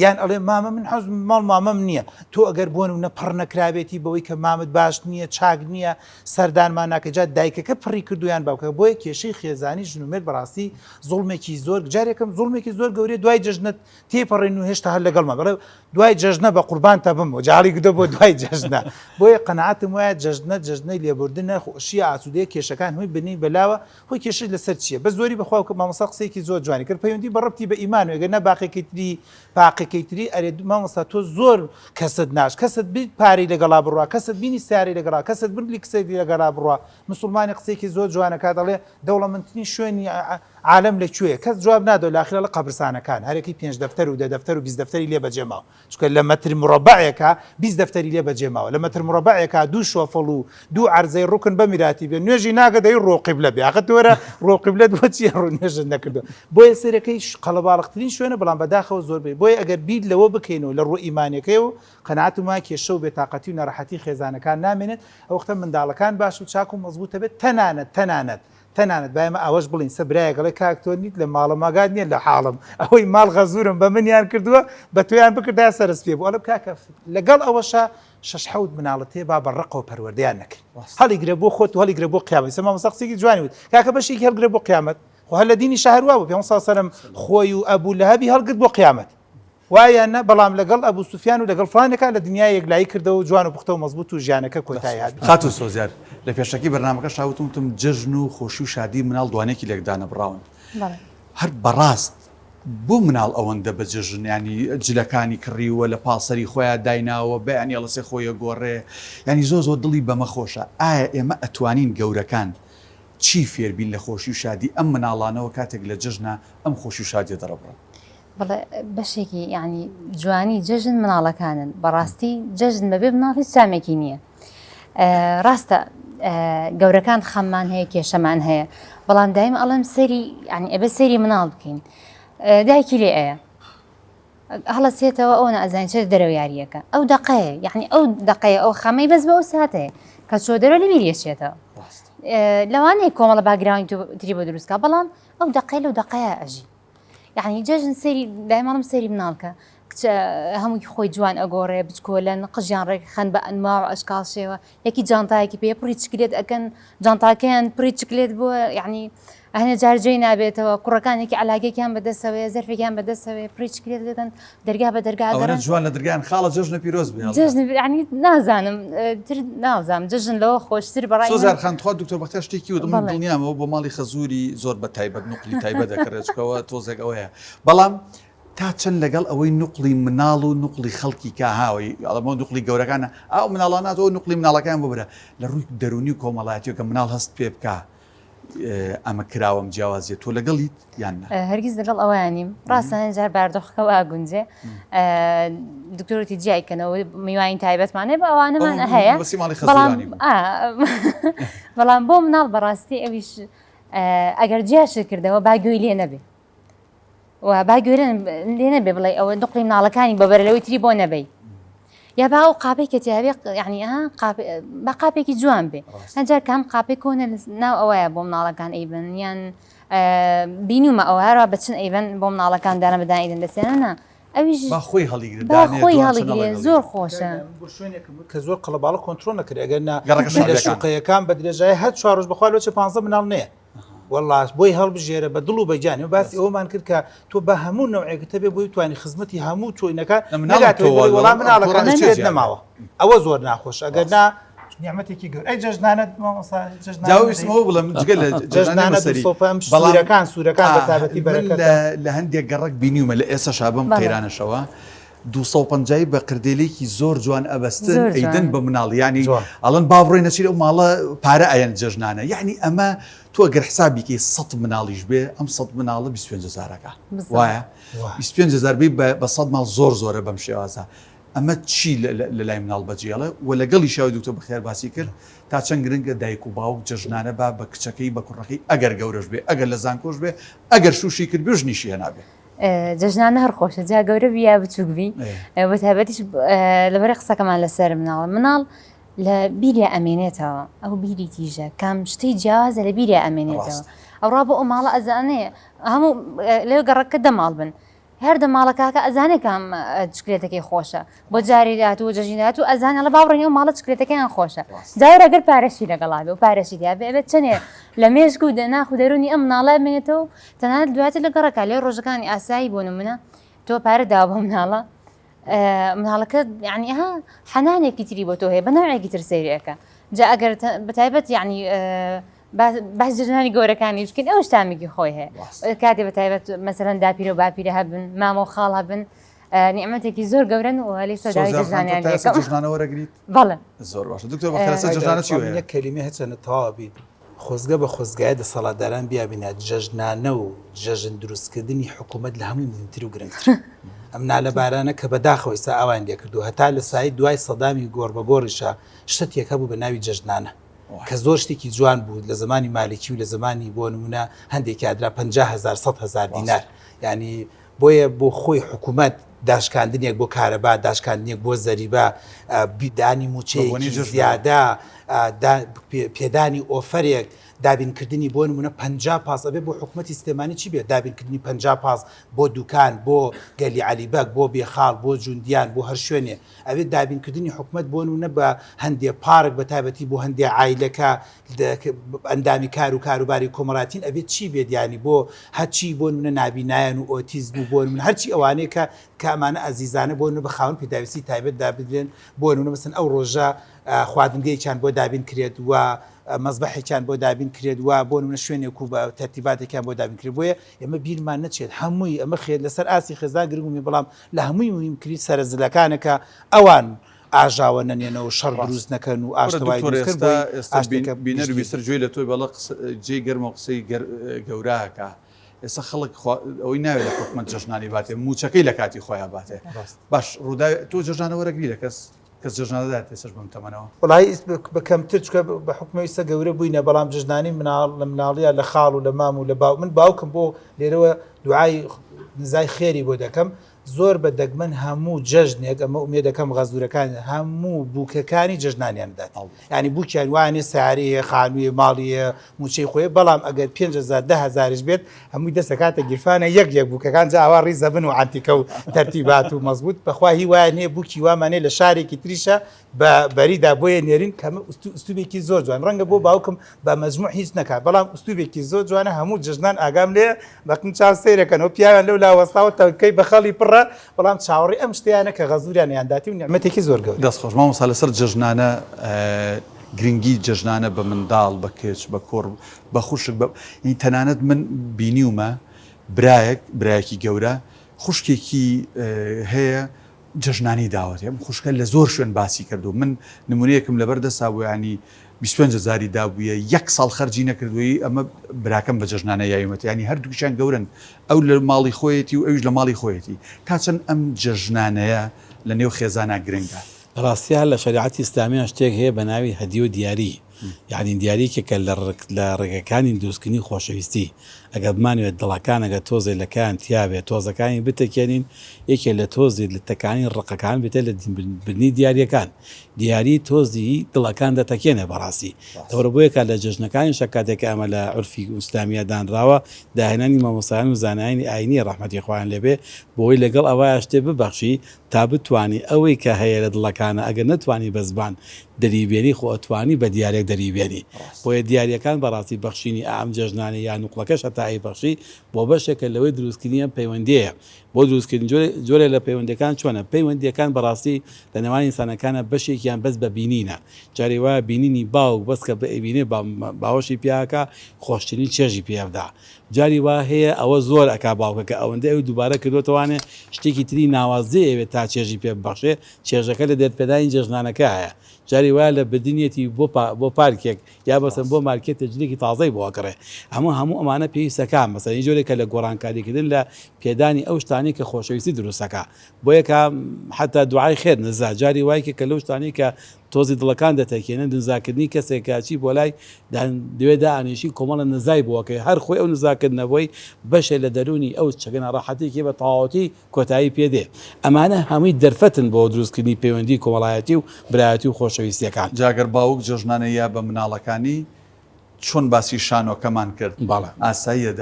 یان ئەڵێ مامە من حەز ماڵ مامەم نییە تۆ ئەگەر بۆن و نەپڕ نەکرابێتی بەوەی کە مامت باش نییە چاک نییە سەردانمان ناکەجات دایکەکە پڕی کردویان باوکە بۆیە کێشەی خێزانی ژنومێر بەڕاستی زوڵمێکی زۆر جارێکم زوڵمێکی زۆر گەورەی دوای جەژنت تێپەڕێن و هێشتا هەر لەگەڵمە بەڵێ دوای جەژنە بە قوربان تا بم و جاڵی گدە بۆ دوای جەژنە بۆیە قەنەعەتم وایە جەژنەی لێبوردنە خۆشیە ئاسوودەیە کێشەکان هەمووی بنی بەلاوە خۆی کێشەی لەسەر چییە بە زۆری بەخوا مامۆستا قسەیەکی زۆر جوانی کرد پەیوەندی بە ڕەبتی بە ئیمان و ئەگەر نە باقێکی تری ئەرێ مامۆستا تۆ زۆر کەست ناش کەست بیت پارەی لەگەڵا بڕوا کەست بینی سیاری لەگەڵا کەست بردی قسەی لەگەڵا بڕوا مسلمانی قسەیەکی زۆر جوانەکە دەڵێ دەوڵەمەندترین شوێنی عالم لەکوێیە کەس جواب نادۆ لاخرە لە قەبرستانەکان هەرێکی 5 دەفتەر و 10 دەفتەر و 20 دەفتەری لێ بەجێماوە چونکە لە مەتر مربعێکە 20 دەفتەری لێ بەجێماوە لە مەتر مربعێکە 2 شۆفڵ و 2 عەرزەی ڕوکن بە میراتی بێ نوێژی ناگە دەی ڕۆقیبلە بێ ئاخە تۆرە ڕۆقیبلە بۆچی ڕوونێژ نەکردو بۆیە سەرەکەی قەڵەباڵغترین شوێنە بەڵام بەداخەوە زۆر بێ بۆیە ئەگەر بیر لەوە بکەینەوە لە ڕوو ئیمانەکەی و قەنەعەتم وایە کێشە و بێتاقەتی و نەڕەحەتی خێزانەکان نامێنێت ئەو وەختە منداڵەکان باش و چاک و مەزبوطە بێت تەنانەت بایمە ئەوەش بڵین سەبرایەگەڵی کاکتۆ نیت لە ماڵە ماگات نییە لە حاڵم ئەوەی ماڵ غەزورم بە منیان کردووە بە تویان بکردا سەرس پێ بوو ئەلە کاکە لەگەڵ ئەوەشە 6 مناڵەت هەیە با بەڕقەوە پەروەردەیان نەکەین هەڵیگرە بۆ خۆت و هەڵیگرە بۆ قیامەت سەما مەسەقسێکی جوانی وت کاکە بەشێکی هەڵگرە بۆ قیامەت خۆ هەر لە دینی شەهروا بوو پێ سەلەم خۆی و ئەبوو لەهەبی هەڵگرت بۆ قیامەت وایە بەڵام لەگەڵ ئەبوو سوفیان و لەگەڵ فلانێکە لە دنیا یەکلایی کردەوە جوان و پوختە و مەزبوط و ژیانەکە کۆتایی هات خات و سۆزیار لە پێشەکی بەرنامەکە شاوتم جەژن و خۆشی و شادی مناڵ دوانێکی لێکدانە بڕاون هەر بەڕاست بۆ مناڵ ئەوەندە بە جەژن ینی جلەکانی کڕیوە لە پاسەری خۆیان دایناوە بەیانی ئەڵەسێ خۆیە گۆڕێ ینی زۆر دڵی بەمە خۆشە ئایا ئێمە ئەتوانین گەورەکان چی فێربین لە خۆشی و شادی ئەم مناڵانەوە کاتێک لە جەژنە ئەم خۆشی و شادی دەڕەبڕن بەڵێ بەشێکی ینی جوانی جەژن مناڵەکانن بەڕاستی جەژن بەبێ مناڵ هیچ سامێکی نییە ڕاستە گەورەکان خەممان هەیە کێشەمان هەیە بەڵام دایم ئەڵم سەری ینی ئەبێ سەری مناڵ بکەین دایکی لێ ئەیە هەڵە سێتەوە ئەو نەئەزانین چێت دەرەوە یاریەکە ئەو دەقەیە یعنی ئەو دەقەیە ئەو خەمەی بەس بە ئەو ساتەیە کە چۆ دەرەوە لە بیرێشێتەوە لەوانەیە کۆمەڵە باگراوی تری بۆ دروستکە بەڵام ئەو دەقەی لەو دەقەیە ئەژی یعنی جەژن سەری دایماڵم سەری مناڵکە کچە هەمووی خۆی جوان ئەگۆڕێ بچکۆلەن قژیان ڕێک خەن بە ئەنما و ئەشکال شێوە یەکی جانتایەکی پێ پڕی چکلێت ئەکەن جانتاکەیان پڕی چکلێت بۆ یعنی ئەهنە جارجێی نابێتەوە کوڕەکانێکی علاگەیان بەدەستەوەی زەرفێکیان بەدەستەوەی پڕی چکلێت دەکەن دەرگا بە دەرگا جوان لە دەرگیان خاڵە جەژنە پیرۆز بێ جەژن ینی نازانم نازانم جەژن لەوە خۆشتر بەڕای سۆزار خانتخوا دکتۆر بەختیار شتێکی و من دڵنیامەوە بۆ ماڵی خەزووری زۆر بە تایبەت نوقلی تایبەت دەکرێتەوە تۆزێک ئەوەیە بەڵام تا چەند لەگەڵ ئەوەی نوقلی مناڵ و نوقلی خەڵکی کاهاوی ئەڵەمە نوقلی گەورەکانە ئەو مناڵاناتەوە نوقلی مناڵەکان ببرە لە ڕووی دەرونی و کۆمەڵایەتیەوە کە مناڵ هەست پێ بکە ئەمە کراوەم جیاوازیە تۆ لەگەڵیت یان هەرگیز لەگەڵ ئەوانیم ڕاستە جار باردۆخەکە ئاگونجێ دکتۆرەتی جیایکەنەوە میوانی تایبەتمانێ بە ئەوانەمان هەیە بەڵام بۆ مناڵ بەڕاستی ئەویش ئەگەر جیاشت کردەوە باگوێی لێ نەبێ و باگوێرن لێ نەبێ بڵێ ئەوە نوقلی مناڵەکانی بەبەرلەوەی تری بۆ نەبەی یا با ئەو قاپێک کە تیاوێ یعنی بە قاپێکی جوان بێ هەنجار کام قاپێک کۆنە ناو ئەوەیە بۆ مناڵەکان ئەیبن یان بینومە ئەو هەروە بچن ئەیبن بۆ مناڵەکان دانە بەدان ئیدن دەسێنە ئەویش خۆی هەڵیگرێ زۆر خۆشە کە زۆر قەڵەباڵە کۆنتترۆل نەکرد ئەگەر لە شوقەیەکان بە درێژای هەر 4 ڕۆژ بخوا لەوچە 15 مناڵ نییە والله بۆی هەڵبژێرە بە دڵ و بەجانێ باسی ئەومان کرد کە تۆ بە هەموو نەوعێکتە بێ بۆی توانی خزمەتی هەموو چۆینەکان وەڵام مناڵەکان نەماوە ئەوە زۆر ناخۆش ئەگەر نا نیعمەتێکی گەور ئەی جەژنانە جاویستمەوە بڵم جگە لە جەژنانە سوورەکان سوورەکان بە تابەتی بەرەکەت لە هەندێک گەڕک بینیومە لە ئێستا شابم قەیرانەشەوە 250 بە کردێلێکی زۆر جوان ئەبەستن ئەیدن بە مناڵیانی ئەڵەن با بڕۆی نەچیرە و ماڵە پارە ئەیان جەژنانە یعنی ئەمە تۆ گەر حسابیکەی 100 مناڵیش بێ ئەم 100 مناڵە 25,000ەکە وایە 25,000 بێ بە 100 ماڵ زۆر زۆرە بەم شێوازە ئەمە چی لە لای مناڵ بەجێڵە و لەگەڵی شاوی دوکتۆر بەخێر باسی کرد تا چەند گرنگە دایک و باوک جەژنانە بە کچەکەی بە کوڕەکەی ئەگەر گەورەش بێ ئەگەر لە زانکۆش بێ ئەگەر شوشی کرد بێژنیشی هەنابێ جەژنانە هەر خۆشە جا گەورە بیا بچووک بی بە تایبەتیش لەبەر قسەکەمان لەسەر مناڵ لە بیریا ئەمێنێتەوە ئەو بیری تیژە کام شتەی جیازە لە بیریا ئەمێنێتەوە ئەوڕا بۆ ئەو ماڵە ئەزانەیە هەموو لێ گەڕەکە دەماڵ بن هەر دەماڵەکەکە ئەزانێک کام چکلێتەکەی خۆشە بۆ جاریدات و جەژینات و ئەزانە لە باوڕێنی و ماڵە چکلێتەکەیان خۆشە جارەگەر پارەشی لەگەڵا بێ و پارەشی دیا بێت چنێ لە مێژک و دەناخ و دەرونی ئەم مناڵە بێنێتەوە تەنانەت دواتر لە گەڕەکە لێ ڕۆژەکانی ئاسایی بۆ نمونە تۆ پارە داوە بە مناڵە مناڵەکە یعنی حەنانێکی تری بۆ تۆ هەیە بە ناوعێکی تر سەیرەکە جا ئەگەر بەتایبەت یعنی باش جژنانی گەورەکانی بکەین ئەو شتامێکی خۆی هەیە کاتێ بەتایبەت مەسەرەن داپیرە و باپیرە هەبن مامە و خاڵ هەبن نیعمەتێکی زۆر گەورن و هەلی سەداوی جژنانیان وەرەگریت بەڵێ زۆر باشە دکتۆر بەخێر جژنانە چی هەیە کەلیمە هەچەنە تەواو بین خۆزگە بە خۆزگایە دەسەڵاتداران بیابینات جەژنانە و جەژن دروستکردنی حکوومەت لە هەمووی مهمتر و گرنگتر ئەم نالە بارانە کە بەداخەوەی سا ئەوان لێکردو هەتا لە سای دوای سەدامی گۆڕ بە گۆڕیشە شتێکە بوو بە ناوی جەژنانە کە زۆر شتێکی جوان بوو لە زمانی مالکی و لە زمانی بۆ نمونە هەندێکی ئادرا 50,000 100,000 دینار ینی بۆیە بۆ خۆی حکوومەت داشکاندنێک بۆ کارەبا داشکاندنێک بۆ زەریبە بیدانی موچەیەکی زیادە پێدانی ئۆفرێک دابینکردنی بۆ نمونە 50 پاس ئەبێ بۆ حکوومەتی سلێمانی چی بێت دابینکردنی 50 پاس بۆ دوکان بۆ گەلی علیبەک بۆ بێخاڵ بۆ جوندیان بۆ هەر شوێنێ ئەوێت دابینکردنی حکوومەت بۆ نمونە بە هەندێک پارک بە تایبەتی بۆ هەندێک عایلەکە ئەندامی کار و کاروباری کۆمەڵاتین ئەبێت چی بێت ینی بۆ هەرچی بۆ نمونە نابینایەن و ئۆتیزم و بۆ نمونە هەرچی ئەوانەیە کە کامانە ئەزیزانە بۆ نمونە بە خاوەن پێداویستی تایبەت دابدرێن بۆ نمونە مەسەن ئەو ڕۆژە خواردنگەیەکیان بۆ دابین کرێت و مەزبەحێکیان بۆ دابین کرێت وە بۆ نمونە شوێنێک و بە تەرتیباتێکیان بۆ دابین کرد بۆیە ئێمە بیرمان نەچێت هەمووی ئەمە خێت لەسەر ئاسی خێزان گرنگمی بەڵام لە هەمووی مهمکردی سەرنجەکانەکە ئەوان ئاژاوە نەنێنەوە شەڕ دروست نەکەن و ئاشتەوای بینەر ویستر گوێی لە تۆی بەڵە جێ گەرمە قسەی گەوراکە ئێستا خەڵک ئەوەی ناوێت لە حکومەت جەژنانی باتێ موچەکەی لە کاتی خۆیان باتێ باش ڕووداوی تۆ جەژنانە وەرەگری لە کەس جژنادات ێسش بم تەمەنەوە وڵی بەکەمتر چکە بە حکومەویستە گەورە بووینە بەڵام جژنانی لە مناڵیە لە خاڵ و لە مام و لە باو من باوکم بۆ لێرەوە دوعای نزای خێری بۆ دەکەم زۆر بە دەگمەن هەموو جەژنێک ئەمە ئومێ دەکەم غەزورەکان هەموو بووکەکانی جژنانیاندات ینی بووکیان وانێ سیارەیە خانوویە ماڵیە موچەی خۆی بەڵام ئەگەر 5,000 بێت هەمووی دەسەکاتە گیرفانە یەک بووکەکان جا ئاوا ڕیزە بن و عانتیکە و تەرتیبات و مەزبوط بەخوا هی وایە نێ بووکی وامانێ لە شارێکی تریشە بە بەریدا بۆیە نێرین کەمە ئوستوبێکی زۆر جوان ڕەنگە بۆ باوکم بە مەجموع هیچ نەکات بەڵام ئوستوبێکی زۆر جوانە هەموو جژنان ئاگام لێ بەقم چاو سەیرەکەنەوە پیاوان لەو لاوەستاوە تەکەی بە خەڵی پڕە بەڵام چاوەڕی ئەم شتیانە کە غەزوریان یانداتی و نیعمەتێکی زۆر گەورە دەستخۆش مامۆستا لەسەر جژنانە گرنگی جژنانە بە منداڵ بە کچ بە کۆڕ بە خوشک تەنانەت من بینیومە برایەکی گەورە خوشکێکی هەیە جەژنانی داوەت ئەم خوشکە لە زۆر شوێن باسی کردو من نمونەیەکم لەبەر دەسا بۆ ینی 25 دابووە 1 ساڵ خەرجی نەکردووی ئەمە براکەم بە جەژنانە یایمەت ینی هەردووکیان گەورن ئەو لە ماڵی خۆیەتی و ئەوش لە ماڵی خۆیەتی تا چەند ئەم جەژنانەیە لە نێو خێزانە گرنگە ڕاستیە لە شریعەتی ئیسلامی شتێک هەیە بە ناوی هەدی و دیاری یعنی دیاریکێکە لە ڕێگەکانی دروستکردنی خۆشەویستی ئەگە بمانوێت دڵەکان ئەگە تۆزێ لەکان تیاابێت تۆزەکانی بتەکێنین یەکێ لە تۆزی لە تەکانی ڕقەکان بێتە لە بنی دیاریەکان دیاری تۆزی دڵەکان دەتەکێنێ بەڕاستی دەوەرە بۆیەکە لە جژنەکانی شکاتێکە ئەمە لە عرفی ئیسلامیە دانراوە داهێنانی مامۆسایان و زانایانی ئاینی ڕەحمەتی خۆیان لێبێ بۆی لەگەڵ ئەوە شتێ ببەخشی تا بتوانی ئەوەی کە هەیە لە دڵەکانە ئەگەر نتوانی بە زبان دەریبێنی خۆتوانی بە دیارێک دەریبێنی بۆیە دیاریەکان بەڕاستی بەخشینی ئام جەژنانی یان نوقڵەکەش هەتایی بەخشی بۆ بەشێکە لەوەی دروستکردنیە پەیوەندیەیە بۆ دروستکردن جۆرە لە پەیوەندەکان چۆنە پەیوەندیەکان بەڕاستی لە نێوان ئینسانەکانە بەشێکیان بەس بە بینینە جاری وایە بینینی باوک بەس کە بینێ باوەشی پیاکە خۆشتنی چێژی پێبدا جاری وا هەیە ئەوە زۆر ئەک باوکەکە ئەوەندە ئەو دووبارە کردوتەوانێ شتێکی تری ناوازێ ئەوێت تا چێژی پێ ببەخشێ چێژەکە لە دەرپێدانی جەژنانەکە هەیە جاری وایە لە بدنیەتی بۆ پارکێک یا بەسم بۆ مارکێت تەجلیکی تازای بۆکڕێ هەموو ئەمانە پێویستەکان مەسەی جۆرێکە لە گۆڕانکاریکردن لە پێدانی ئەو شتانی کە خۆشەویستی دروستەکە بۆ یەکە حتا دوعای خێر نزا جاری وایکە کە لەو شتانی کە تۆزی دڵەکان دەتەکێنن دنزاکردنی کەسێکاچی بۆ لای دوێدا ئانیشی کۆمەڵە نزای بووەکەی هەر خۆی ئەو نزاکردنەوەی بەشێ لە دەرونی ئەو چگەنە ڕاحەتێکی بە تەواوەتی کۆتایی پێدێ ئەمانە هەمووی دەرفەتن بۆ دروستکردنی پەیوەندی کۆمەڵایەتی و برایەتی و خۆشەویستیەکان جاگەر باوک جەژنانە یا بە مناڵەکانی چۆن باسی شانۆکەمان کرد ئاساییە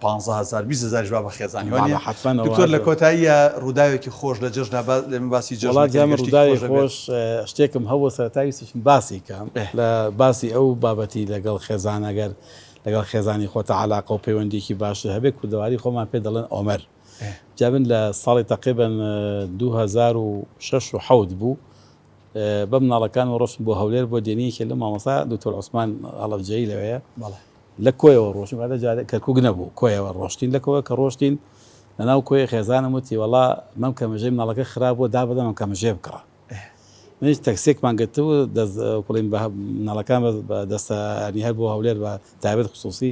15,000 20,000 جواب بە خێزانیوانە دکتۆر لە کۆتاییە ڕووداوێکی خۆش لە جەژنا لێمە باسی جەژن ڕووداوی خۆش شتێکم هەوە سەرتاویستشم باسی کەم لە باسی ئەو بابەتی لەگەڵ خێزانەگەر لەگەڵ خێزانی خۆتە علاقە و پەیوەندێکی باشە هەبێت کوردەواری خۆمان پێ دەڵێن ئۆمەر جابن لە ساڵی تقریبن 2006 و 7 بوو بە مناڵەکان و ڕۆشن بۆ هەولێر بۆ دێنیەکێ لە مامۆستا دکتۆر عوسمان هەڵەبجەیی لەوەیە لە کۆیەوە ڕۆشتین کەرکووک نەبوو کۆیەوە ڕۆشتین لەکەوە کە ڕۆشتین لەناو کۆی خێزانم وتی وەڵا مەم کەمەژەی مناڵەکە خراپ بۆ دابدەم ئەم کەمەژێ بکڕە منیش تەکسێکمان گرتووە دەستڵین مناڵەکان دەستانی هەر بۆ هەولێر بە تایبەت خصوصی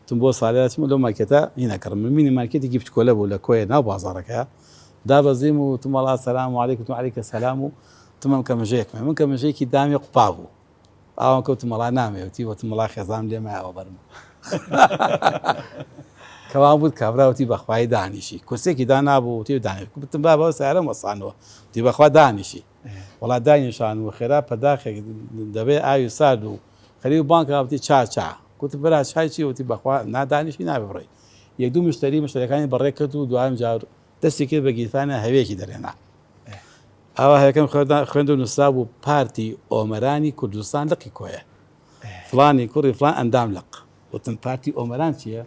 تم بۆ ساڵیاتم لەو مارکێتە هینەکەڕم من مینی مارکێتێکی بچکۆلە بوو لە کۆیە ناو بازاڕەکە دابەزیم و تومەڵا سەلام عەلەیکم وعەلەیکە سەلام و تمەم کەمەژەیەکمە من کەمەژەیەکی دامی قوپا بوو ئاوان کەوتم وەڵا نامێوتی وتم وەڵا خێزانم لێ مایەوە بەرم کەوان بوو کابراوتی بەخوای دانیشی کورسێکی دانابوو تی دانیشت بتم بابە سیارەم وەسانەوە تی بەخوا دانیشی وەڵا دانیشان و خێرا پەداخێک دەبێ ئاوی سارد و خەریک بانکەوتی چاچا گوتم برا چای چی وتی بەخوا نادانیشی نابێ بڕێ یەک دوو مشتریەکانی بەڕێ کرد و دوایم جار دەستی کرد بە گیرفانە هەوێکی دەرێنا ئەوە هەیەکەم خوێند و نووسرا بوو پارتی ئۆمەرانی کوردستان لقی کۆیە فلانی کوڕی فلان ئەندام لق وتم پارتی ئۆمەران چییە؟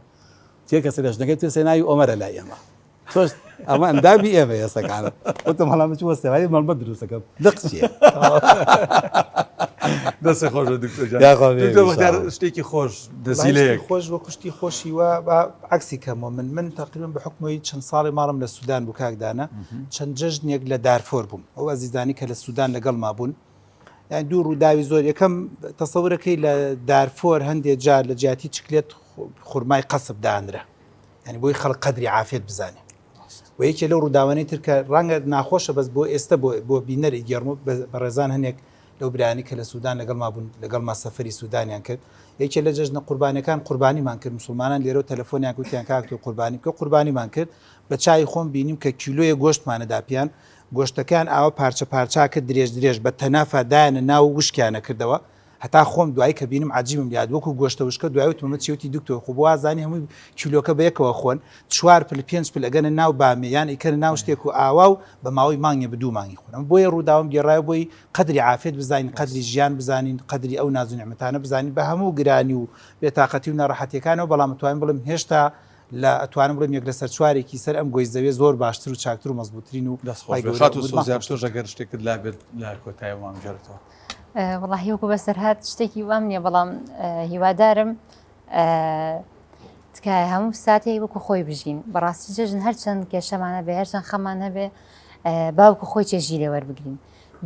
تێ کەسە لە ژنەکەی توێ سێناوی ئۆمەرە لای ئێمە تۆش ئەمە ئەندامی ئێمە ئێستەکانە وتم هەڵام چوە سێواری مەڵبەت دروستەکەم لق چییە؟ دەستی خۆش دکتۆر شتێکی خۆش دەسیلەیە خۆش وە کوشتی خۆشی وە عکسی کەمەوە من تقریبن بە حکمەوەی چەند ساڵی ماڵم لە سوودان بوو کاکدانە چەند جەژنێک لە دارفۆر بووم ئەو ئەزیزانی کە لە سوودان لەگەڵ ما بوون یان دوو ڕووداوی زۆر یەکەم تەسەورەکەی لە دارفۆر هەندێک جار لە جیاتی چکلێت خورمای قەسب دانرە ینی بۆی خەڵک قەدری عافێت بزانێ و یەکێ لەو ڕووداوانەی تر کە ڕەنگە ناخۆشە بەس بۆ ئێستا بۆ بینەری گەڕمە بە ڕێزان هەنێک لەو برانی کە لە سوودان لەگەڵ ما بوون لەگەڵ ما سەفەری سوودانیان کرد یەکێ لە جەژنە قوربانیەکان قوربانیمان کرد مسلمانان لێرە تەلەفۆنیان گوتیان کاکتۆ قوربانی بکە قوربانیمان کرد بە چای خۆم بینیم کە کیلۆیە گۆشتمانە داپیان گۆشتەکان ئاوە پارچە پارچا کرد درێژ بە تەنافە دایانە ناو وشکیانە کردەوە هەتا خۆم دوایی کە بینم عجیبم لات وەکو گۆشتە وشکە دوای وتمە چێوتی دکتۆر خۆ بۆ وازانی هەمووی کیلۆکە بە یەکەوە خۆن 4 پل 5 پل ئەگەنە ناو بامیان ئیکەنە ناو شتێک و ئاوا و بە ماوەی مانگێ بە دوو مانگی خۆنم بۆیە ڕووداوم گێڕایە بۆی قەدری عافێت بزانین قەدری ژیان بزانین قەدری ئەو ناز و نیعمەتانە بزانین بە هەموو گرانی و بێتاقەتی و ناڕەحەتیەکانەوە بەڵام توانین بڵێم هێشتا لە ئەتوانم بڵێم یەک لەسەر چوارێکی سەر ئەم گۆی زەوێ زۆر باشتر و چاکتر و مەزبووترین و زیاتر شتێکت لا بێت لە کۆتایی وام جێرتەوە وڵاهی وەکو بەسەر هات شتێکی وام نییە بەڵام هیوادارم تکایە هەموو ساتێ وەکو خۆی بژین بەڕاستی جەژن هەرچەند کێشەمانە بێ هەرچەند خەمان هەبێ باوکو خۆی چێژی لێ وەربگرین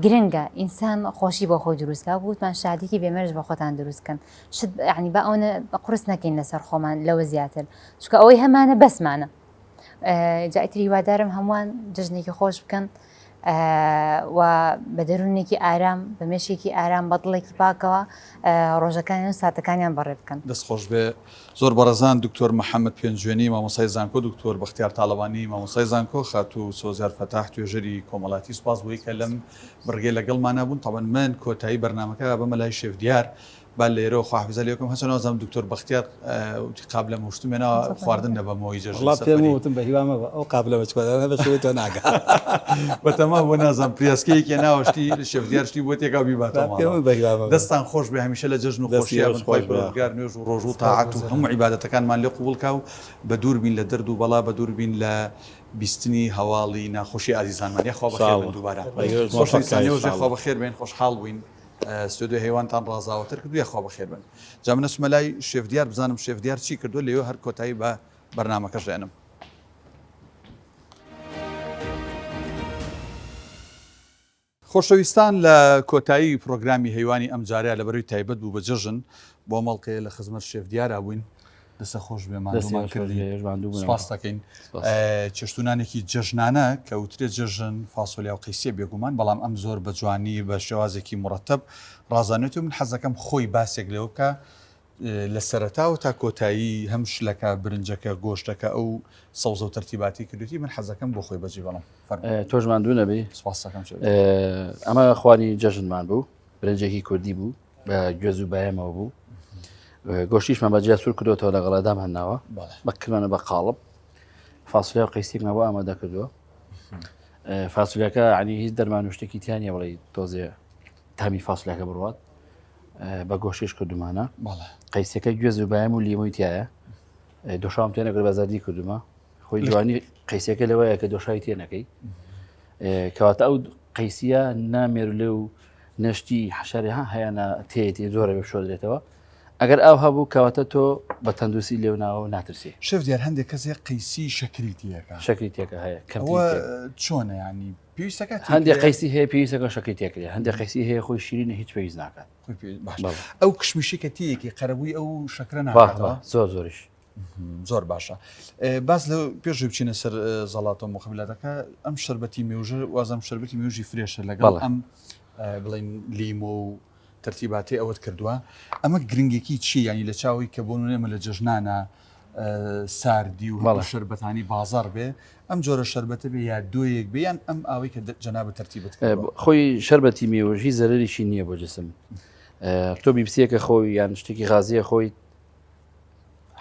گرنگە ئینسان خۆشی بۆ خۆی دروستکە بوتمان شادێکی بێمەرج بە خۆتان دروستکەن شت ینی با ئەوە قورس نەکەین لەسەر خۆمان لەوە زیاتر چکە ئەوەی هەمانە بەسمانە جایتری هیوادارم هەمووان جژنێکی خۆش بکەن و بە دەروونێکی ئارام بە مێشێکی ئارام بەدڵێکی پاکەوە ڕۆژەکانیان و ساتەکانیان بەڕێ بکەن دەستخۆش بێ زۆر بەڕێزان دکتۆر محەممەد پێنجوێنی مامۆسای زانکۆ دکتۆر بەختیار تاڵەوانی مامۆسای زانکۆ خاتوو سۆزیار فەتاح توێژەری کۆمەڵاتی سوپاس بۆی کە لەم بڕگەی لەگەڵمان نبوون تاوان من کۆتایی بەرنمەکە بەمە لای شێفدیار با لێرە خواحافزە لێکم هەچەن نازانم دکتۆر بەختیار قابلە مشتمێنەوە خواردن نەبەمەوەی جەژن پێم وتم بە هیوامە ئەو قابلە بچکۆدانە بەشێت تۆ ناگە بەتەما بۆ نازانم پرێسکەیەکی ناوەشتی شێفدیارشتی بۆ تێکا بیباتەوە دەستان خۆش بێ هەمیشە لە جەژن و خۆشییان خۆی پەروەردگار نوێژ و ڕۆژ و تاعات و هەموو عیبادەتەکانمان لێ قوبوڵ کا و بە دوور بین لە دەرد و بەڵا بە دوور بین لە بیستنی هەواڵی ناخۆشی ئازیزانمان یاخوا بەخێر بن دووبارە خۆشخوا بەخێر بێن خۆشحاڵ بووین ستودیۆ هەیوانتان ڕازاوەتر کردو یاخوا بەخێر بن جا من ئەچمە لای شێفدیار بزانم شێفدیار چی کردو لێوە هەر کۆتایی بە بەرنامەکەش ڕێنم خۆشەویستان لە کۆتایی پرۆگرامی هەیوانی ئەم جارەیە لەبەروی تایبەت بوو بە جەژن بۆ مەڵقەیە لە خزمەت شێفدیارا بووین دەسە خۆش بێمانمان کردی سپاس دەکەین چێشتونانێکی جەژنانە کە وترێت جەژن فاسۆلیا و قەیسیە بێگومان بەڵام ئەم زۆر بە جوانی بە شێوازێکی مرەتەب ڕازانێت و من حەزەکەم خۆی باسێک لێەوە کە لە سەرەتاوە تا کۆتایی هەم شلەکە برنجەکە گۆشتەکە ئەو سەوزە و تەرتیباتی کردوتی من حەزەکەم بۆ خۆی بەجێ بەڵام تۆژمان دوو نەبێ سپاسەکەم ئەمە خوانی جەژنمان بوو برنجێکی کوردی بوو بە گوێز و بایەمەوە بوو گۆشتیشمان بەجیا سوور کردوەوە لە گەڵادام هەناوە بەکردمانە بە قاڵب فاسولیا و قەیسێکمان بۆ ئامادە کردووە فاسولیاکە عنی هیچ دەرمان و شتێکی تیانە بڵێ تۆزێ تامی فاسولیاکە بڕوات بە گۆشتیش کردومانە قەیسەکە گوێز و بایم و لیمۆی تایە دۆشام تێ نەکرد بەزاردی کردومە خۆی جوانی قەیسەکە لەوەیە کە دۆشاوی تێ نەکەی کەواتە ئەو قەیسیە نامێر لێ و نەشتی حەشاری هەیەە تێتی زۆرە بێ شۆدرێتەوە ئەگەر ئەو هەبوو کەواتە تۆ بە تەندروستی لێو ناوە ناترسی شێفدیار هەندێک کەسێک قەیسی شەکریتیەکە شەکریتێکە هەیە چۆنە ینی پێویستەکە هەندێک قەیسی هەیە پێویستەکە شەکریتێکرێ هەندێک قەیسی هەیە خۆی شیرینە هیچ پێویست ناکات ئەو کشمیشێکە تیەکی قەرەبووی ئەو شەکرە ناکاتەوە زۆر زۆریش زۆر باشە باز لە پێش بچینە سەر زەڵاتە مخبلاتەکە ئەم شربەتی مێوژە وازم شربەتی مێوژی فرێشە لەگەڵ ئەم بڵین لیمۆ و ترتیباتی ئەوەت کردووە ئەمە گرنگێکی چی ینی لە چاوی کە بۆ نێمە لە جەژنانە ساردی و شربەتانی بازار بێ ئەم جۆرە شربەتە بێ یا دۆیەک بیان ئەم ئاوەی کە جەنابە ترتیبت خۆی شربەتی مێوەژی زەرریشی نییە بۆ جسم تۆ بیپسیەکە خۆی یان شتێکی غازیە خۆی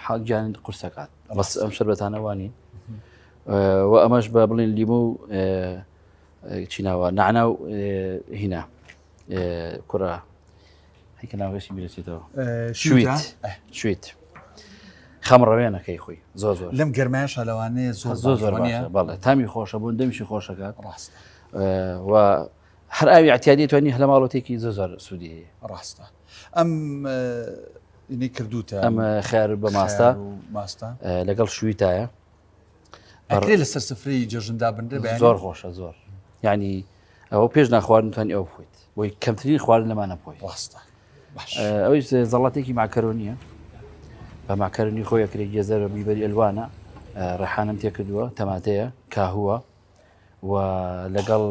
حاگیان قورسەکات بەس ئەم شربەتانەوانی و ئەمەش بە بڵین لیمۆ و چیناوە نعنا و هینا کوڕە هیکە ناوێشی بیرێتێتەوە شویت خەمڕەوێنەکەی خۆی زۆر زۆر لەم گەرمایش هەلەوانەیە زۆر زۆر بەڵێ تامی خۆشە بوون دەمیشی خۆشەکات و هەر ئاوی احتیادی توانی هەلە ماڵەتێکی زۆر سوودی هەیە ڕاستە ئەم اینی کردوتە ئەم خێر بە ماستە لەگەڵ شویتایە ئەکرێ لەسەر سفرەی جەژندا بنرە زۆر خۆشە زۆر یعنی ئەوە پێش ناخواردن توانی ئەو بخۆیت بۆی کەمترین خواردن لەمانە بخۆی ڕاستە ئەوەی زەڵاتێکی ماکەرۆنیە بە ماکەرۆنی خۆی ئەکرێت گێزەرە بیبەری ئەلوانە ڕەحانم تێ کردووە تەماتەیە کاهووە و لەگەڵ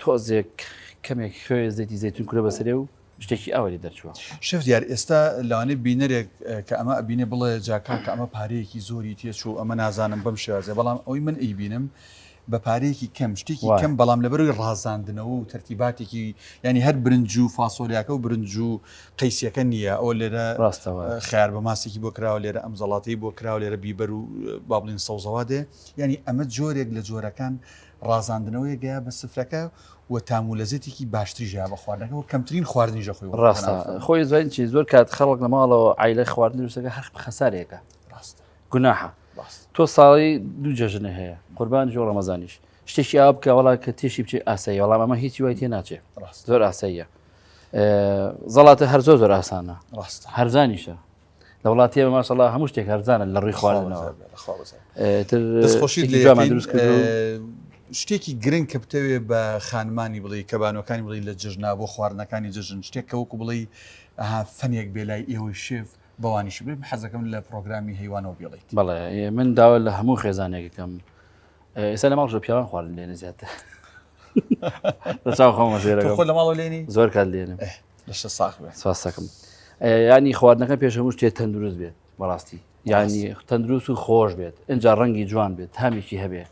تۆزێک کەمێک خوێ زەیتی زەیتون کورە بەسەرێ و شتێکی ئەوەی دەرچووە شێفدیار ئێستا لەوانەیە بینەرێک کە ئەمە ئەبینێ بڵێ جاکان کە ئەمە پارەیەکی زۆری تێچوو ئەمە نازانم بەم شێوازێ بەڵام ئەوی من ئەیبینم بە پارەیەکی کەم شتێکی کەم بەڵام لەبەروی ڕازاندنەوە و تەرتیباتێکی ینی هەر برنج و فاسۆلیاکە و برنج و قەیسیەکە نییە ئەو لێرە خیار بە ماسێکی بۆ کراوە لێرە ئەم زەڵاتی بۆ کراوە لێرە بیبەر و بابلین سەوزەوا دێ ینی ئەمە جۆرێک لە جۆرەکان ڕازاندنەوەی گەیە بە سفرەکە و تامولەزێتێکی باشتری ژیا بە خواردنەکە و کەمترین خواردنیژە خۆی ڕاستە خۆی زۆین چی زۆر کات خەڵک لە ماڵەوە عیلە خواردن وسەکە هەر خەسارێکە گوناحە تۆ ساڵی دوو جەژنە هەیە قوربان ژۆ ڕەمەزانیش شتێکی ئاو بکە وڵا کە تێشی بچێ ئاسایی وەڵام ئەمە هیچی وای تێ ناچێت زۆر ئاساییە زەڵاتە هەر زۆر زۆر ئاسانە هەرزانیشە لە وڵاتیە ماشەڵڵا هەموو شتێک هەرزانن لە ڕووی خواردنەوە دەستخۆشیت لێ شتێکی گرنگ کە بتەوێ بە خانمانی بڵێ کەبانەکانی بڵێ لە جژنا بۆ خواردنەکانی جژن شتێک کەوەکو بڵێ فەنێک بێ لای ئێوەی شێف بەوانیش بێ حەزەکەم لە پرۆگرامی هەیوانەوە بێڵیت. بەڵێ من داوا لە هەموو خێزانێکەکەم ئێستا لە ماڵژە پیاوان خواردن لێنە زیاتر خۆمە خۆ لە ماڵەوە لێنی زۆر کات لێنم لەشە ساخ بێ سواسەکەم ینی خواردنەکە پێش هەموو شتێ تەندروست بێت بەڕاستی ینی تەندروست و خۆش بێت اینجا ڕەنگی جوان بێت هەمێکی هەبێ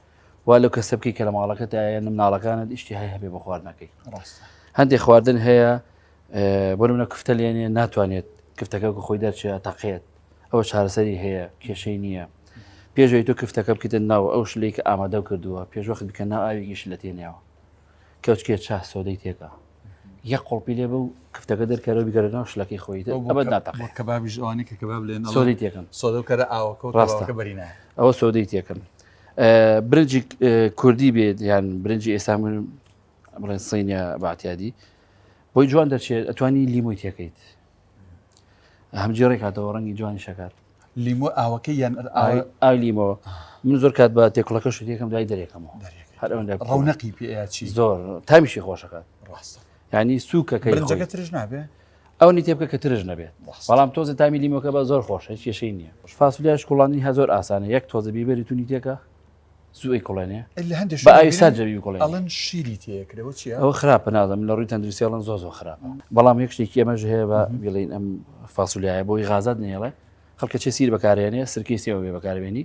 وا لەو کەسە بکەی کە لە ماڵەکەت یان مناڵەکانت ئیشتیهای هەبێ بە خواردنەکەی هەندێک خواردن هەیە بۆ نمونە کوفتە لێنێ ناتوانێت کفتەکە خۆی دەرچێت تەقێت ئەوە چارەسەری هەیە کێشەی نییە پێشەوەی تۆ کفتەکە بکەیتە ناو ئەو شلەی کە ئامادە کردووە پێشوەخت بکە ناو ئاوێکیش لە تێنێەوە کەوچکێت چا سۆدەی تێکە یەک قۆڵپی لێ بە و کفتەکە دەرکەرەوە بیگەرەوە شلەکەی خۆی ئەبەت ناتەقێت کەبابیش ئەوانەی کە کەباب لێن سۆدەی تێکن سۆدەکەرە ئاوەکە بەرینە ئەوە سۆدەی تێکن برنجی کوردی بێت یان برنجی ئێستا من بڵێن سینە بەعتیادی بۆی جوان دەچێت ئەتوانی لیمۆی تێکەیت هەمجێڕێک هاتەوە ڕەنگی جوانی شەکات لیمۆ ئاوەکەی یان ئاوی لیمۆ من زۆر کات بە تێکڵەکە شتێکم دوای دەرێکەمەوە ڕەونەقی پێچی زۆر تامیشی خۆشەکات ینی سووکەکەی برنجەکە ترش نابێ ئەو نی تێبکە کە ترژ نەبێت بەڵام تۆزە تامی لیمۆکە بە زۆر خۆش هیچ کێشەی نییە فاسولیاش کوڵانی هە زۆر ئاسانە یەک تۆزە بیبەری تونی تێکە سوئی کوڵێنێ بە ئاویسا جەبی کوڵێن ئەڵەن شیری تێکرەوە چیە ئەوە خراپە نازم لە ڕووی تەندروستیاڵەن زۆر خراپە بەڵام یەک شتێکی ئەمەش هەیە بە بڵین ئەم فاسولیایە بۆی غازات نێڵێ خەڵکە چێ سیر بەکارێنێ سرکەی سێوە بێ بەکاربێنی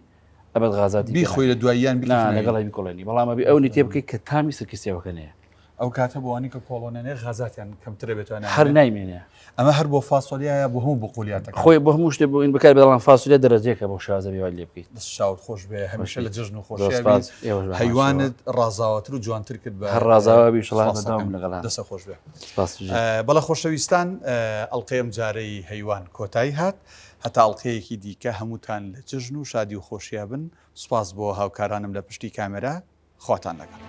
ئەبەت غازاتی بیخۆی لە دواییان لەگەڵی بیکۆڵێنی بەڵام ئەبی ئەو نی تێ بکەیت کە تامی سرکی سێوەکە نەیە ئەو کاتە بۆوانی کە کۆڵۆنێنێ غازاتیان کەمترە بێتوانە هەر نایمێنێ ئەمە هەر بۆ فاسۆلیایە بۆ هەموو بقولیاتەکە خۆی بۆ هەموو شتێ بۆ این بەکار بەڵام فاسولیا دەرەجەیەکە بۆ شازە بێوای لێ بکەیت شاوت خۆش بێ هەمیشە لە جژن و خۆشیاوی هەیوانت ڕازاوەتر و جوانتر کرد بە هەر ڕازاوی شڵات بەدام لەگەڵ دەسە خۆش بێ بەڵە خۆشەویستان ئەڵقەیەم جارەی هەیوان کۆتایی هات هەتا ئەڵقەیەکی دیکە هەمووتان لە جژن و شادی و خۆشییا بن سوپاس بۆ هاوکارانم لە پشتی کامێرا خواتان لەگەڵ